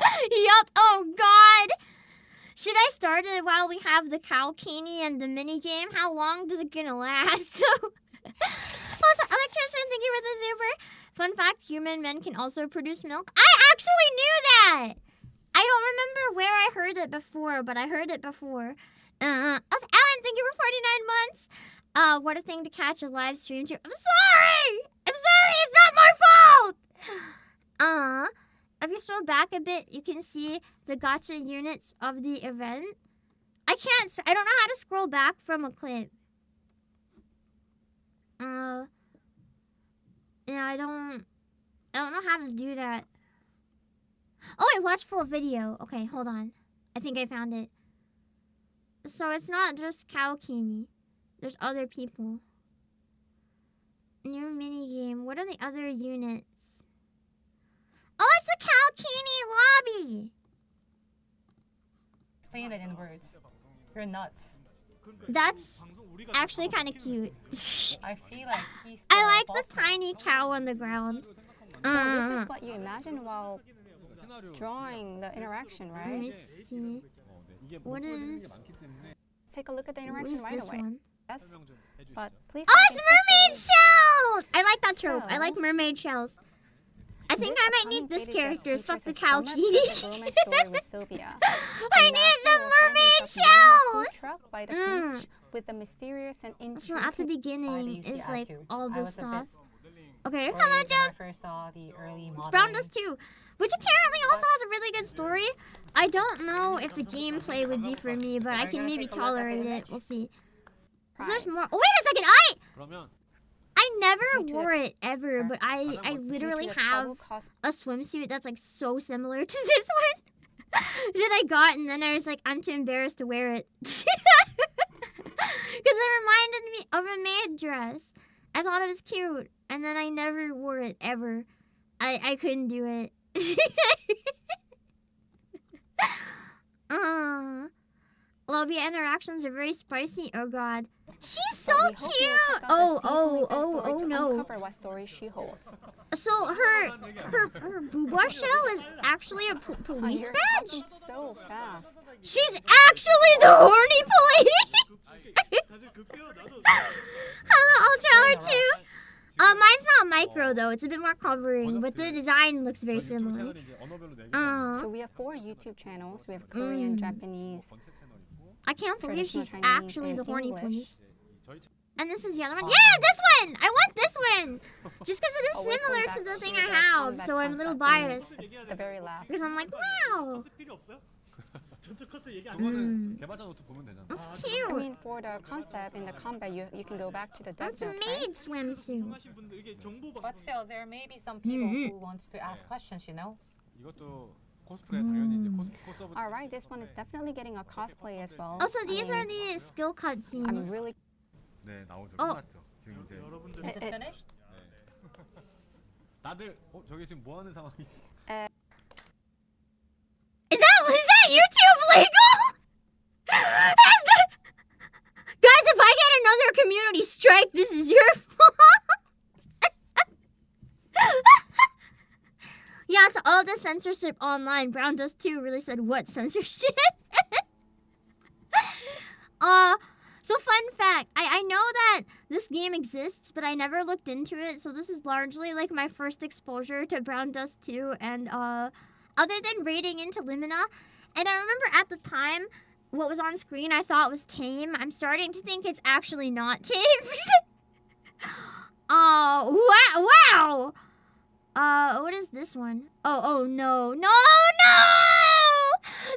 Yup. Oh God. Should I start it while we have the cow Kini and the mini game? How long does it gonna last? Also, electrician, thank you for the super. Fun fact: human men can also produce milk. I actually knew that. I don't remember where I heard it before, but I heard it before. Also, Alan, thank you for 49 months. What a thing to catch a live stream too. I'm sorry! It's not my fault! If you scroll back a bit, you can see the gacha units of the event. I don't know how to scroll back from a clip. Yeah, I don't know how to do that. Oh, I watched full video. Okay, hold on. I think I found it. So it's not just Kaokini. There's other people. New minigame. What are the other units? Oh, it's the Kaokini lobby! Explain it in words. You're nuts. That's actually kind of cute. I feel like he's. I like the tiny cow on the ground. So this is what you imagine while drawing the interaction, Let me right? see. What is... Take a look at the What interaction is right this away. one? But please. Oh, it's mermaid shells! I like that trope. I like mermaid shells. I think I might need this character. Fuck the cow kitty. I need the mermaid shells! By the beach with the mysterious and So at the beginning is like all this stuff. Okay, Or hello when Joe! I first saw the early It's Brown modeling. Dust 2, which apparently also has a really good story. I don't know if the gameplay would be for me, but I can maybe tolerate it. We'll see. So there's more. Oh, wait a second! I never wore it ever, but I literally have a swimsuit that's like so similar to this one that I got, and then I was like, I'm too embarrassed to wear it. Because it reminded me of a maid dress. I thought it was cute, and then I never wore it ever. I couldn't do it. Lobby interactions are very spicy. Oh god. She's so cute! Oh no. Uncover what story she holds. So her booba shell is actually a police badge? So fast. She's actually the horny police! Hello, Ultra 2. Mine's not micro though, it's a bit more covering, but the design looks very similar. So we have 4 YouTube channels. We have Korean, Japanese. I can't believe she's Chinese, actually and the horny English. police. And this is the other one. Yeah, this one! I want this one! Just because it is similar to the thing I have, so I'm a little biased. The very last. Because I'm like, wow! That's I cute! mean, for the concept in the combat, you can go back to the Death That's a Note, maid swimsuit. But still, there may be some people who want to ask questions, you know? Alright, this one is definitely getting a cosplay as well. Also, these are the skill I'm cutscenes. really. Oh. Is it finished? Is that YouTube legal? Guys, if I get another community strike, this is your fault. Yeah, to all the censorship online, Brown Dust 2 really said what censorship? So fun fact, I know that this game exists, but I never looked into it, so this is largely like my first exposure to Brown Dust 2, and other than raiding into Limina, and I remember at the time, what was on screen I thought was tame. I'm starting to think it's actually not tame. Wow! What is this one? Oh no. No!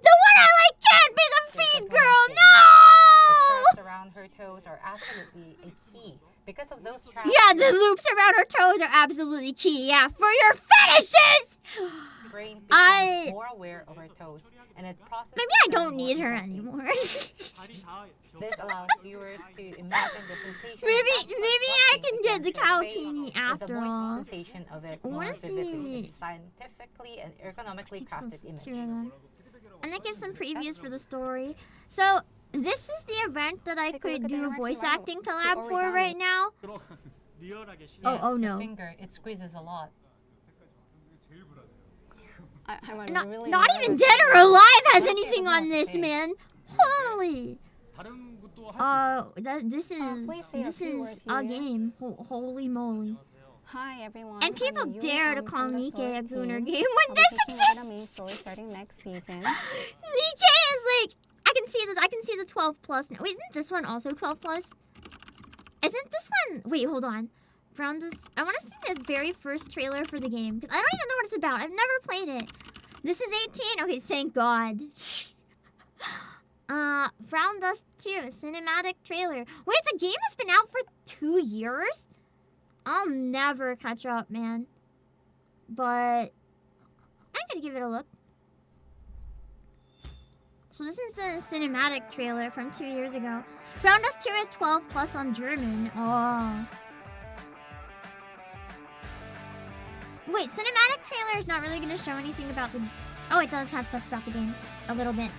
The one I like can't be the feed girl! No! The straps around her toes are absolutely a key. Because of those straps... Yeah, the loops around her toes are absolutely key. Yeah, for your fetishes! brain becomes more aware of her toes, and it processes... Maybe I don't need her anymore. This allows viewers to imagine the sensation. Maybe I can get the karaoke after all. Sensation of it What more is vividly. the It's scientifically and ergonomically crafted image. And that gives some previews for the story. So this is the event that I could do a voice acting collab for right now. Oh no. The finger, it squeezes a lot. Not even Dead or Alive has anything on this, man. Holy. This is a game. Holy moly. Hi everyone. And people dare to call Nikkei a Gooner game when this exists. Starting next season. Nikkei is like, I can see the 12 plus now. Wait, isn't this one also 12 plus? Isn't this one? Wait, hold on. I want to see the very first trailer for the game because I don't even know what it's about. I've never played it. This is 18. Okay, thank God. Brown Dust 2 cinematic trailer. Wait, the game has been out for 2 years? I'll never catch up, man. But I'm gonna give it a look. So this is the cinematic trailer from 2 years ago. Brown Dust 2 is 12 plus on German. Oh. Wait, cinematic trailer is not really gonna show anything about the... Oh, it does have stuff about the game. A little bit.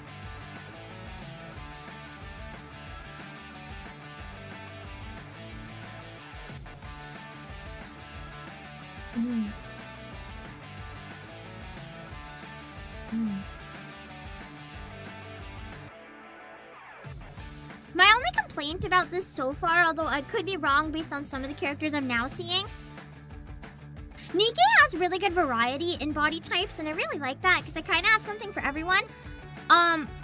My only complaint complaint about this so far, although I could be wrong based on some of the characters I'm now seeing. Nikke has really good variety in body types, and I really like that because they kind of have something for everyone.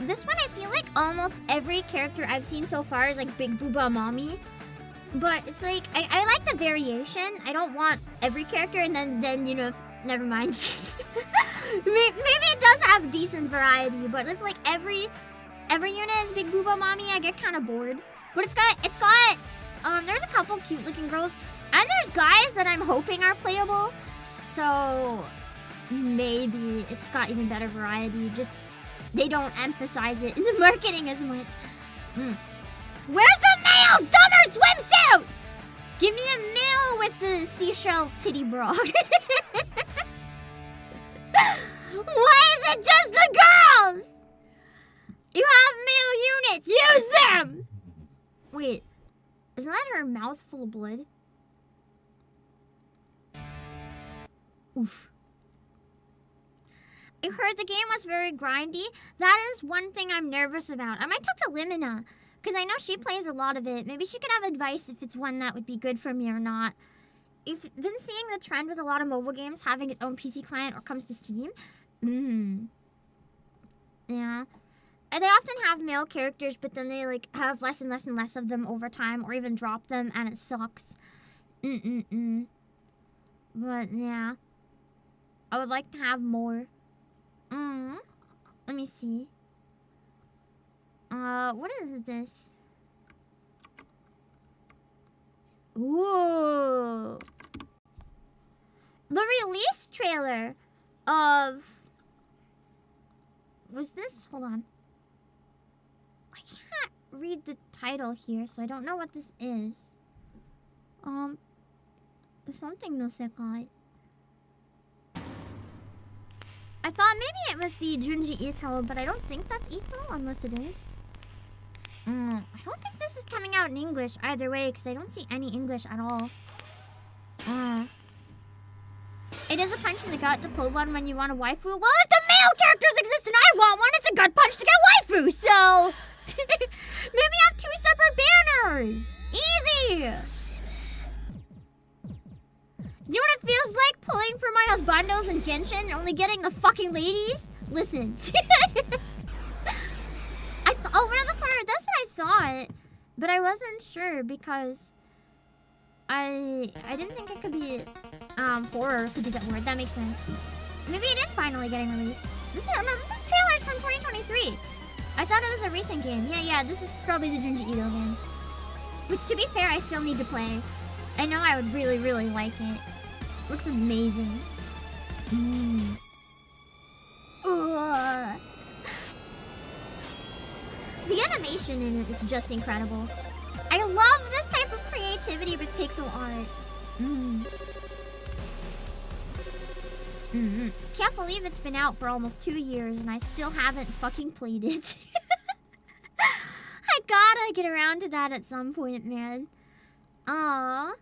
This one I feel like almost every character I've seen so far is like Big Booba Mommy. But it's like, I like the variation. I don't want every character and then you know, never mind. Maybe it does have decent variety, but if like every unit is Big Booba Mommy, I get kind of bored. But it's got there's a couple cute looking girls, and there's guys that I'm hoping are playable. So maybe it's got even better variety. Just they don't emphasize it in the marketing as much. Where's the male summer swimsuit? Give me a male with the seashell titty bra. Why is it just the girls? You have male units, use them! Wait, isn't that her mouth full of blood? Oof. I heard the game was very grindy. That is one thing I'm nervous about. I might talk to Limina, because I know she plays a lot of it. Maybe she could have advice if it's one that would be good for me or not. I've been seeing the trend with a lot of mobile games having its own PC client or comes to Steam. Yeah. They often have male characters, but then they like have less and less and less of them over time, or even drop them, and it sucks. But yeah, I would like to have more. Let me see. What is this? Ooh. The release trailer of... Was this? Hold on. I can't read the title here, so I don't know what this is. Something no sekai. I thought maybe it was the Junji Ito, but I don't think that's Ito, unless it is. I don't think this is coming out in English either way, because I don't see any English at all. It is a punch in the gut to pull one when you want a waifu. Well, if the male characters exist and I want one, it's a gut punch to get waifu, so... maybe have 2 separate banners! Easy! You know what it feels like pulling for my husbandos in Genshin and only getting the fucking ladies? Listen. Oh, another part. That's what I thought. But I wasn't sure because I didn't think it could be horror could be that word. That makes sense. Maybe it is finally getting released. This is trailers from 2023. I thought it was a recent game. Yeah, this is probably the Junji Ito game. Which, to be fair, I still need to play. I know I would really, really like it. Looks amazing. The animation in it is just incredible. I love this type of creativity with pixel art. Can't believe it's been out for almost 2 years and I still haven't fucking played it. I gotta get around to that at some point, man. Aww.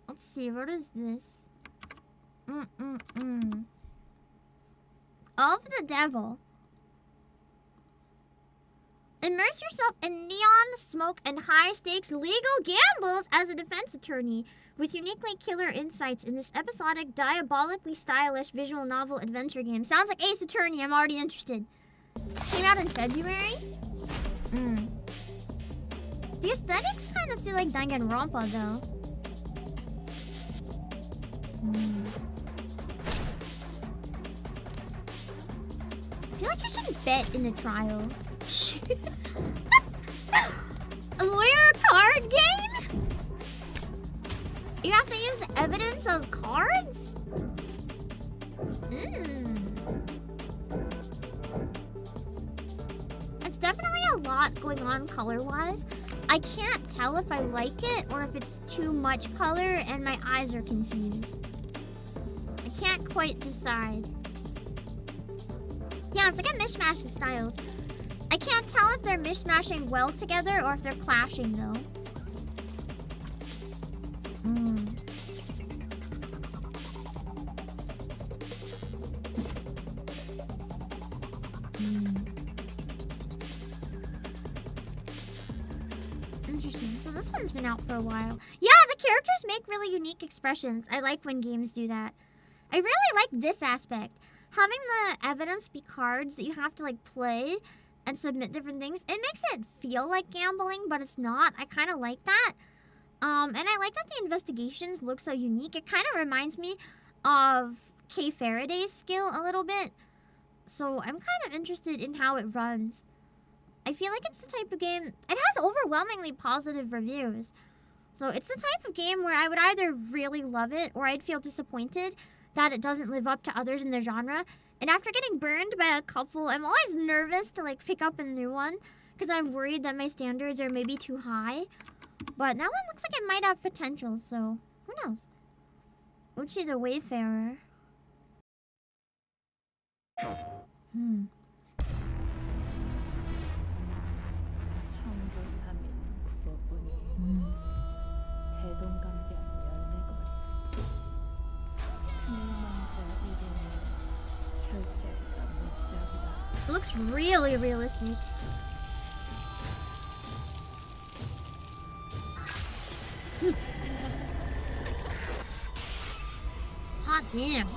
Let's see, what is this? Of the Devil. Immerse yourself in neon, smoke, and high-stakes legal gambles as a defense attorney with uniquely killer insights in this episodic, diabolically stylish visual novel adventure game. Sounds like Ace Attorney. I'm already interested. Came out in February? The aesthetics kind of feel like Danganronpa, though. I feel like I should bet in a trial. A lawyer card game? You have to use the evidence of cards? It's definitely a lot going on color-wise. I can't tell if I like it or if it's too much color and my eyes are confused. I can't quite decide. Yeah, it's like a mishmash of styles. I can't tell if they're mishmashing well together or if they're clashing, though. Interesting. So this one's been out for a while. Yeah, the characters make really unique expressions. I like when games do that. I really like this aspect. Having the evidence be cards that you have to like play and submit different things. It makes it feel like gambling, but it's not. I kind of like that. And I like that the investigations look so unique. It kind of reminds me of Kay Faraday's skill a little bit. So I'm kind of interested in how it runs. I feel like it's the type of game... It has overwhelmingly positive reviews. So it's the type of game where I would either really love it or I'd feel disappointed that it doesn't live up to others in the genre. And after getting burned by a couple, I'm always nervous to like pick up a new one because I'm worried that my standards are maybe too high. But that one looks like it might have potential, so who knows? Uchi the Wayfarer. It looks really realistic. Hot damn.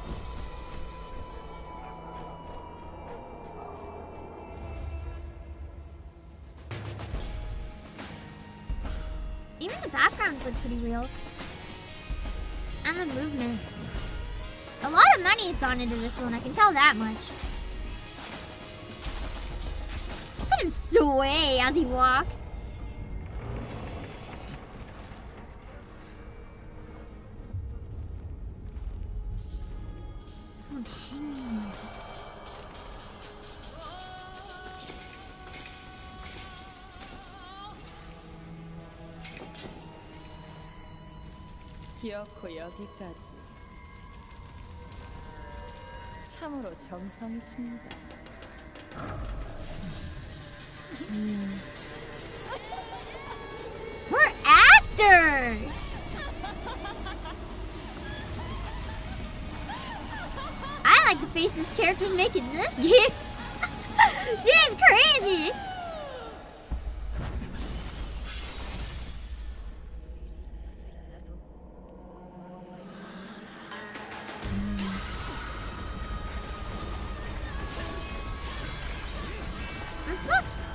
Even the backgrounds look pretty real. And the movement. A lot of money has gone into this one, I can tell that much. Look at him sway as he walks. Someone's hanging. 기어코 여기까지. 참으로 정성이십니다. We're actors! I like the faces characters make in this game. She's crazy! This looks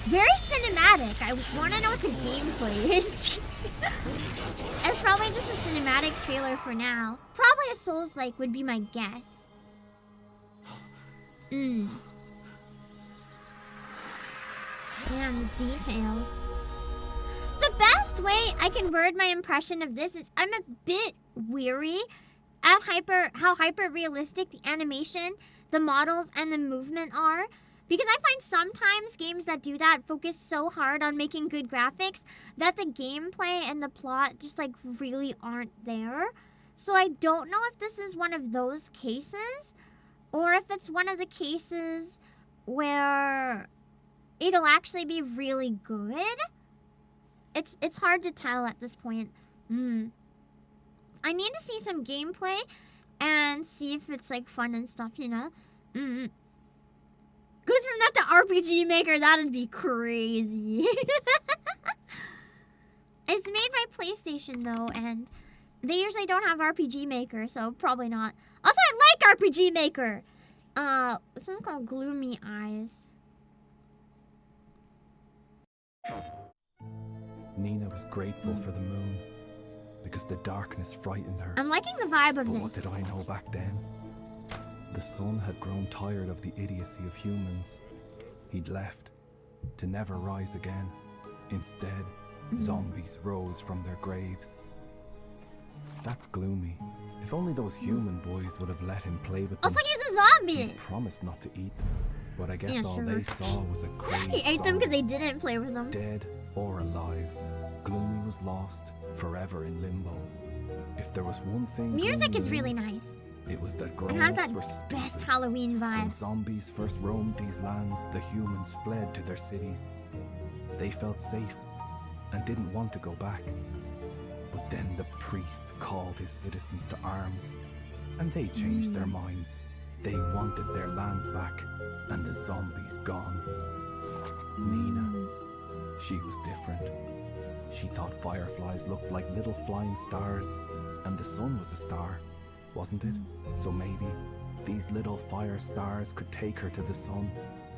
very cinematic. I want to know what the gameplay is. It's probably just a cinematic trailer for now. Probably a Souls-like would be my guess. And the details. The best way I can word my impression of this is I'm a bit weary at how hyper realistic the animation, the models, and the movement are. Because I find sometimes games that do that focus so hard on making good graphics that the gameplay and the plot just like really aren't there. So I don't know if this is one of those cases or if it's one of the cases where it'll actually be really good. It's hard to tell at this point. I need to see some gameplay and see if it's like fun and stuff, you know? Goes from that to RPG Maker, that'd be crazy. It's made by PlayStation though, and they usually don't have RPG Maker, so probably not. Also, I like RPG Maker. This one's called Gloomy Eyes. Nina was grateful for the moon because the darkness frightened her. I'm liking the vibe of But this. what did I know back then? The sun had grown tired of the idiocy of humans. He'd left to never rise again. Instead, zombies rose from their graves. That's gloomy. If only those human boys would have let him play with them. Also, he's a zombie. He promised not to eat them, but I guess Yeah, all sure. they saw was a crazed He ate them because zombie. they didn't play with them. Dead or alive, Gloomy was lost forever in limbo. If there was one thing Music Gloomy is knew, really nice. it was that It has grown-ups that were best stupid. Halloween When vibe. zombies first roamed these lands, the humans fled to their cities. They felt safe and didn't want to go back. But then the priest called his citizens to arms, and they changed their minds. They wanted their land back, and the zombies gone. Nina, she was different. She thought fireflies looked like little flying stars, and the sun was a star, wasn't it? So maybe these little fire stars could take her to the sun,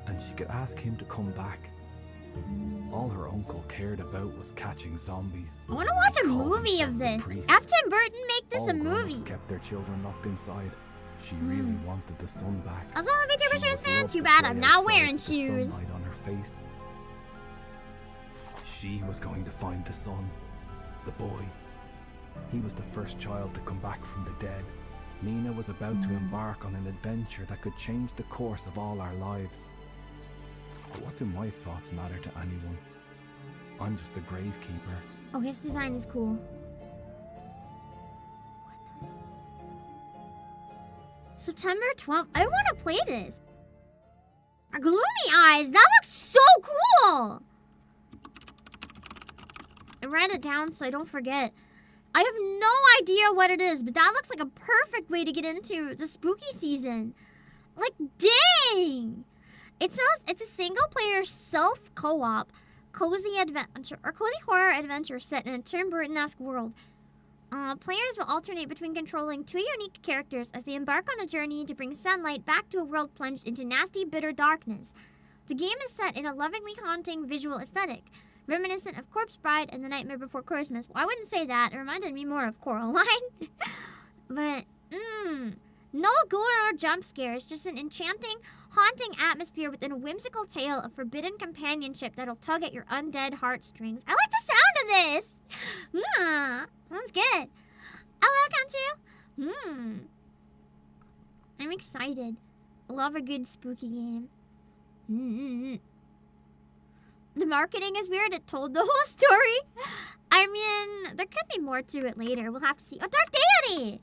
and she could ask him to come back. All her uncle cared about was catching zombies. I want to watch a Called movie of himself the this. priest. Have Tim Burton make this All a grown-ups movie. kept their children locked inside. She really wanted the sun back. I was all a Vtuber She shoes would fan. love Too to bad play I'm not outside wearing with the shoes. sunlight on her face. She was going to find the son, the boy. He was the first child to come back from the dead. Nina was about to embark on an adventure that could change the course of all our lives. But what do my thoughts matter to anyone? I'm just a gravekeeper. Oh, his design is cool. September 12th. I want to play this. Gloomy eyes. That looks so cool. I write it down so I don't forget. I have no idea what it is, but that looks like a perfect way to get into the spooky season. Like, dang! It says it's a single-player self-co-op cozy adventure or cozy horror adventure set in a Tim Burton-esque world. Players will alternate between controlling two unique characters as they embark on a journey to bring sunlight back to a world plunged into nasty, bitter darkness. The game is set in a lovingly haunting visual aesthetic, reminiscent of Corpse Bride and The Nightmare Before Christmas. Well, I wouldn't say that. It reminded me more of Coraline. But, no gore or jump scares, just an enchanting, haunting atmosphere within a whimsical tale of forbidden companionship that'll tug at your undead heartstrings. I like the sound of this! Sounds good. Oh, welcome to... I'm excited. Love a good spooky game. The marketing is weird. It told the whole story. I mean, there could be more to it later. We'll have to see. Oh, Dark Deity!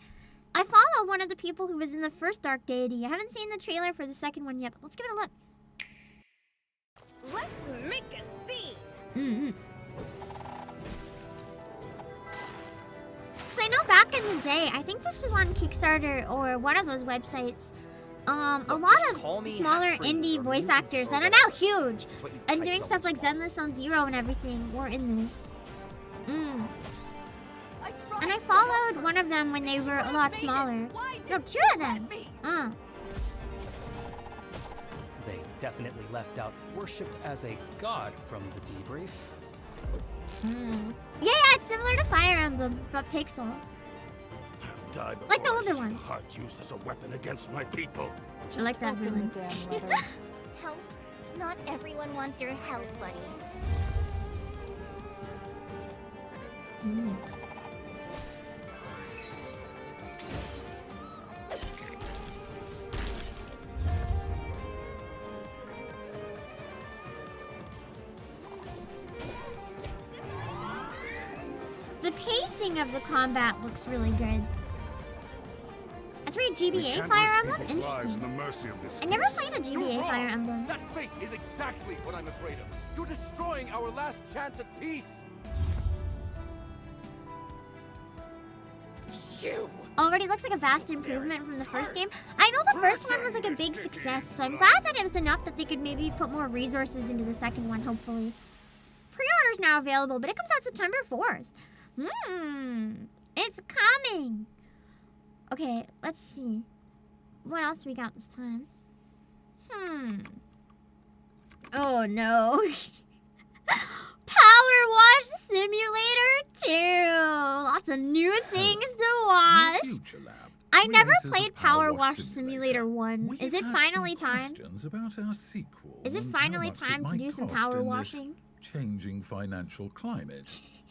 I follow one of the people who was in the first Dark Deity. I haven't seen the trailer for the second one yet, but let's give it a look. Let's make a scene. Because I know back in the day, I think this was on Kickstarter or one of those websites. A lot of smaller indie voice actors that are now huge and doing stuff like Zenless on Zero and everything were in this. And I followed one of them when they were a lot smaller. No, two of them. They definitely left out worshipped as a god from the debrief. Yeah, it's similar to Fire Emblem, but pixel. Die Like the before I older see ones. the heart used as a weapon against my people. I like that villain. Help? Not everyone wants your help, buddy. The pacing of the combat looks really good. That's very GBA Fire Emblem? Interesting. I never played a GBA Fire Emblem. That fate is exactly what I'm afraid of. You're destroying our last chance at peace. You. Already looks like a vast improvement from the first game. I know the first one was like a big success, so I'm glad that it was enough that they could maybe put more resources into the second one, hopefully. Pre-order's now available, but it comes out September 4th. It's coming. Okay, let's see. What else we got this time? Oh no. Power Wash Simulator 2. Lots of new things to watch. I never played Power Wash Simulator 1. Is it finally time? About our sequel Is it and finally how much it time to might do some cost power in this washing? Changing financial climate,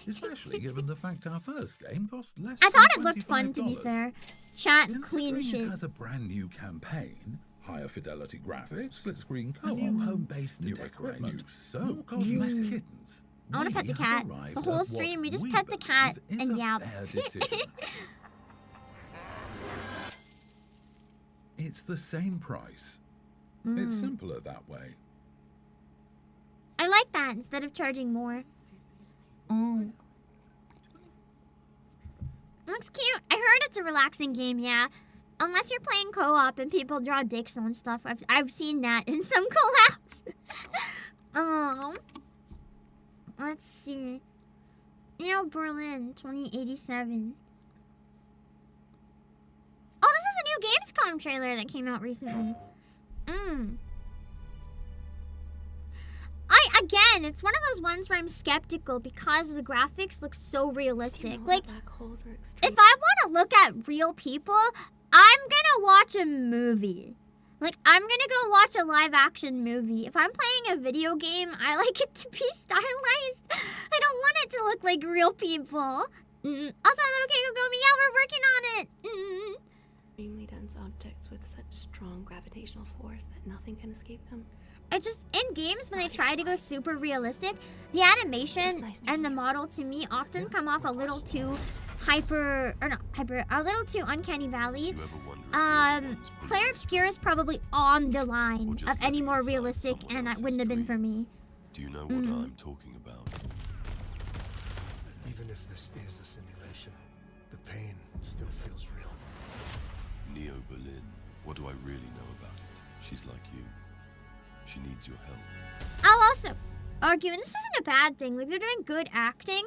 especially given the fact our first game cost less. I thought than it looked fun, to be fair. Chat clean shit. It has a brand new campaign, higher fidelity graphics, split screen co-op, new home-based equipment, so cosmetic kittens. I want to pet the cat. The whole stream, we just pet the cat and yap. It's the same price. It's simpler that way. I like that instead of charging more. Looks cute. I heard it's a relaxing game, yeah. Unless you're playing co-op and people draw dicks on stuff. I've seen that in some collabs. Let's see. Neo Berlin 2087. Oh, this is a new Gamescom trailer that came out recently. Again, it's one of those ones where I'm skeptical because the graphics look so realistic. Like, if I want to look at real people, I'm gonna watch a movie. Like, I'm gonna go watch a live action movie. If I'm playing a video game, I like it to be stylized. I don't want it to look like real people. Also, okay, Gogomi, yeah, we're working on it. Extremely dense objects with such strong gravitational force that nothing can escape them. It just, in games, when they try to go super realistic, the animation and the model to me often come off a little too a little too uncanny valley. Player Obscure is probably on the line of any more realistic, and that wouldn't have been for me. Do you know what I'm talking about? Even if this is a simulation, the pain still feels real. Neo Berlin, what do I really know about it? She's like you. She needs your help. I'll also argue, and this isn't a bad thing, like they're doing good acting,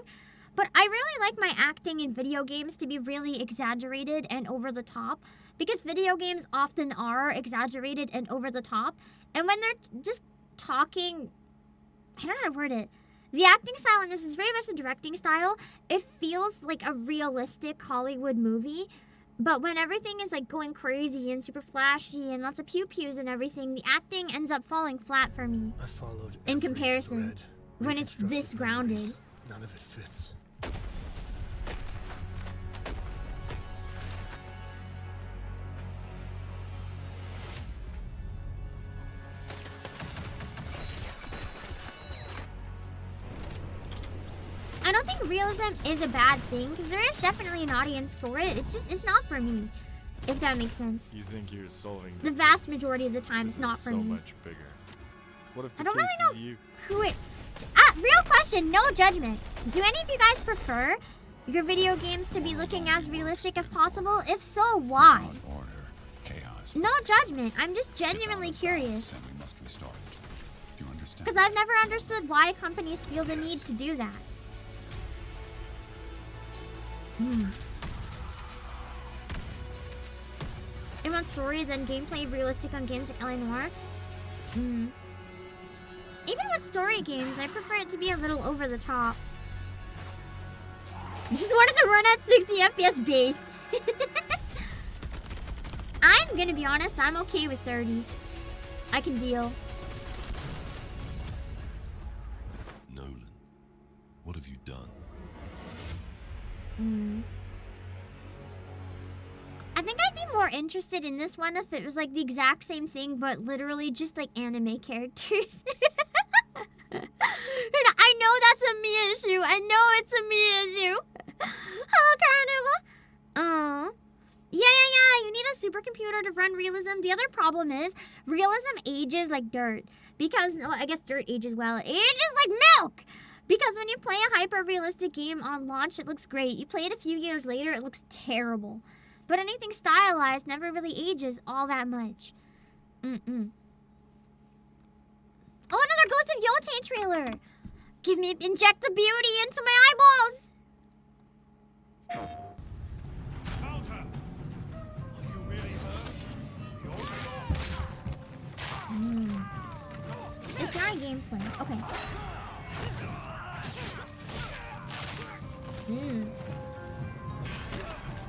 but I really like my acting in video games to be really exaggerated and over the top, because video games often are exaggerated and over the top, and when they're just talking, I don't know how to word it, the acting style in this is very much a directing style. It feels like a realistic Hollywood movie. But when everything is like going crazy and super flashy and lots of pew-pews and everything, the acting ends up falling flat for me. I followed in comparison thread, when it's this grounded. memories. None of it fits. I don't think realism is a bad thing, because there is definitely an audience for it. It's just, it's not for me, if that makes sense. You think you're solving the vast majority of the time, it's not for so me. much bigger. What if the I don't case really is know you? who it... real question, no judgment. Do any of you guys prefer your video games to be looking as realistic as possible? If so, why? Order, chaos. No judgment. I'm just genuinely curious. Assembly must restart. Do you understand? Because I've never understood why companies feel the need to do that. They want stories and gameplay realistic on games like L.A. Noire. Even with story games, I prefer it to be a little over the top. Just wanted to run at 60 FPS base. I'm gonna be honest, I'm okay with 30. I can deal. Nolan, what have you done? I think I'd be more interested in this one if it was like the exact same thing, but literally just like anime characters. I know that's a me issue. I know it's a me issue. Hello, Carnival. Oh. Yeah. You need a supercomputer to run realism. The other problem is realism ages like dirt. Because, well, I guess dirt ages well. It ages like milk. Because when you play a hyper-realistic game on launch, it looks great. You play it a few years later, it looks terrible. But anything stylized never really ages all that much. Oh, another Ghost of Yotei trailer! Inject the beauty into my eyeballs! Altha, are you really hurt? It's not a gameplay. Okay.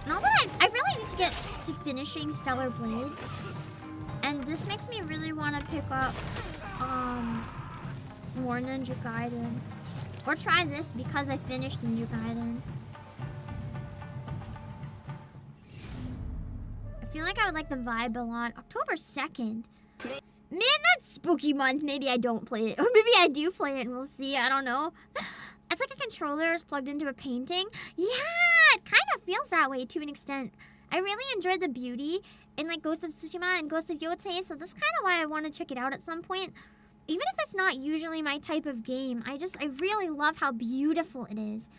Now that I really need to get to finishing Stellar Blade, and this makes me really want to pick up more Ninja Gaiden, or try this because I finished Ninja Gaiden. I feel like I would like the vibe a lot. October 2nd. Man, that's spooky month. Maybe I don't play it, or maybe I do play it and we'll see. I don't know. It's like a controller is plugged into a painting. Yeah, it kind of feels that way to an extent. I really enjoyed the beauty in like Ghost of Tsushima and Ghost of Yotei, so that's kind of why I want to check it out at some point. Even if it's not usually my type of game, I really love how beautiful it is.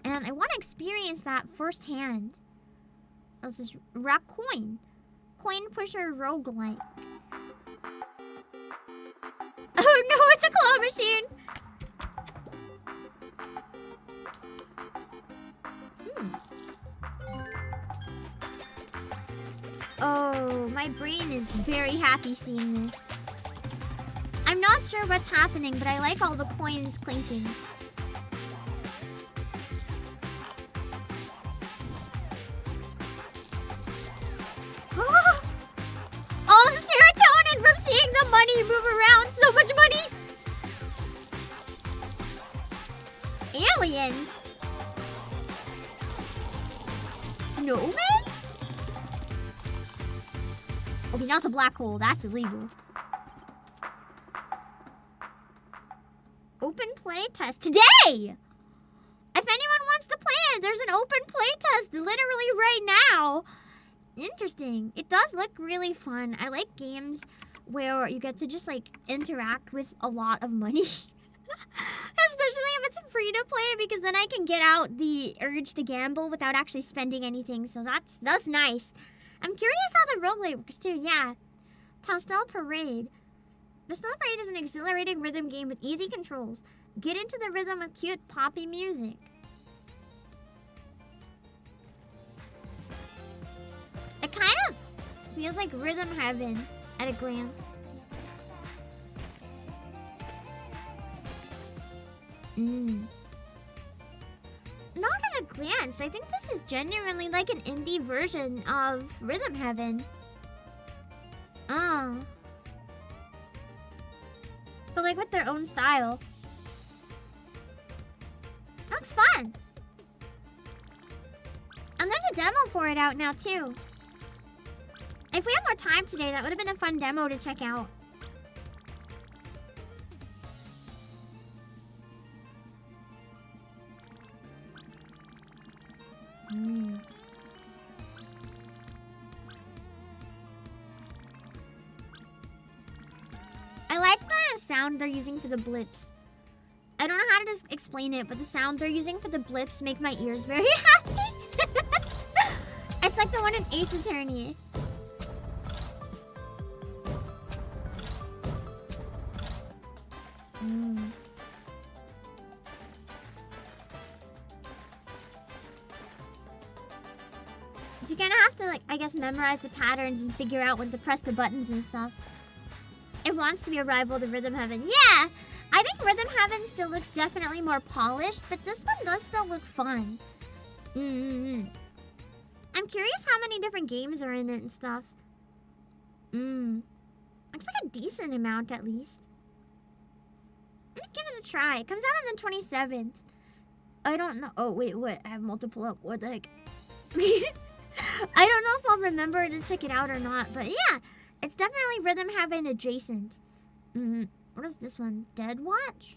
And I want to experience that firsthand. What's this? Racoin. Coin pusher roguelike. Oh no, it's a claw machine! Oh, my brain is very happy seeing this. I'm not sure what's happening, but I like all the coins clinking. All the serotonin from seeing the money move around. So much money. Aliens. Snowman? Okay, not the black hole. That's illegal. Open play test today! If anyone wants to play it, there's an open play test literally right now. Interesting. It does look really fun. I like games where you get to just like interact with a lot of money. Especially if it's free to play, because then I can get out the urge to gamble without actually spending anything. So that's nice. I'm curious how the roguelike works too. Yeah. Pastel Parade. Pastel Parade is an exhilarating rhythm game with easy controls. Get into the rhythm with cute poppy music. It kind of feels like Rhythm Heaven at a glance. Not at a glance. I think this is genuinely like an indie version of Rhythm Heaven. Oh. But like with their own style. Looks fun. And there's a demo for it out now too. If we had more time today, that would have been a fun demo to check out. I like the sound they're using for the blips. I don't know how to explain it, but the sound they're using for the blips make my ears very happy. It's like the one in Ace Attorney. So you're gonna have to, like, I guess, memorize the patterns and figure out when to press the buttons and stuff. It wants to be a rival to Rhythm Heaven. Yeah! I think Rhythm Heaven still looks definitely more polished, but this one does still look fun. I'm curious how many different games are in it and stuff. Looks like a decent amount, at least. I'm gonna give it a try. It comes out on the 27th. I don't know. Oh, wait, what? I have multiple up. What the heck? I don't know if I'll remember to check it out or not, but yeah, it's definitely Rhythm Heaven adjacent. What is this one? Dead Watch?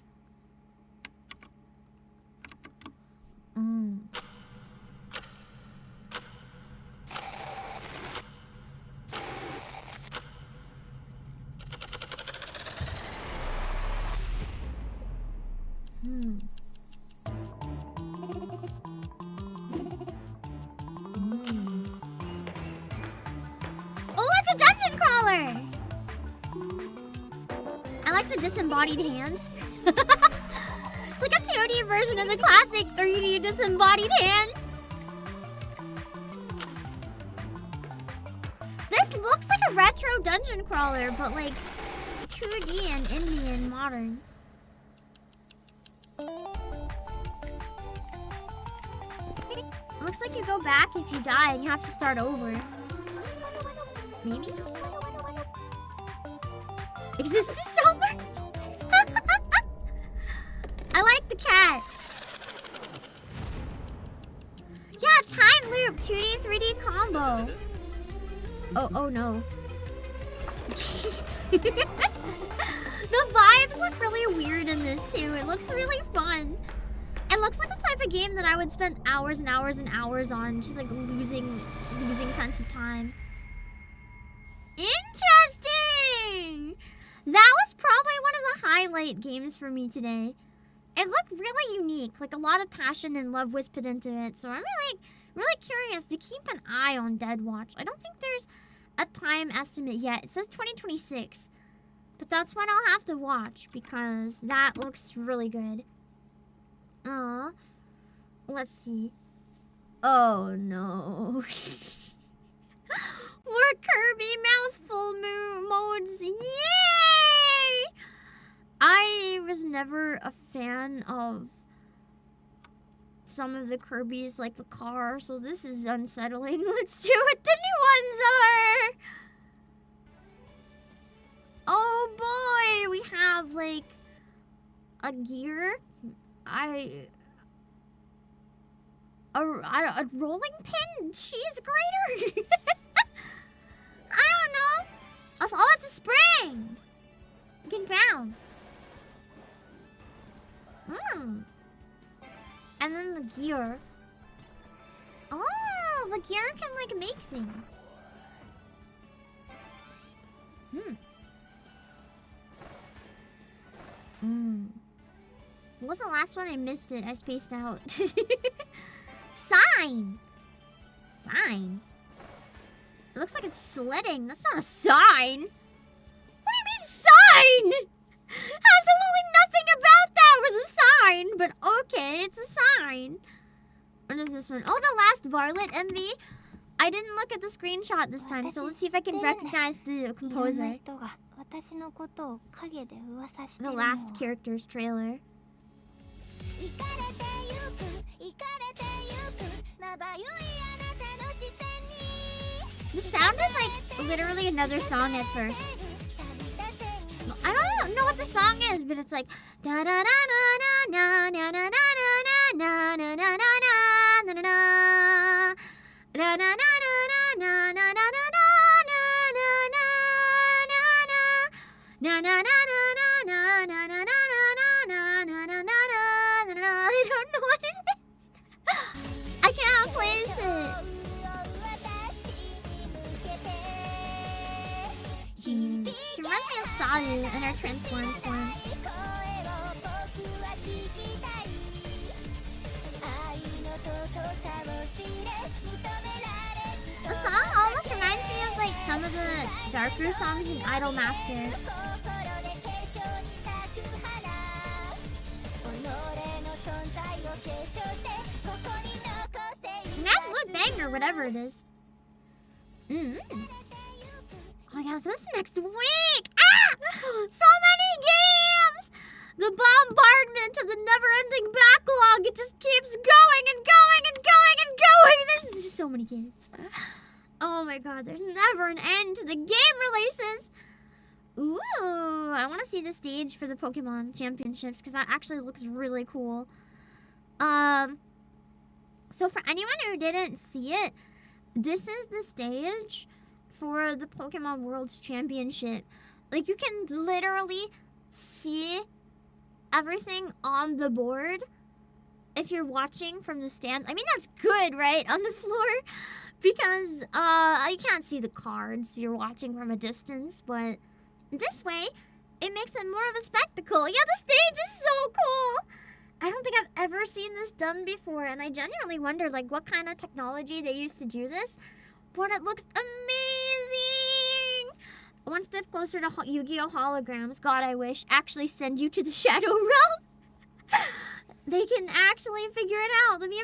Oh, it's a dungeon crawler! I like the disembodied hand. It's like a 2D version of the classic 3D disembodied hand. This looks like a retro dungeon crawler, but like 2D and indie and modern. It looks like you go back if you die and you have to start over. Maybe? Exists so much. I like the cat. Yeah, time loop, 2D, 3D combo. Oh no. The vibes look really weird in this too. It looks really fun. It looks like the type of game that I would spend hours and hours and hours on, just like losing sense of time. Interesting! That was probably one of the highlight games for me today. It looked really unique, like a lot of passion and love was put into it. So I'm really curious to keep an eye on Dead Watch. I don't think there's a time estimate yet. It says 2026. But that's what I'll have to watch because that looks really good. Let's see. Oh no. More Kirby mouthful modes. Yay! I was never a fan of some of the Kirby's, like the car, so this is unsettling. Let's see what the new ones are. Oh boy, we have like a gear. A rolling pin cheese grater? I don't know. Oh, it's a spring. You can bounce. And then the gear. Oh, the gear can like make things. What was the last one? I missed it. I spaced out. Sign. Sign. It looks like it's sledding. That's not a sign. What do you mean sign? Absolutely nothing about that was a sign. But okay, it's a sign. What is this one? Oh, the last Varlet MV. I didn't look at the screenshot this time, so let's see if I can recognize the composer. The last character's trailer. This sounded like literally another song at first. I don't know what the song is, but it's like da da da na na na na na na na na na na na na na I don't know what it is. I can't place it. She reminds me of Saru in her transformed form. The song almost reminds me of like some of the darker songs in Idol Master. An absolute banger, whatever it is. Oh my god, this next week! Ah! So many games! The bombardment of the never-ending backlog, it just keeps going and going and going and going! There's just so many games. Oh my god, there's never an end to the game releases! Ooh, I want to see the stage for the Pokemon Championships, because that actually looks really cool. So for anyone who didn't see it, this is the stage for the Pokemon World's Championship. Like, you can literally see everything on the board if you're watching from the stands. I mean, that's good, right? On the floor. Because you can't see the cards if you're watching from a distance. But this way, it makes it more of a spectacle. Yeah, the stage is so cool. I don't think I've ever seen this done before. And I genuinely wonder, like, what kind of technology they used to do this. But it looks amazing! One step closer to Yu-Gi-Oh! Holograms. God, I wish. Actually send you to the Shadow Realm. They can actually figure it out. It'll be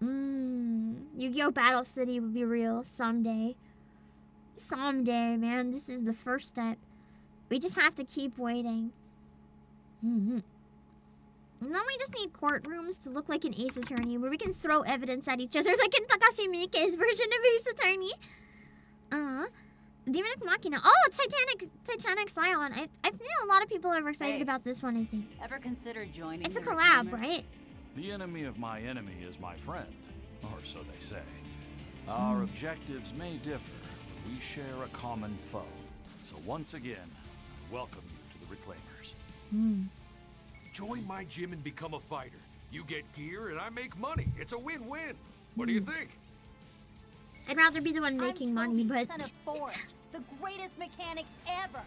amazing! Yu-Gi-Oh! Battle City will be real someday. Someday, man. This is the first step. We just have to keep waiting. And then we just need courtrooms to look like an Ace Attorney, where we can throw evidence at each other, like in Takashi Miike's version of Ace Attorney. Demonic Machina. Oh, Titanic Scion. I think a lot of people are excited about this one, I think. Ever consider joining It's a the collab, Reclaimers? right? The enemy of my enemy is my friend, or so they say. Our objectives may differ, but we share a common foe. So once again, I welcome you to the Reclaimers. Join my gym and become a fighter. You get gear and I make money. It's a win-win. What do you think? I'd rather be the one making money, but... Son of Forge, the greatest mechanic ever.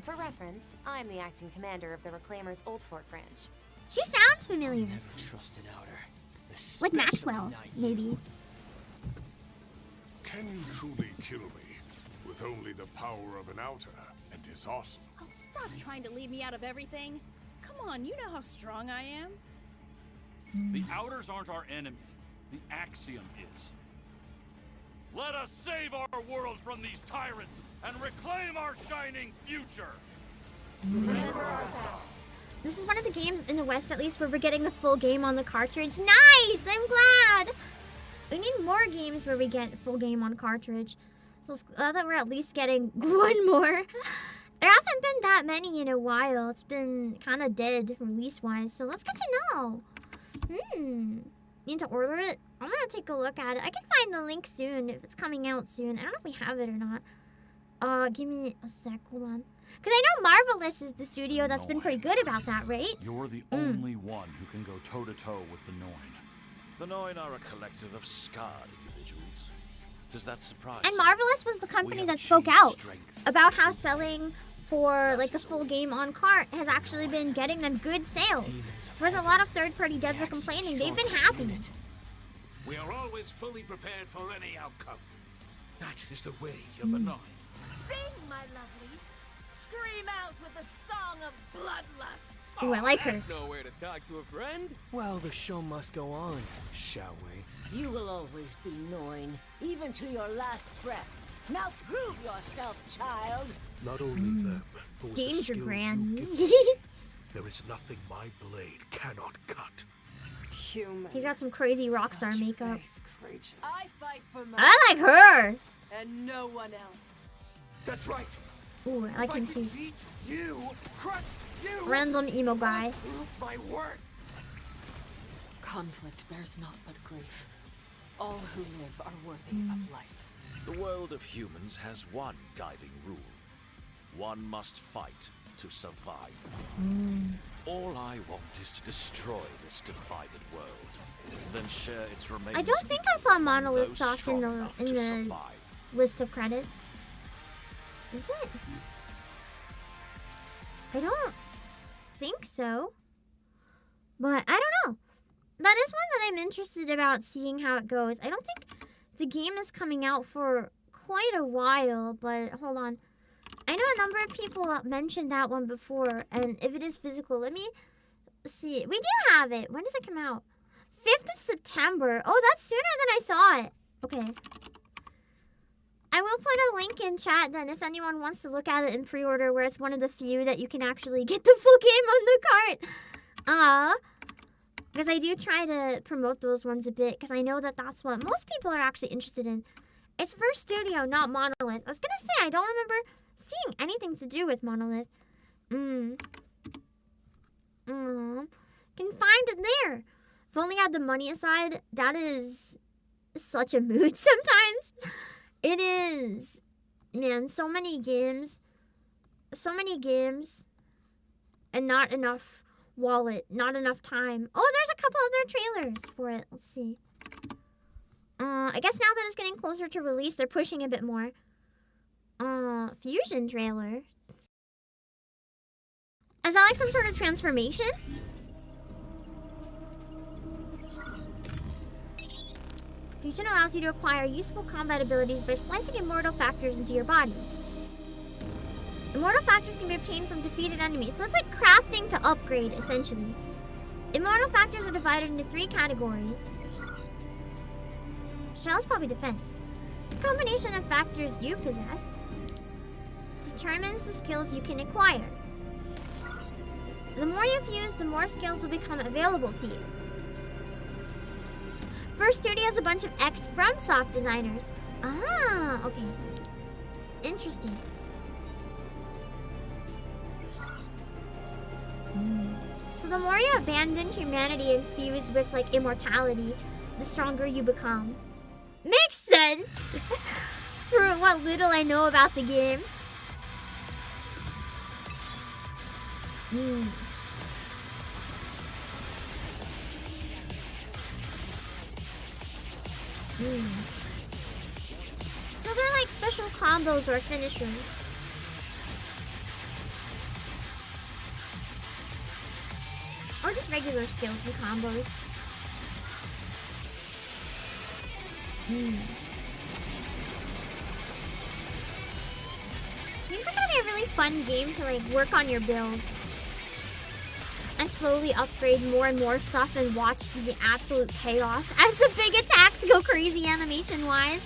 For reference, I'm the acting commander of the Reclaimers Old Fort branch. She sounds familiar. Never trust an outer. Like Maxwell, maybe. Can you truly kill me with only the power of an outer and his awesome? Oh, stop trying to leave me out of everything. Come on, you know how strong I am. The Outers aren't our enemy. The Axiom is. Let us save our world from these tyrants and reclaim our shining future. This is one of the games in the West, at least, where we're getting the full game on the cartridge. Nice! I'm glad! We need more games where we get full game on cartridge. So it's glad that we're at least getting one more. There haven't been that many in a while. It's been kind of dead release-wise, so that's good to know. Need to order it? I'm gonna take a look at it. I can find the link soon if it's coming out soon. I don't know if we have it or not. Give me a sec. Hold on. Because I know Marvelous is the studio that's been pretty good about that, right? You're the only one who can go toe-to-toe with the Noin. The Noin are a collective of scarred individuals. Does that surprise And Marvelous was the company that spoke out about how selling for like the full game on cart has actually been getting them good sales. Whereas a lot of third-party devs are complaining. They've been happy. We are always fully prepared for any outcome. That is the way of a Noin. Sing, my lovelies. Scream out with a song of bloodlust. Ooh, I like her. That's no way to talk to a friend. Well, the show must go on, shall we? You will always be Noin, even to your last breath. Now prove yourself, child. Not only them, but with the Danger skills Granny. you give, there is nothing my blade cannot cut. Humans. He's got some crazy rockstar makeup. I fight for my I like her. and no one else. That's right. Ooh, I like him too. Beat you, crush you. Random emo guy. Proved my worth. Conflict bears not but grief. All who live are worthy of life. The world of humans has one guiding rule. One must fight to survive. All I want is to destroy this divided world, then share its remains. I don't think I saw Monolith those Soft in strong enough to the survive. list of credits. Is it? I don't think so. But I don't know. That is one that I'm interested about seeing how it goes. I don't think the game is coming out for quite a while, but hold on. I know a number of people mentioned that one before, and if it is physical, let me see. We do have it. When does it come out? 5th of September. Oh, that's sooner than I thought. Okay. I will put a link in chat then if anyone wants to look at it in pre-order, where it's one of the few that you can actually get the full game on the cart. Because I do try to promote those ones a bit, because I know that that's what most people are actually interested in. It's First Studio, not Monolith. I was going to say, I don't remember seeing anything to do with Monolith. Can find it there. If only I had the money aside, that is such a mood sometimes. It is. Man, so many games, and not enough wallet, not enough time. Oh, there's a couple other trailers for it. Let's see. I guess now that it's getting closer to release, they're pushing a bit more. Fusion trailer. Is that like some sort of transformation? Fusion allows you to acquire useful combat abilities by splicing immortal factors into your body. Immortal factors can be obtained from defeated enemies, so it's like crafting to upgrade, essentially. Immortal factors are divided into 3 categories. Shell is probably defense. The combination of factors you possess determines the skills you can acquire. The more you fuse, the more skills will become available to you. First Studio has a bunch of ex-FromSoft designers. Ah, okay. Interesting. So the more you abandon humanity and fuse with like immortality, the stronger you become. Makes sense! For what little I know about the game. So they're like special combos or finishers. Or just regular skills and combos. Seems like it'll be a really fun game to like work on your builds. And slowly upgrade more and more stuff and watch the absolute chaos as the big attacks go crazy animation-wise.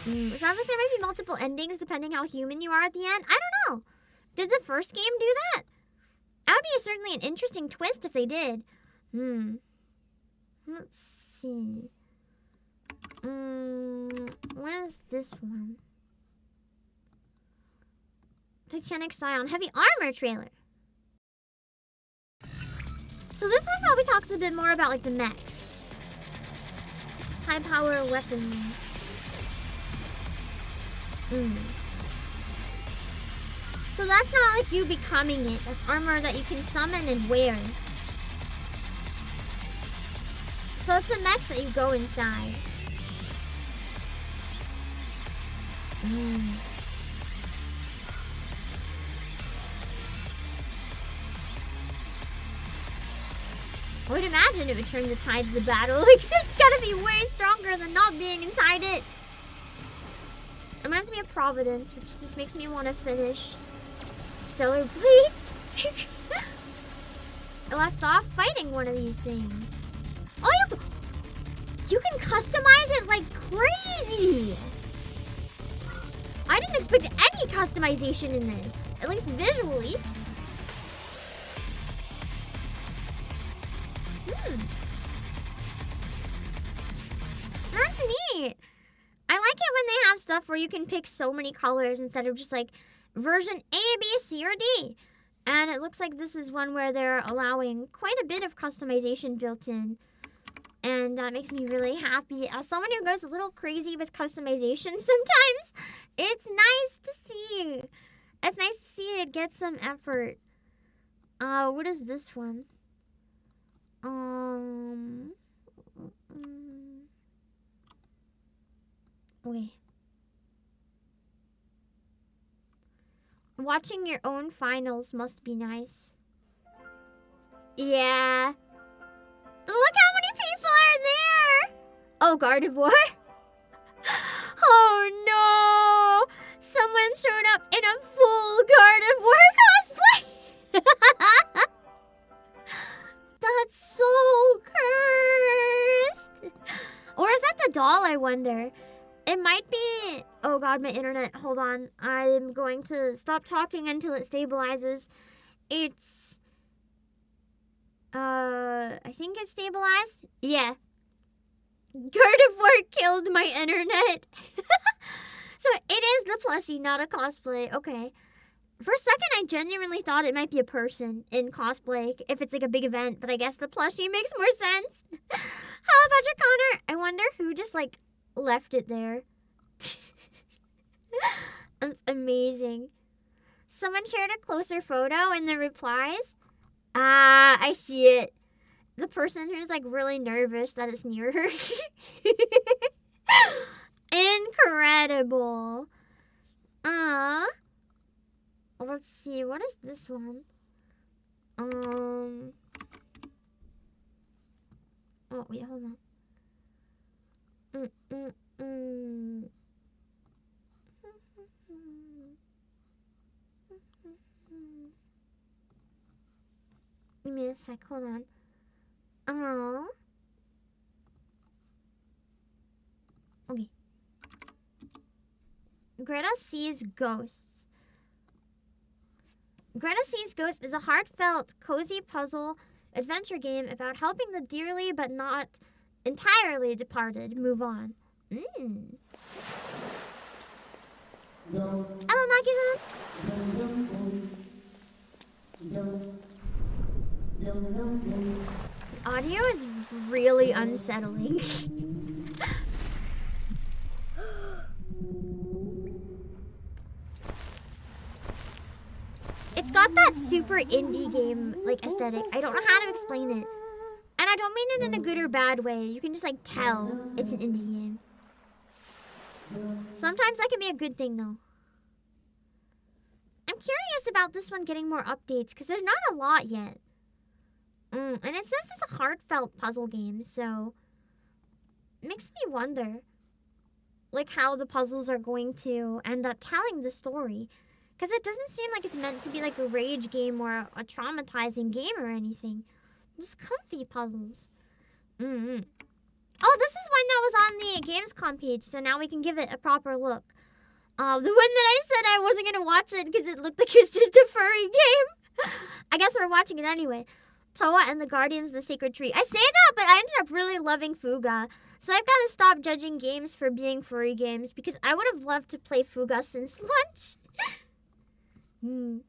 It sounds like there might be multiple endings depending how human you are at the end. I don't know. Did the first game do that? That would be certainly an interesting twist if they did. Let's see. Where's this one? Titanic Scion Heavy Armor trailer. So this one probably talks a bit more about like the mechs. High power weaponry. So that's not like you becoming it. That's armor that you can summon and wear. So it's the mechs that you go inside. I would imagine it would turn the tides of the battle. Like, it's gotta be way stronger than not being inside it. It reminds me of Providence, which just makes me want to finish Stellar Blade. I left off fighting one of these things. Oh, you can customize it like crazy. I didn't expect any customization in this, at least visually. That's neat. I like it when they have stuff where you can pick so many colors instead of just like version A, B, C, or D. And it looks like this is one where they're allowing quite a bit of customization built in. And that makes me really happy. As someone who goes a little crazy with customization sometimes, it's nice to see. It's nice to see it get some effort. What is this one? Wait. Watching your own finals must be nice. Yeah. Look how many people are there! Oh, Gardevoir. Oh no! Someone showed up in a full Gardevoir cosplay! That's so cursed! Or is that the doll, I wonder? It might be... Oh god, my internet. Hold on. I'm going to stop talking until it stabilizes. It's... I think it's stabilized? Yeah. Gardevoir killed my internet. So it is the plushie, not a cosplay. Okay. For a second, I genuinely thought it might be a person in cosplay if it's like a big event, but I guess the plushie makes more sense. Hello, Patrick Connor. I wonder who just like left it there. That's amazing. Someone shared a closer photo in the replies. Ah, I see it. The person who's like really nervous that it's near her. Incredible. Let's see, what is this one? Oh wait, hold on. Give me a sec, hold on. Okay. Greta Sees Ghosts. Greta Sees Ghosts is a heartfelt, cozy puzzle adventure game about helping the dearly but not entirely departed move on. Hello, Makilon. The audio is really unsettling. It's got that super indie game like aesthetic. I don't know how to explain it. And I don't mean it in a good or bad way. You can just like tell it's an indie game. Sometimes that can be a good thing though. I'm curious about this one getting more updates because there's not a lot yet. And it says it's a heartfelt puzzle game, so it makes me wonder like how the puzzles are going to end up telling the story. Because it doesn't seem like it's meant to be like a rage game or a traumatizing game or anything. Just comfy puzzles. Oh, this is one that was on the Gamescom page, so now we can give it a proper look. The one that I said I wasn't going to watch it because it looked like it was just a furry game. I guess we're watching it anyway. Toa and the Guardians of the Sacred Tree. I say that, but I ended up really loving Fuga. So I've got to stop judging games for being furry games because I would have loved to play Fuga since lunch. All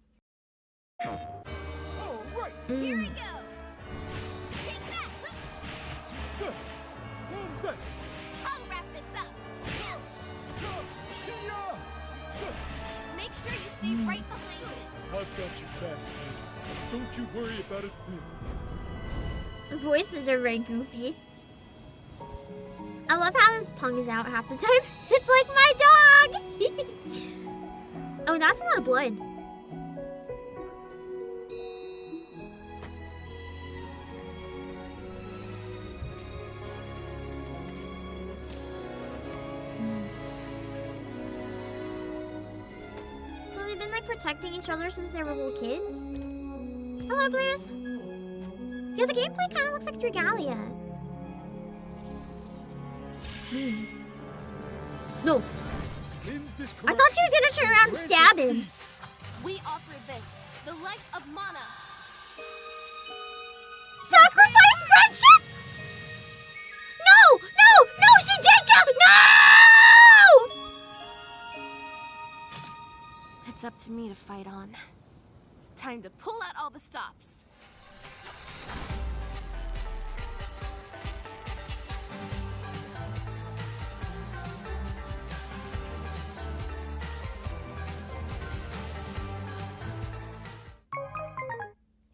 right, here we go. Take that. I'll wrap this up. Make sure you stay right behind me. I've got your back, sis. Don't you worry about a thing. The voices are very goofy. I love how his tongue is out half the time. It's like my dog! Oh, that's a lot of blood. So they've been like protecting each other since they were little kids? Hello, players! Yeah, the gameplay kind of looks like Dragalia. No. I thought she was gonna turn around and stab him. We offer this, the life of Mana. Sacrifice friendship? No! No! No! She did kill! No! It's up to me to fight on. Time to pull out all the stops.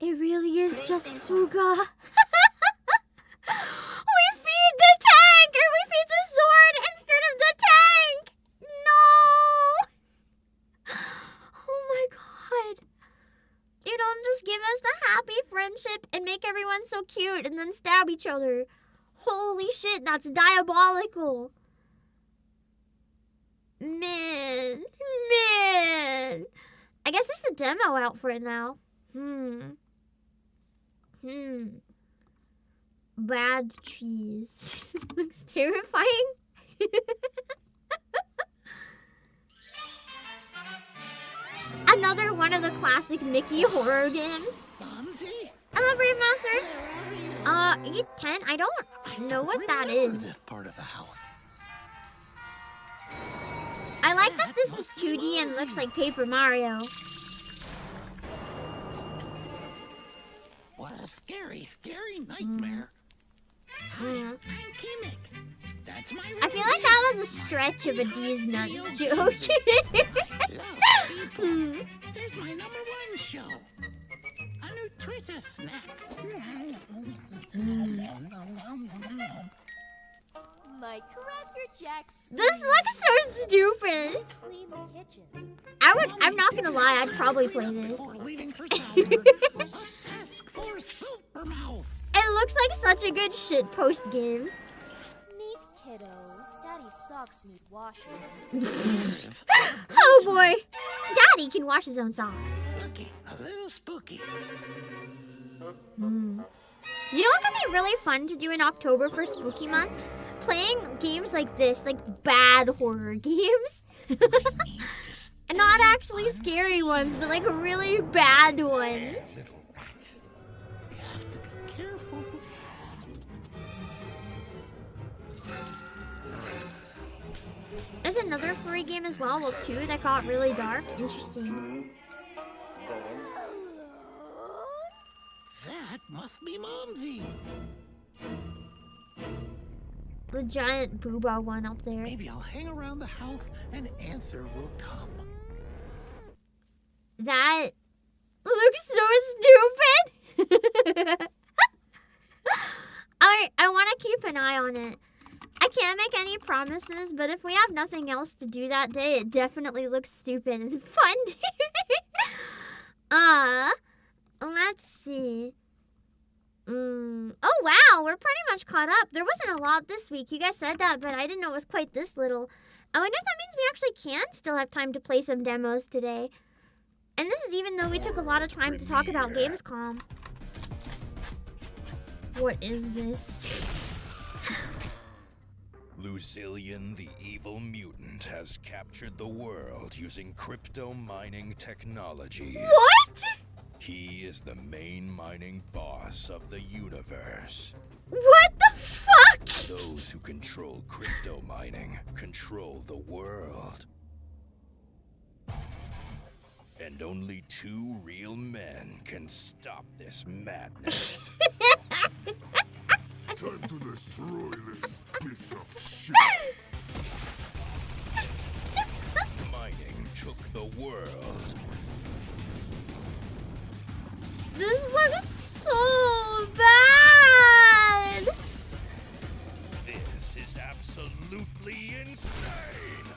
It really is just Fuga. We feed the tank, or we feed the sword instead of the tank. No. Oh my god. You don't just give us the happy friendship and make everyone so cute and then stab each other. Holy shit, that's diabolical. Man. I guess there's the demo out for it now. Bad cheese. Looks terrifying. Another one of the classic Mickey horror games. Hello, Brave Master. E10? I don't know what that is. This part of the house. I like that this is 2D and looks like Paper Mario. What a scary, scary nightmare. Yeah. I'm Kimmick. That's my I feel like that was a stretch of a D's Nuts joke. Here's my #1 show. A nutritious snack. My Cracker Jacks. This looks so stupid. Clean the kitchen. I'm not gonna lie, I'd probably play this. Ask for Super Mouth. It looks like such a good shitpost game. Neat kiddo. Daddy's socks need washing. Oh boy. Daddy can wash his own socks. Looking a little spooky. You know what could be really fun to do in October for Spooky Month? Playing games like this, like bad horror games. Not actually scary ones, but like really bad ones. Little rat. You have to be careful. There's another furry game as well, well, 2 that got really dark. Interesting. That must be Momsy. The giant booba one up there. Maybe I'll hang around the house and answer will come. That looks so stupid. I want to keep an eye on it. I can't make any promises, but if we have nothing else to do that day, it definitely looks stupid and fun. Let's see. Oh, wow, we're pretty much caught up. There wasn't a lot this week. You guys said that, but I didn't know it was quite this little. I wonder if that means we actually can still have time to play some demos today. And this is even though we took a lot of time to talk about Gamescom. What is this? Lucilian, the evil mutant, has captured the world using crypto mining technology. What? He is the main mining boss of the universe. What the fuck? Those who control crypto mining control the world. And only 2 real men can stop this madness. Time to destroy this piece of shit. Mining took the world. This looks so bad. This is absolutely insane.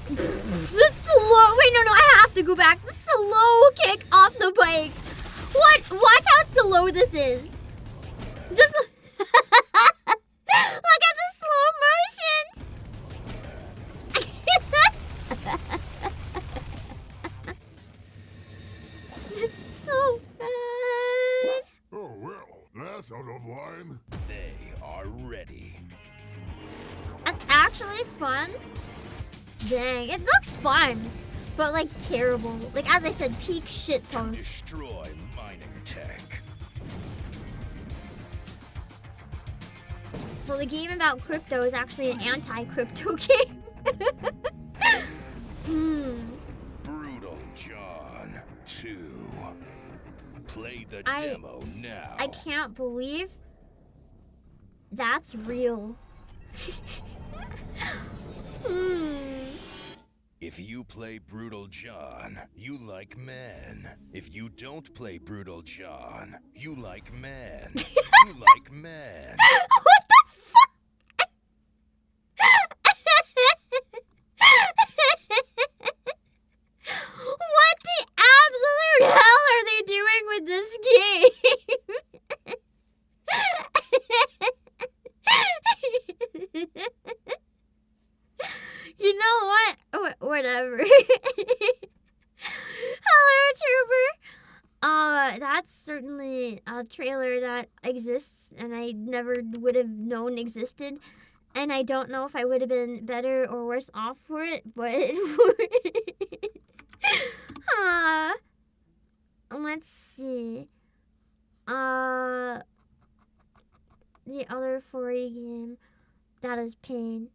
The slow. Wait, no, I have to go back. The slow kick off the bike. What? Watch how slow this is. Just look at the slow motion. It's so bad. Oh well, that's out of line. They are ready. That's actually fun. Dang, it looks fun, but like terrible. Like as I said, peak shit post. Destroy mining tech. So the game about crypto is actually an anti-crypto game. Brutal John 2. Play the demo now. I can't believe that's real. If you play Brutal John, you like men. If you don't play Brutal John, you like men. You like men. What the fuck? What the absolute hell are they doing with this game? You know what? Whatever. Hello, Trooper. That's certainly a trailer that exists, and I never would have known existed. And I don't know if I would have been better or worse off for it, but let's see. The other 4A game that is pain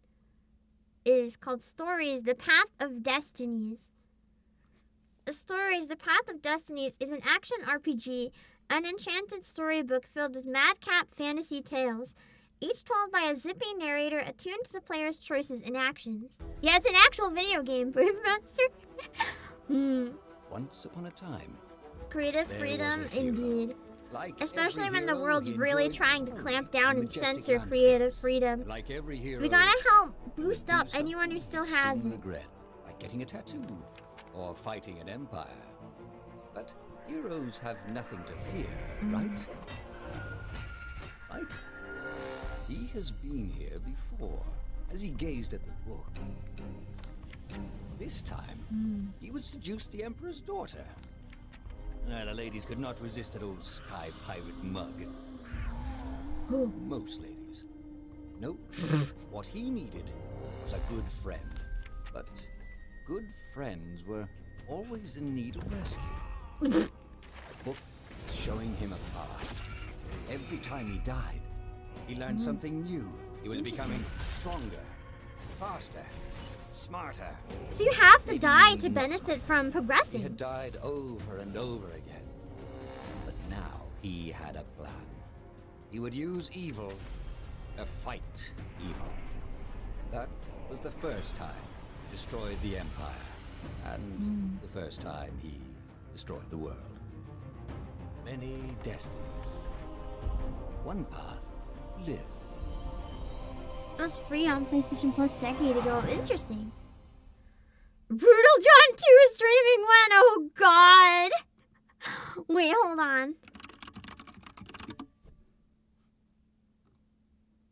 is called Stories, The Path of Destinies. Stories, The Path of Destinies is an action RPG, an enchanted storybook filled with madcap fantasy tales, each told by a zippy narrator attuned to the player's choices and actions. Yeah, it's an actual video game, Brave Monster. Once upon a time, Creative there freedom, was a hero. indeed. Like Especially every when the hero, world's he really enjoyed trying to snow clamp and down and majestic censor landscapes. creative freedom. Like every hero, We gotta help he boost would do up anyone who still something has soon it. regret, like getting a tattoo or fighting an empire. But heroes have nothing to fear, right? Right? He has been here before, as he gazed at the book. This time, he would seduce the Emperor's daughter. The ladies could not resist that old sky pirate mug. Most ladies. No, what he needed was a good friend. But good friends were always in need of rescue. A book showing him a path. Every time he died, he learned something new. He was becoming stronger, faster, smarter. So you have to Maybe die to even benefit from He progressing. had died over and over again. But now he had a plan. He would use evil to fight evil. That was the first time he destroyed the Empire. And the first time he destroyed the world. Many destinies. One path lived. It was free on PlayStation Plus a decade ago. Interesting. Brutal John 2 is streaming when? Oh god! Wait, hold on.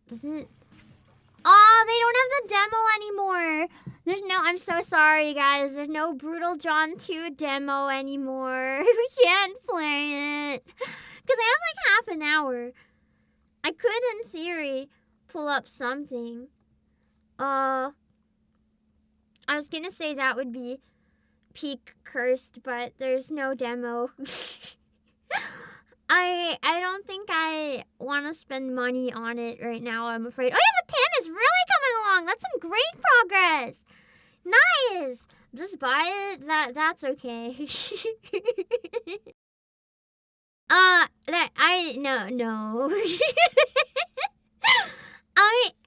Does it? Oh, they don't have the demo anymore. There's no, I'm so sorry, guys. There's no Brutal John 2 demo anymore. We can't play it. Because I have like half an hour. I could, in theory, pull up something. I was gonna say that would be peak cursed, but there's no demo. I don't think I want to spend money on it right now, I'm afraid. Oh yeah, the pan is really coming along. That's some great progress. Nice. Just buy it. That's okay. No.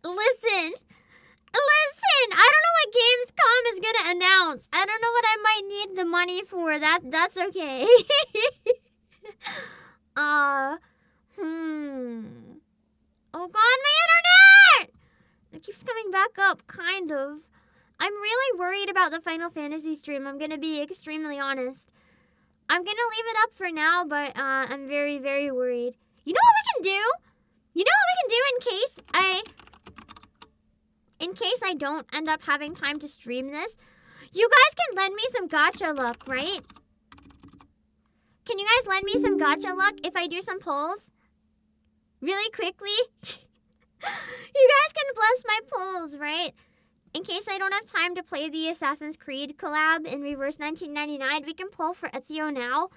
Listen. I don't know what Gamescom is gonna announce. I don't know what I might need the money for. That's okay. Oh god, my internet! It keeps coming back up, kind of. I'm really worried about the Final Fantasy stream. I'm gonna be extremely honest. I'm gonna leave it up for now, but I'm very, very worried. You know what we can do? You know what we can do in case I don't end up having time to stream this? You guys can lend me some gacha luck, right? Can you guys lend me some gacha luck if I do some polls? Really quickly? You guys can bless my polls, right? In case I don't have time to play the Assassin's Creed collab in Reverse 1999, we can pull for Ezio now.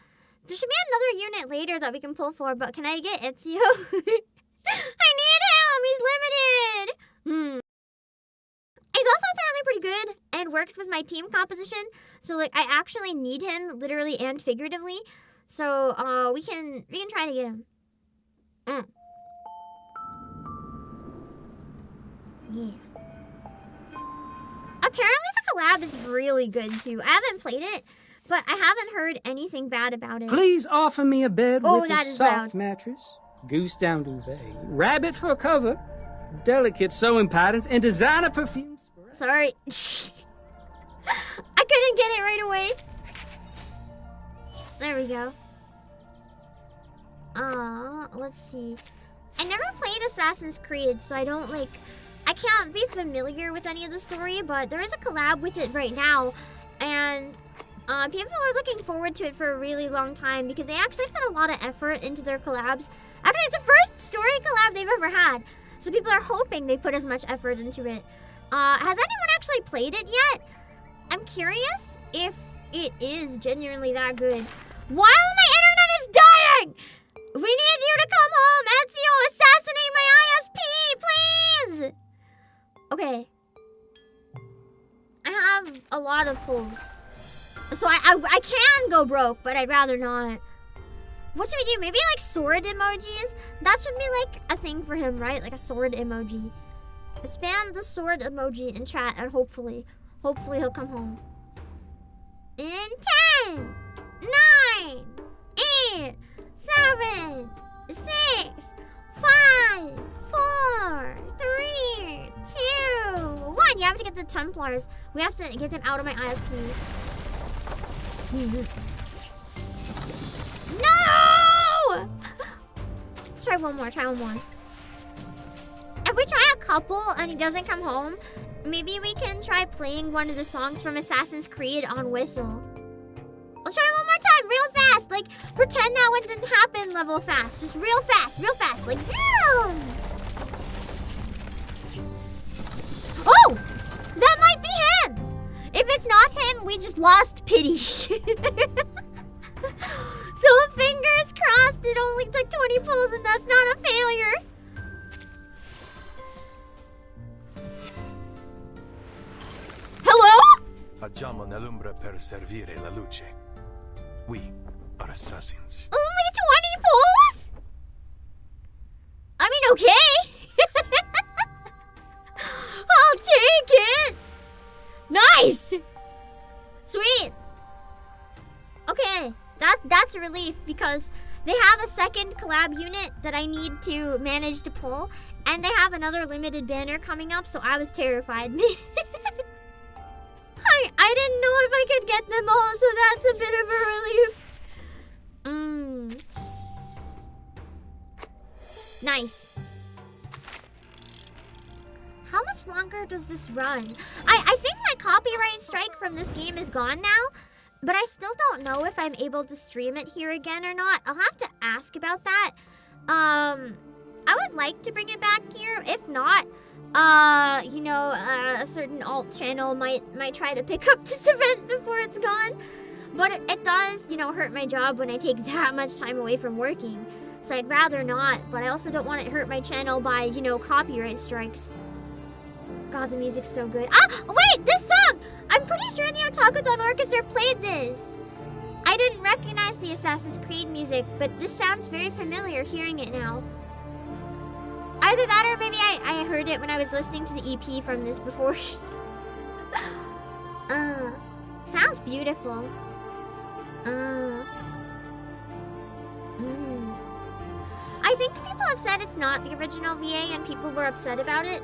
There should be another unit later that we can pull for, but can I get Ezio? I need him! He's limited! He's also apparently pretty good and works with my team composition. So, like, I actually need him, literally and figuratively. So, we can try to get him. Yeah. Apparently the collab is really good too. I haven't played it, but I haven't heard anything bad about it. Please offer me a bed with a soft loud. mattress, goose down duvet, rabbit for a cover, delicate sewing patterns, and designer perfumes. Sorry. I couldn't get it right away. There we go. Let's see. I never played Assassin's Creed, so I can't be familiar with any of the story, but there is a collab with it right now, and people are looking forward to it for a really long time because they actually put a lot of effort into their collabs. Actually, it's the first story collab they've ever had, so people are hoping they put as much effort into it. Has anyone actually played it yet? I'm curious if it is genuinely that good. While my internet is dying! We need you to come home! Ezio, assassinate my ISP, please! Okay. I have a lot of pulls. So I can go broke, but I'd rather not. What should we do? Maybe like sword emojis? That should be like a thing for him, right? Like a sword emoji. Spam the sword emoji in chat and hopefully he'll come home. In 10, 9, 8, 7, 6, 5, 4, 3, 2, 1. You have to get the Templars. We have to get them out of my ISP. No! Let's try one more. If we try a couple and he doesn't come home, maybe we can try playing one of the songs from Assassin's Creed on Whistle. Let's try one more time, real fast. Like, pretend that one didn't happen level fast. Just real fast. Like, boom! Oh! That might be him! If it's not him, we just lost pity. So fingers crossed it only took 20 pulls and that's not a failure. Hello? Agiamo nell'ombra per servire la luce. We are assassins. Only 20 pulls? I mean, okay. I'll take it. Nice. Sweet. Okay, that's a relief because they have a second collab unit that I need to manage to pull, and they have another limited banner coming up, so I was terrified. I didn't know if I could get them all, so that's a bit of a relief. Nice. How much much longer does this run? I think my copyright strike from this game is gone now, but I still don't know if I'm able to stream it here again or not. I'll have to ask about that. I would like to bring it back here. If not, you know, a certain alt channel might try to pick up this event before it's gone. But it does, you know, hurt my job when I take that much time away from working. So I'd rather not, but I also don't want it to hurt my channel by, you know, copyright strikes. God, the music's so good. Ah, wait, this song! I'm pretty sure the Otaku Orchestra played this. I didn't recognize the Assassin's Creed music, but this sounds very familiar hearing it now. Either that or maybe I heard it when I was listening to the EP from this before. Sounds beautiful. I think people have said it's not the original VA and people were upset about it.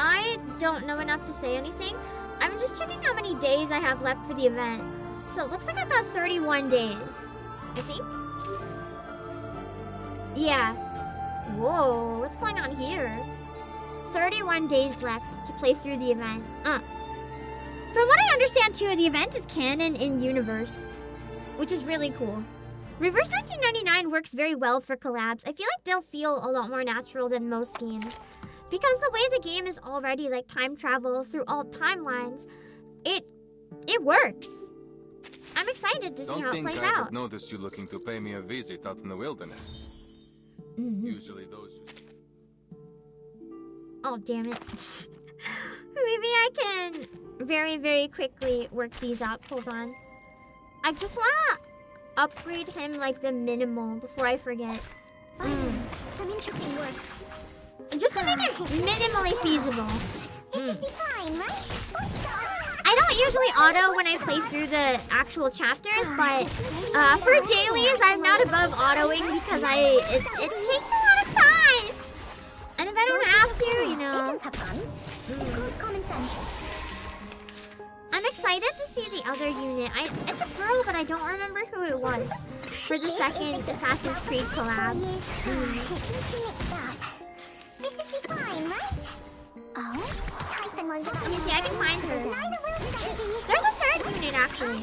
I don't know enough to say anything. I'm just checking how many days I have left for the event. So it looks like I've got 31 days, I think. Yeah. Whoa, what's going on here? 31 days left to play through the event. From what I understand too, the event is canon in universe, which is really cool. Reverse 1999 works very well for collabs. I feel like they'll feel a lot more natural than most games. Because the way the game is already like time travel through all timelines, it works. I'm excited to see how it plays out. I have noticed you looking to pay me a visit out in the wilderness. Usually those... Oh, damn it. Maybe I can very, very quickly work these up. Hold on. I just want to upgrade him like the minimal before I forget. Some interesting work. Just to make it minimally feasible. It should be fine, right? I don't usually auto when I play through the actual chapters, but for dailies, I'm not above autoing because it takes a lot of time. And if I don't have to, you know. Agents have fun. It's called common sense. I'm excited to see the other unit. It's a girl, but I don't remember who it was for the second Assassin's Creed collab. This should be fine, right? Oh, Typhon was Let me see, I can find her. There's a third unit, actually.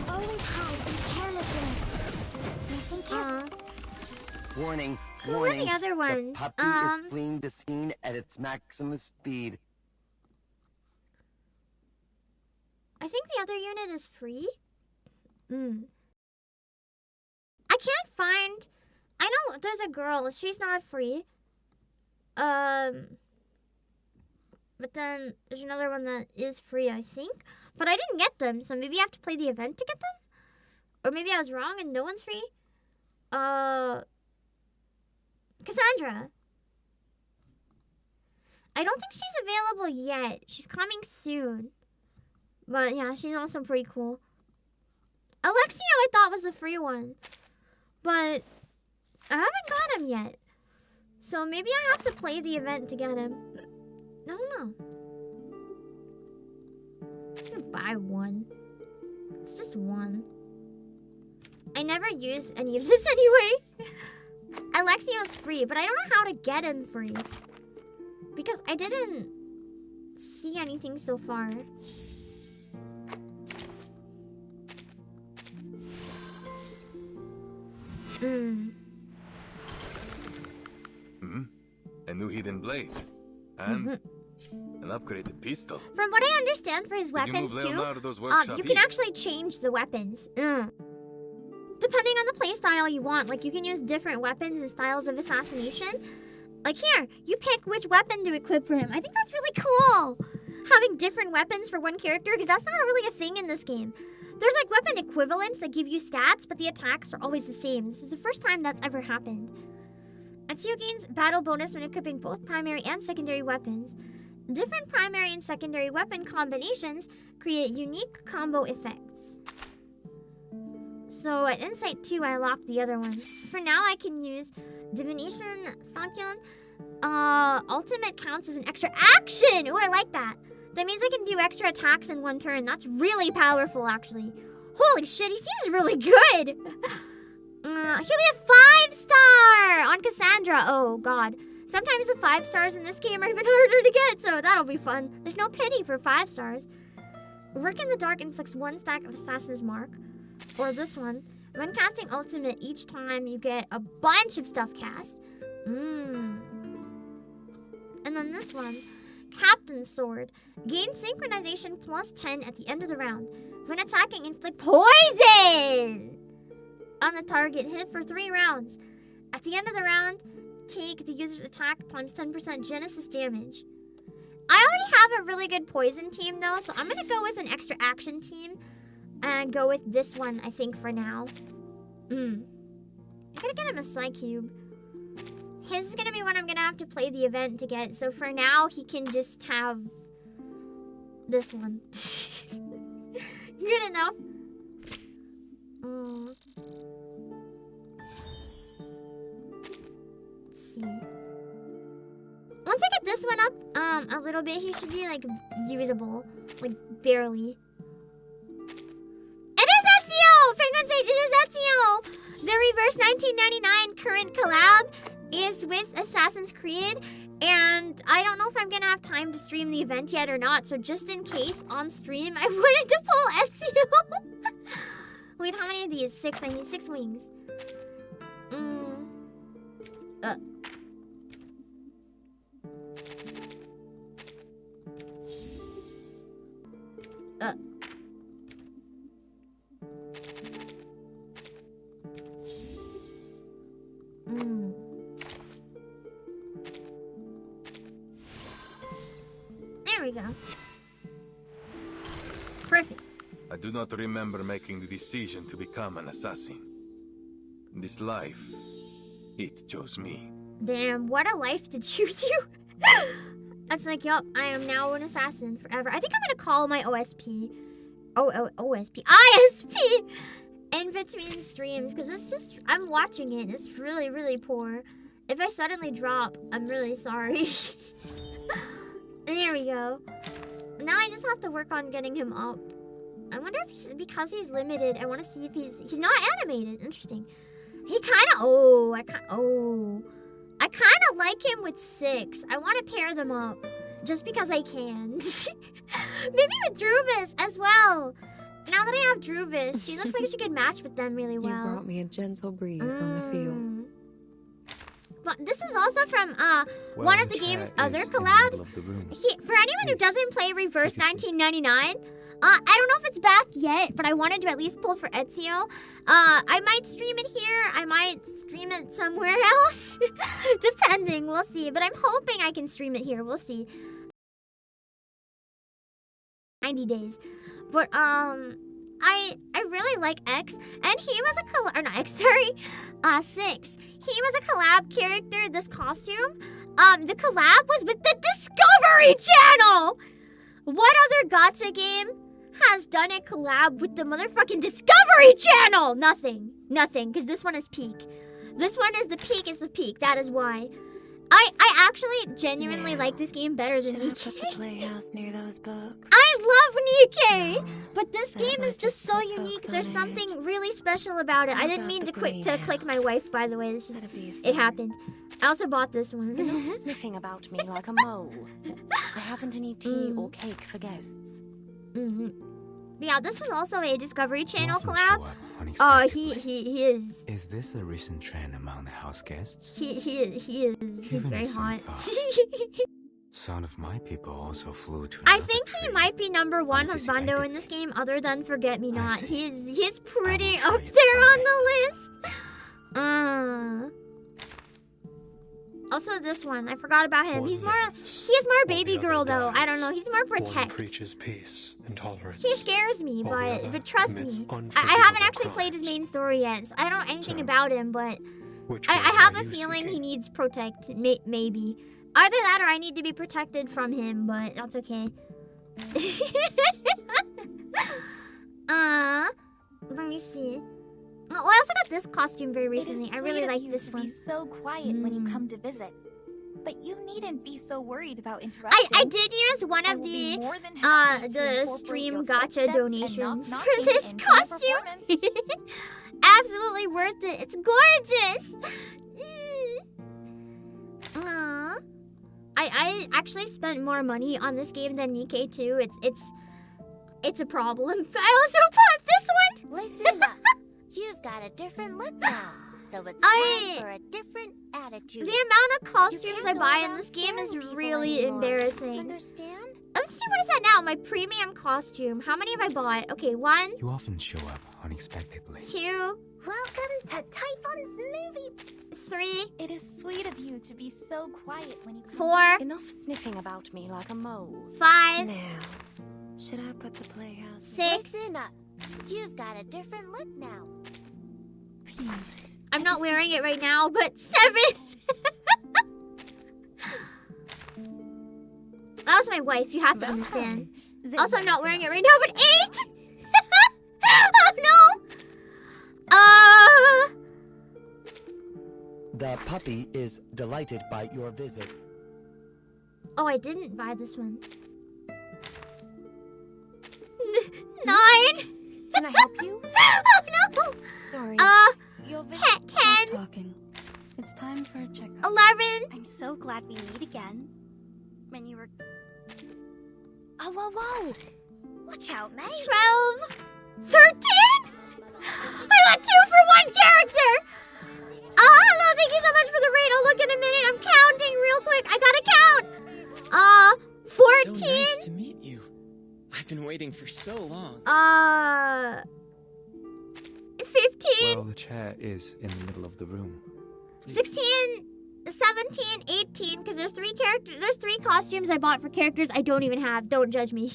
Always hide and carelessly. Listen carefully. Warning, Who warning. are the other ones? The puppy is fleeing the scene at its maximum speed. I think the other unit is free. I can't find... I know there's a girl. She's not free. But then there's another one that is free, I think. But I didn't get them, so maybe I have to play the event to get them? Or maybe I was wrong and no one's free? Cassandra. I don't think she's available yet. She's coming soon. But yeah, she's also pretty cool. Alexio I thought was the free one. But I haven't got him yet. So maybe I have to play the event to get him. I don't know. I'm gonna buy one. It's just one. I never use any of this anyway. Alexio's free, but I don't know how to get him free. Because I didn't see anything so far. A new hidden blade. And an upgraded pistol. From what I understand for his Did you weapons move too, Leonardo's workshop you can here? actually change the weapons. Depending on the playstyle you want, like you can use different weapons and styles of assassination. Like here, you pick which weapon to equip for him. I think that's really cool. Having different weapons for one character, because that's not really a thing in this game. There's like weapon equivalents that give you stats, but the attacks are always the same. This is the first time that's ever happened. Atsuo gains battle bonus when equipping both primary and secondary weapons. Different primary and secondary weapon combinations create unique combo effects. So at Insight 2, I locked the other one. For now, I can use Divination, Function. Ultimate counts as an extra action! Ooh, I like that. That means I can do extra attacks in one turn. That's really powerful, actually. Holy shit, he seems really good! He'll be a 5-star on Cassandra. Oh, God. Sometimes the 5 stars in this game are even harder to get, so that'll be fun. There's no pity for 5 stars. Work in the Dark inflicts 1 stack of Assassin's Mark. Or this one. When casting Ultimate, each time you get a bunch of stuff cast. And then this one. Captain's Sword. Gain synchronization plus 10 at the end of the round. When attacking, inflict poison on the target. Hit it for 3 rounds. At the end of the round, take the user's attack times 10% Genesis damage. I already have a really good poison team though, so I'm gonna go with an extra action team and go with this one, I think, for now. I'm gonna get him a Psycube. His is gonna be one I'm gonna have to play the event to get, so for now he can just have this one. Good enough. Let's see. Once I get this one up a little bit, he should be like usable. Like barely. It is Ezio! Penguin Sage, it is Ezio! The Reverse 1999 current collab is with Assassin's Creed. And I don't know if I'm gonna have time to stream the event yet or not. So just in case on stream, I wanted to pull Ezio. Wait, how many of these? 6. I need 6 wings. There we go. Perfect. I do not remember making the decision to become an assassin. This life, it chose me. Damn, what a life to choose you. That's like, yup, I am now an assassin forever. I think I'm gonna call my OSP. ISP! In between streams, because it's just, I'm watching it. It's really, really poor. If I suddenly drop, I'm really sorry. There we go. Now I just have to work on getting him up. I wonder if he's, because he's limited, I want to see if he's not animated. Interesting. He kind of, I kind of like him with 6. I want to pair them up just because I can. Maybe with Druvis as well. Now that I have Druvis, she looks like she could match with them really well. You brought me a gentle breeze on the field. But this is also from one of the game's other collabs. For anyone who doesn't play Reverse 1999, I don't know if it's back yet, but I wanted to at least pull for Ezio. I might stream it here. I might stream it somewhere else. Depending, we'll see. But I'm hoping I can stream it here. We'll see. 90 days. But, I really like X, and he was a collab, or not X, sorry, 6. He was a collab character, this costume. The collab was with the Discovery Channel! What other gacha game has done a collab with the motherfucking Discovery Channel? Nothing, because this one is peak. This one is the peakest of peak, that is why. I actually genuinely like this game better than Nikkei. Playhouse near those books. I love Nikkei, but this game is just so unique. There's something really special about it. I didn't mean to click my wife, by the way. It's just it happened. I also bought this one. You're sniffing about me like a mole. I haven't any tea or cake for guests. Yeah, this was also a Discovery Channel collab. He is. Is this a recent trend among the house guests? He is. He's very hot. Some of my people also flew to. I think he might be number 1 husbando in this game, other than Forget Me Not. He's pretty up there on the list. Also this one, I forgot about him. He is more baby girl though. I don't know. He's more protect. Preaches peace and tolerance. He scares me, but trust me, I haven't actually played his main story yet, so I don't know anything about him. But I have a feeling he needs protect. Maybe either that or I need to be protected from him. But that's okay. Let me see. Oh, I also got this costume very recently. I really like this one. Be so quiet when you come to visit, but you needn't be so worried about interrupting. I did use one of the stream gacha donations for this costume. Absolutely worth it. It's gorgeous. I actually spent more money on this game than Nikkei too. It's a problem. I also bought this one. Listen up. You've got a different look now. So it's time for a different attitude. The amount of costumes I buy in this game is really embarrassing. Understand? Let's see, what is that now? My premium costume. How many have I bought? Okay, 1. You often show up unexpectedly. 2. Welcome to Typhon's movie. 3. It is sweet of you to be so quiet when you come. 4. Enough sniffing about me like a mole. 5. Now, should I put the playhouse? 6. Listen up. You've got a different look now. Peace. I'm not wearing it right now, but 7. That was my wife, you have to understand. Also, I'm not wearing it right now, but 8. Oh no. The puppy is delighted by your visit. Oh, I didn't buy this one. 9. Can I help you? Oh no. Sorry. 10. Talking. It's time for a checkup. 11. I'm so glad we meet again. When you were... Oh, whoa, whoa! Watch out, mate! 12. 13. I got 2 for 1 character. Hello, thank you so much for the raid. I'll look in a minute. I'm counting real quick. I gotta count. 14. So nice to meet you. I've been waiting for so long. 15. Well, the chair is in the middle of the room. 16, 17, 18, because there's 3 characters. There's 3 costumes I bought for characters I don't even have. Don't judge me. At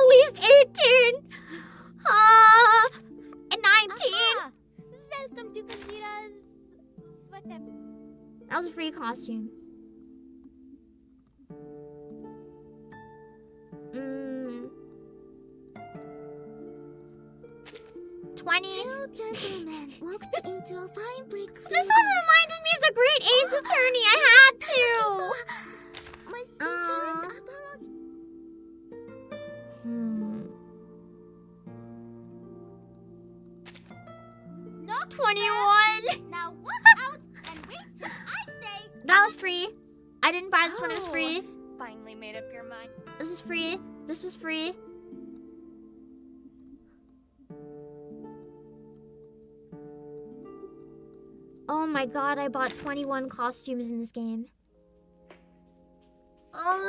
least 18. 19. Welcome to Kajira's... whatever. That was a free costume. 20. 2 gentlemen walked into a fine brick. This one reminded me of the Great Ace Attorney. I had to. My sincerest apologies. 21. Now walk out and wait till I say. That was free. I didn't buy this one. It was free. Finally made up your mind. This was free. This was free. Oh my god, I bought 21 costumes in this game. Oh,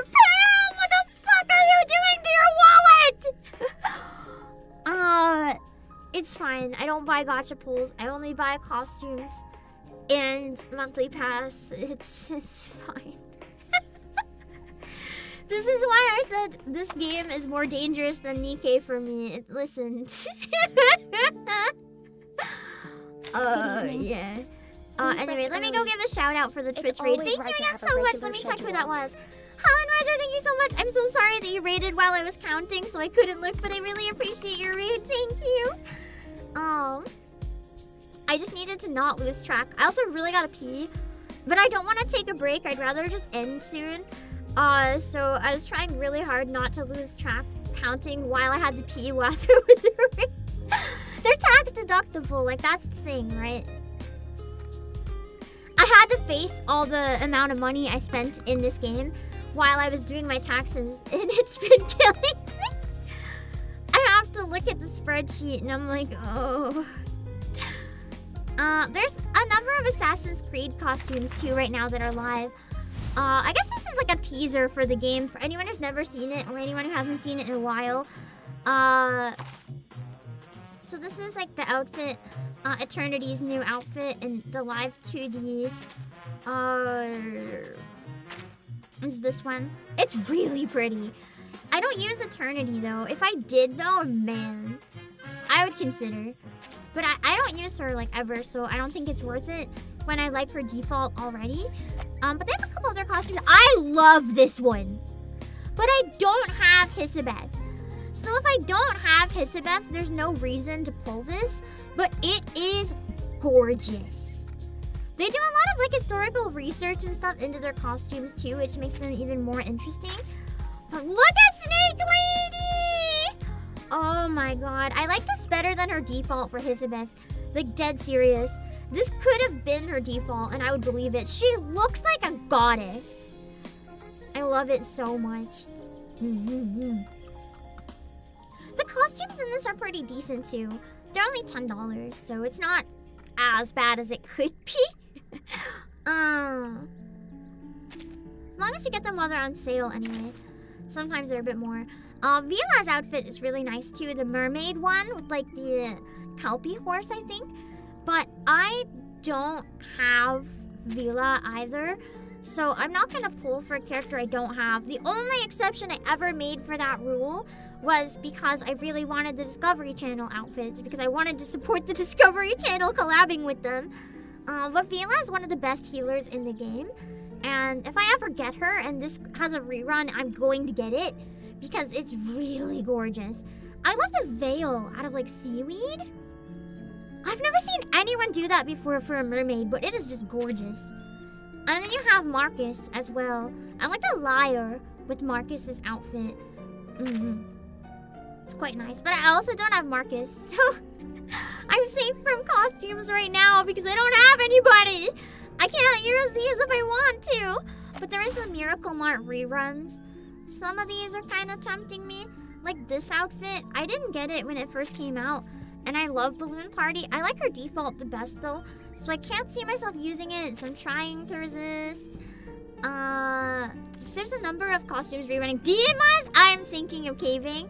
Pam, what the fuck are you doing to your wallet? It's fine. I don't buy gacha pools. I only buy costumes and monthly pass. It's fine. This is why I said this game is more dangerous than Nikkei for me. Listen. Yeah. Anyway, let me go give a shout out for the Twitch raid. Thank you again so much. Let me check who that was. Holland Riser, thank you so much. I'm so sorry that you raided while I was counting, so I couldn't look, but I really appreciate your raid. Thank you. I just needed to not lose track. I also really gotta pee, but I don't want to take a break. I'd rather just end soon. So I was trying really hard not to lose track counting while I had to pee while they were the raid. They're tax deductible, like that's the thing, right? I had to face all the amount of money I spent in this game while I was doing my taxes, and it's been killing me. I have to look at the spreadsheet, and I'm like, oh. There's a number of Assassin's Creed costumes too right now that are live. I guess this is like a teaser for the game for anyone who's never seen it or anyone who hasn't seen it in a while. So this is like the outfit, Eternity's new outfit and the live 2D. Is this one? It's really pretty. I don't use Eternity though. If I did though, man, I would consider. But I don't use her like ever, so I don't think it's worth it when I like her default already. But they have a couple other costumes. I love this one. But I don't have Hisabeth. So if I don't have Hisabeth, there's no reason to pull this. But it is gorgeous. They do a lot of like historical research and stuff into their costumes too, which makes them even more interesting. But look at Snake Lady! Oh my god. I like this better than her default for Hisabeth. Like dead serious. This could have been her default, and I would believe it. She looks like a goddess. I love it so much. The costumes in this are pretty decent too. They're only $10, so it's not as bad as it could be. As long as you get them while they're on sale anyway. Sometimes they're a bit more. Vila's outfit is really nice too. The mermaid one with like the kelpie horse, I think. But I don't have Vila either. So I'm not gonna pull for a character I don't have. The only exception I ever made for that rule was because I really wanted the Discovery Channel outfits, because I wanted to support the Discovery Channel collabing with them. But Vila is one of the best healers in the game. And if I ever get her and this has a rerun, I'm going to get it because it's really gorgeous. I love the veil out of like seaweed. I've never seen anyone do that before for a mermaid, but it is just gorgeous. And then you have Marcus as well. I like the lyre with Marcus's outfit. It's quite nice, but I also don't have Marcus, so I'm safe from costumes right now because I don't have anybody. I can't use these if I want to. But there is the Miracle Mart reruns. Some of these are kind of tempting me. Like this outfit, I didn't get it when it first came out. And I love Balloon Party. I like her default the best though. So I can't see myself using it, so I'm trying to resist. There's a number of costumes rerunning. Dimas, I'm thinking of caving.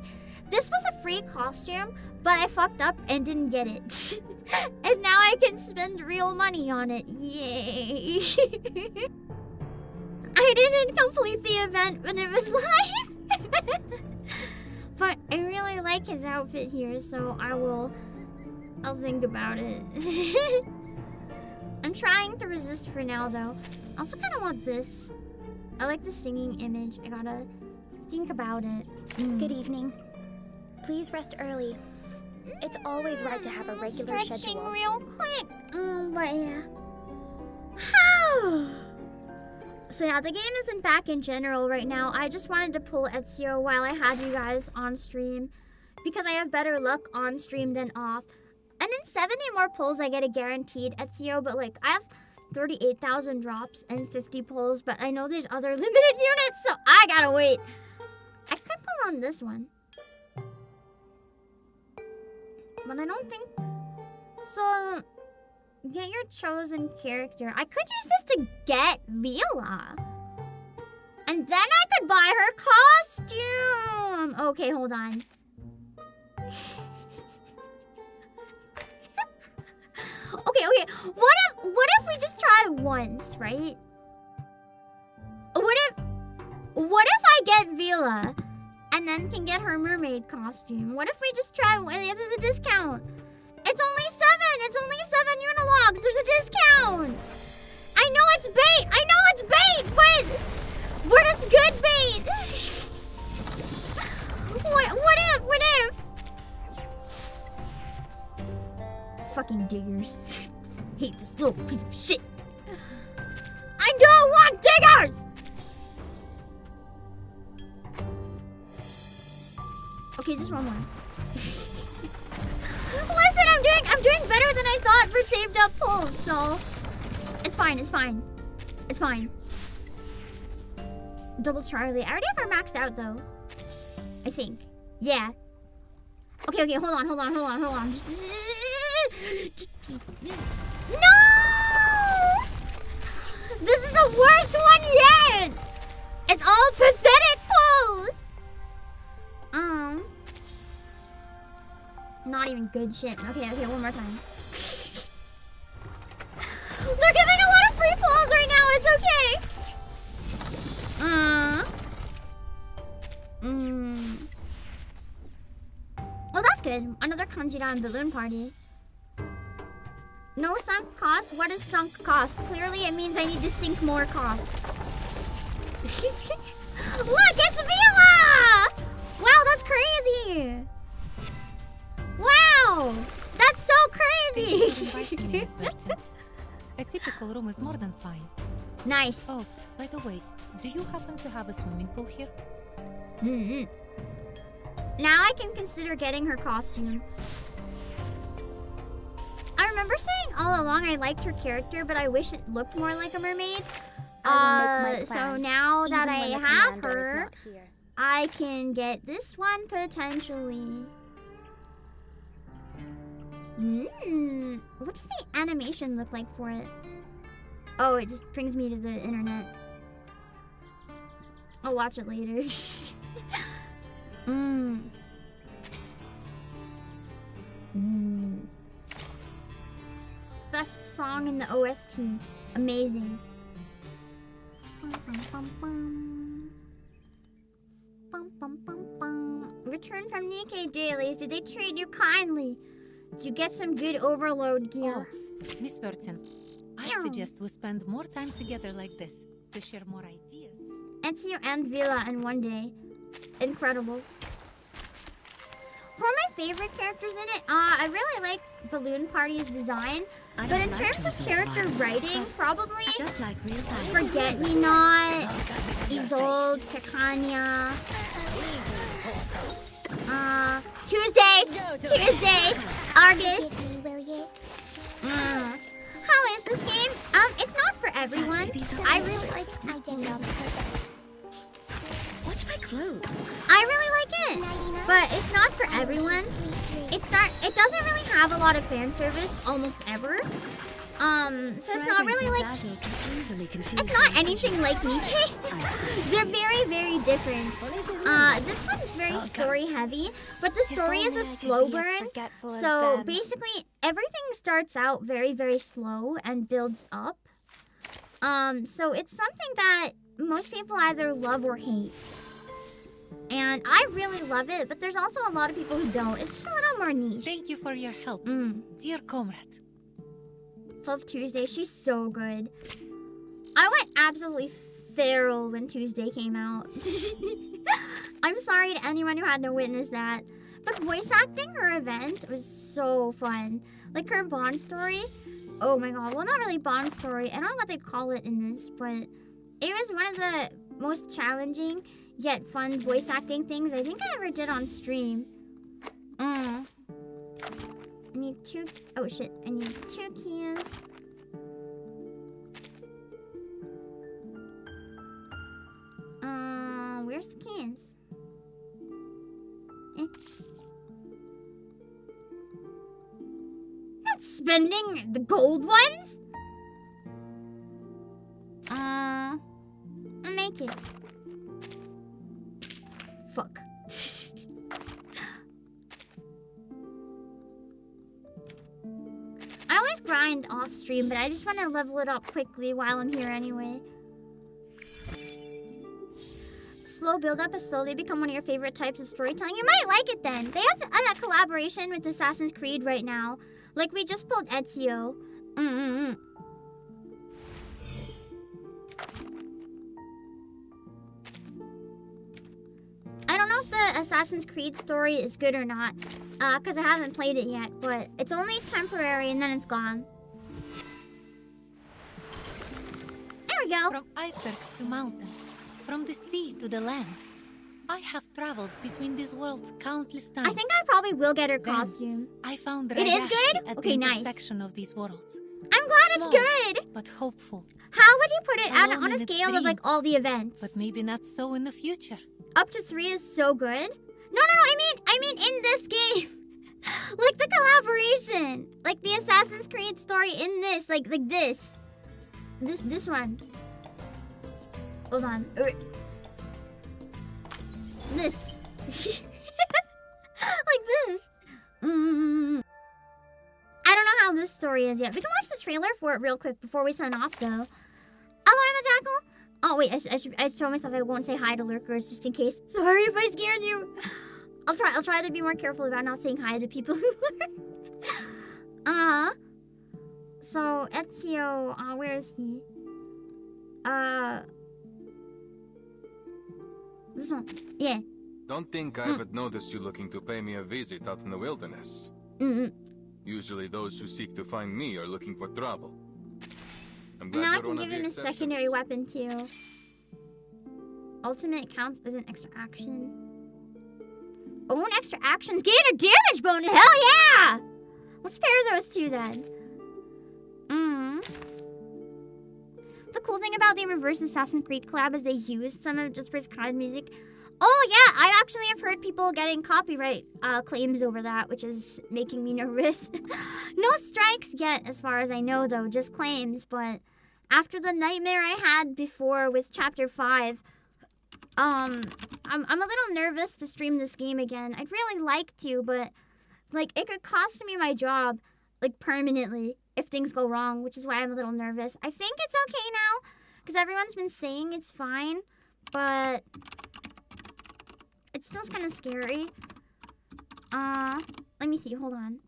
This was a free costume, but I fucked up and didn't get it. And now I can spend real money on it. Yay. I didn't complete the event when it was live. But I really like his outfit here, so I'll think about it. I'm trying to resist for now though. I also kind of want this. I like the singing image. I gotta think about it. Good evening. Please rest early. It's always right to have a regular schedule. Stretching real quick. But yeah. So yeah, the game isn't back in general right now. I just wanted to pull Ezio while I had you guys on stream, because I have better luck on stream than off. And in 70 more pulls, I get a guaranteed Ezio, but like I have 38,000 drops and 50 pulls, but I know there's other limited units, so I gotta wait. I could pull on this one, but I don't think so. Get your chosen character. I could use this to get Vila, and then I could buy her costume. Okay, hold on. Okay. What if we just try once, right? What if I get Vila and then can get her mermaid costume? What if we just try? There's a discount. It's only 7. It's only 7 unilogs. There's a discount. I know it's bait. But it's good bait. What if? Fucking diggers. Hate this little piece of shit. I don't want diggers! Okay, just one more. Listen, I'm doing better than I thought for saved up pulls, so it's fine. Double Charlie. I already have her maxed out though. I think. Yeah. Okay, hold on. No! This is the worst one yet! It's all pathetic pulls! Not even good shit. Okay, one more time. They're giving a lot of free pulls right now, it's okay! Well, that's good. Another Kanjira and Balloon Party. No sunk cost? What is sunk cost? Clearly it means I need to sink more cost. Look, it's Vila! Wow, that's crazy! Wow! That's so crazy! A typical room is more than fine. Nice. Oh, by the way, do you happen to have a swimming pool here? Now I can consider getting her costume. I remember saying all along I liked her character, but I wish it looked more like a mermaid. So now that I have her, I can get this one potentially. What does the animation look like for it? Oh, it just brings me to the internet. I'll watch it later. Best song in the OST. Amazing. Return from Nikkei dailies. Did they treat you kindly? Did you get some good overload gear? Oh, Miss Burton, I suggest we spend more time together like this to share more ideas. Ezio and Villa in one day. Incredible. Who are my favorite characters in it? I really like Balloon Party's design. But in terms of character writing, probably Forget-Me-Not, Isolde, Kekania, Tuesday, Argus. How is this game? It's not for everyone. I really like it. I didn't know. Watch my clothes. I really like it, but it's not for everyone. It doesn't really have a lot of fan service almost ever. So it's not really like, it's not anything like Nikkei. They're very, very different. This one's very story heavy, but the story is a slow burn. So basically everything starts out very, very slow and builds up. So it's something that most people either love or hate. And I really love it, but there's also a lot of people who don't. It's just a little more niche. Thank you for your help, dear comrade. Love Tuesday. She's so good. I went absolutely feral when Tuesday came out. I'm sorry to anyone who had to witness that. But voice acting her event was so fun. Like her Bond story. Oh my god. Well, not really Bond story. I don't know what they'd call it in this, but it was one of the most challenging yet fun voice acting things I think I ever did on stream. I need two. Oh shit! I need 2 keys. Where's the keys? Not spending the gold ones. I'll make it. Fuck. I always grind off stream, but I just want to level it up quickly while I'm here anyway. Slow build up, but slowly become one of your favorite types of storytelling. You might like it then. They have a collaboration with Assassin's Creed right now. Like we just pulled Ezio. I don't know if the Assassin's Creed story is good or not, because I haven't played it yet, but it's only temporary and then it's gone. There we go. From icebergs to mountains, from the sea to the land, I have traveled between these worlds countless times. I think I probably will get her costume. I found it is good? at Okay, the nice. intersection of these worlds. I'm glad it's Small, good. But hopeful. How would you put it Alone on a in scale of dream. like all the events? But maybe not so in the future. Up to 3 is so good. No, I mean in this game. Like the collaboration. Like the Assassin's Creed story in this. Like this. This one. Hold on. This. Like this. I don't know how this story is yet. We can watch the trailer for it real quick before we sign off, though. Hello, I'm a jackal. Oh, wait, I should told myself I won't say hi to lurkers just in case. Sorry if I scared you. I'll try to be more careful about not saying hi to people who lurk. So, Ezio, where is he? This one. Yeah. Don't think I haven't noticed you looking to pay me a visit out in the wilderness. Usually those who seek to find me are looking for trouble. I'm glad Now I you're can one give of the him a exceptions. secondary weapon too. Ultimate counts as an extra action. Own extra actions, gain a damage bonus. Hell yeah! Let's pair those two then. The cool thing about the reverse Assassin's Creed collab is they used some of Jasper's COD music. Oh yeah, I actually have heard people getting copyright claims over that, which is making me nervous. No strikes yet, as far as I know, though, just claims. But after the nightmare I had before with Chapter 5, I'm a little nervous to stream this game again. I'd really like to, but like it could cost me my job, like permanently, if things go wrong, which is why I'm a little nervous. I think it's okay now, because everyone's been saying it's fine, but it's still kind of scary. Let me see, hold on.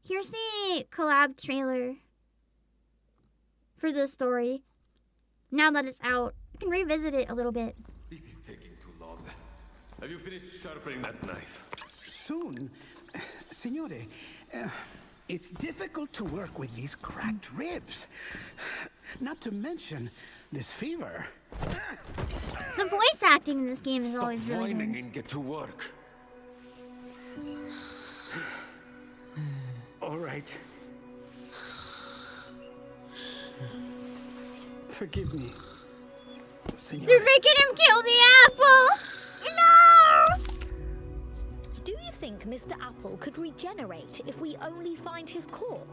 Here's the collab trailer for the story. Now that it's out, I can revisit it a little bit. This is taking too long. Have you finished sharpening that knife? Soon. Signore, it's difficult to work with these cracked ribs. Not to mention this fever. The voice acting in this game is always really good. And get to work. All right. Forgive me, Signore. They're making him kill the apple! No! Do you think Mr. Apple could regenerate if we only find his core?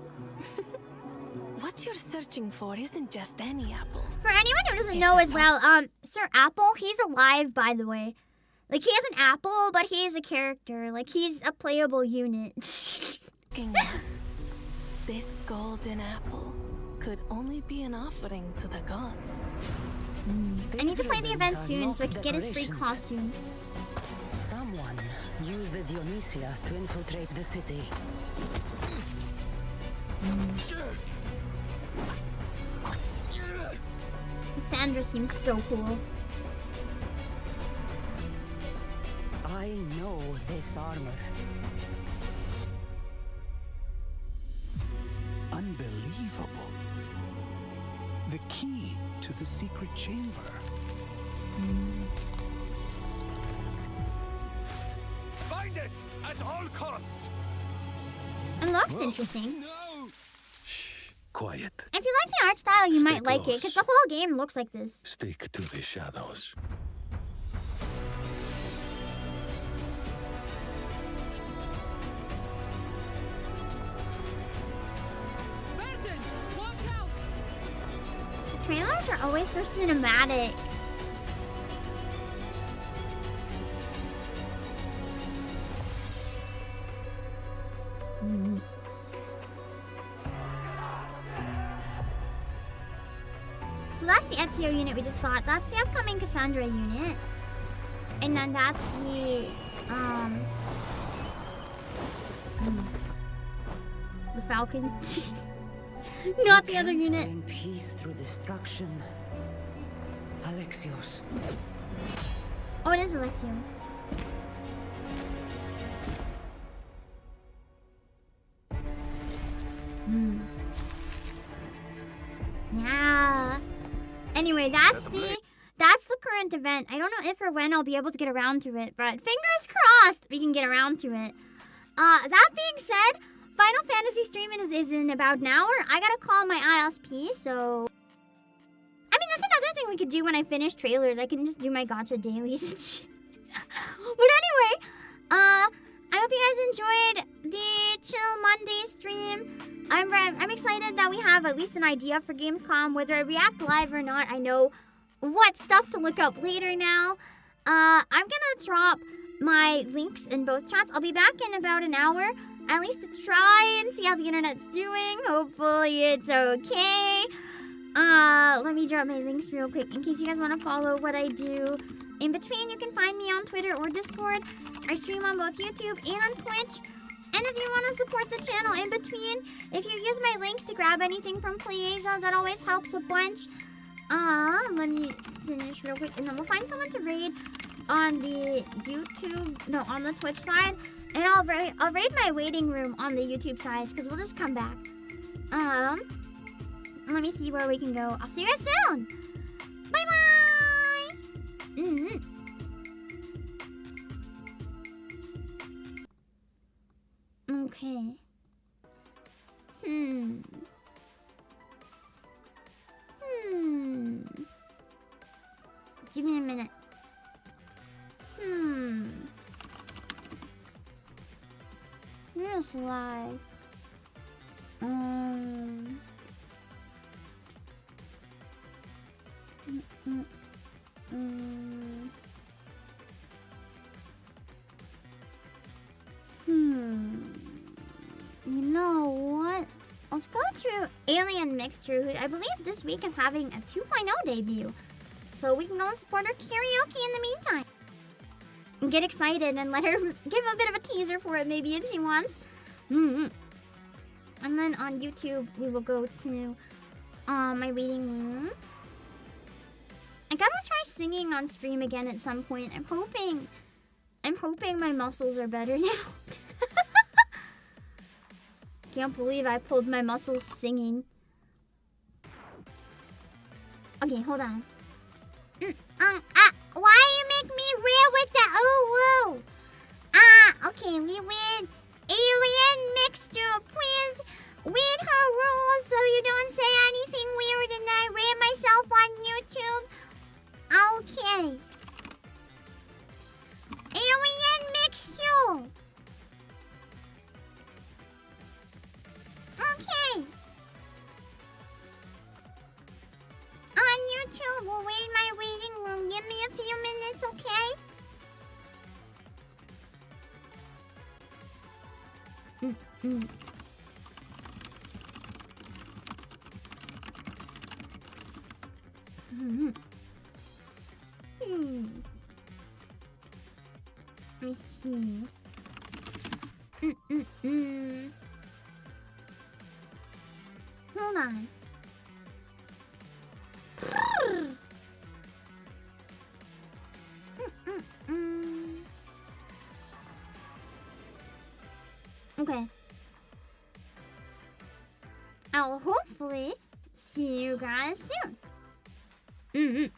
What you're searching for isn't just any apple. For anyone who doesn't know as well, Sir Apple, he's alive, by the way. Like, he has an apple, but he is a character. Like, he's a playable unit. This golden apple could only be an offering to the gods. I need to play the event soon so I can get his free costume. Someone used the Dionysias to infiltrate the city. Sandra seems so cool. I know this armor. Unbelievable. The key to the secret chamber. Find it at all costs. It looks interesting. Quiet. If you like the art style, you might like it, because the whole game looks like this. Stick to the shadows. The trailers are always so cinematic. So that's the Ezio unit we just got. That's the upcoming Cassandra unit. And then that's the Falcon. Not the other unit. In peace through destruction. Alexios. Oh, it is Alexios. Yeah. Anyway, that's the current event. I don't know if or when I'll be able to get around to it, but fingers crossed we can get around to it. That being said, Final Fantasy streaming is in about an hour. I gotta call my ISP, so... I mean, that's another thing we could do when I finish trailers. I can just do my gacha dailies and shit. But anyway, I hope you guys enjoyed the Chill Monday stream. I'm excited that we have at least an idea for Gamescom. Whether I react live or not, I know what stuff to look up later now. I'm gonna drop my links in both chats. I'll be back in about an hour, at least to try and see how the internet's doing. Hopefully it's okay. Let me drop my links real quick in case you guys want to follow what I do. In between, you can find me on Twitter or Discord. I stream on both YouTube and on Twitch. And if you want to support the channel in between, if you use my link to grab anything from PlayAsia, that always helps a bunch. Let me finish real quick, and then we'll find someone to raid on the on the Twitch side, and I'll raid my waiting room on the YouTube side, because we'll just come back. Let me see where we can go. I'll see you guys soon. Bye bye. Okay. Give me a minute. Here's live. You know what? Let's go to Alien Mixture, who I believe this week is having a 2.0 debut. So we can go and support her karaoke in the meantime. And get excited and let her give a bit of a teaser for it, maybe, if she wants. And then on YouTube, we will go to my reading room. I gotta try singing on stream again at some point. I'm hoping my muscles are better now. Can't believe I pulled my muscles singing. Okay, hold on. Why you make me real with the ooh woo? Okay, we read Alien Mixture. Please read her rules so you don't say anything weird and I read myself on YouTube. Okay. Alien Mixture. Okay. On YouTube, we'll read my reading room. Give me a few minutes, okay? Let me see. Hold on. Okay. I'll hopefully see you guys soon.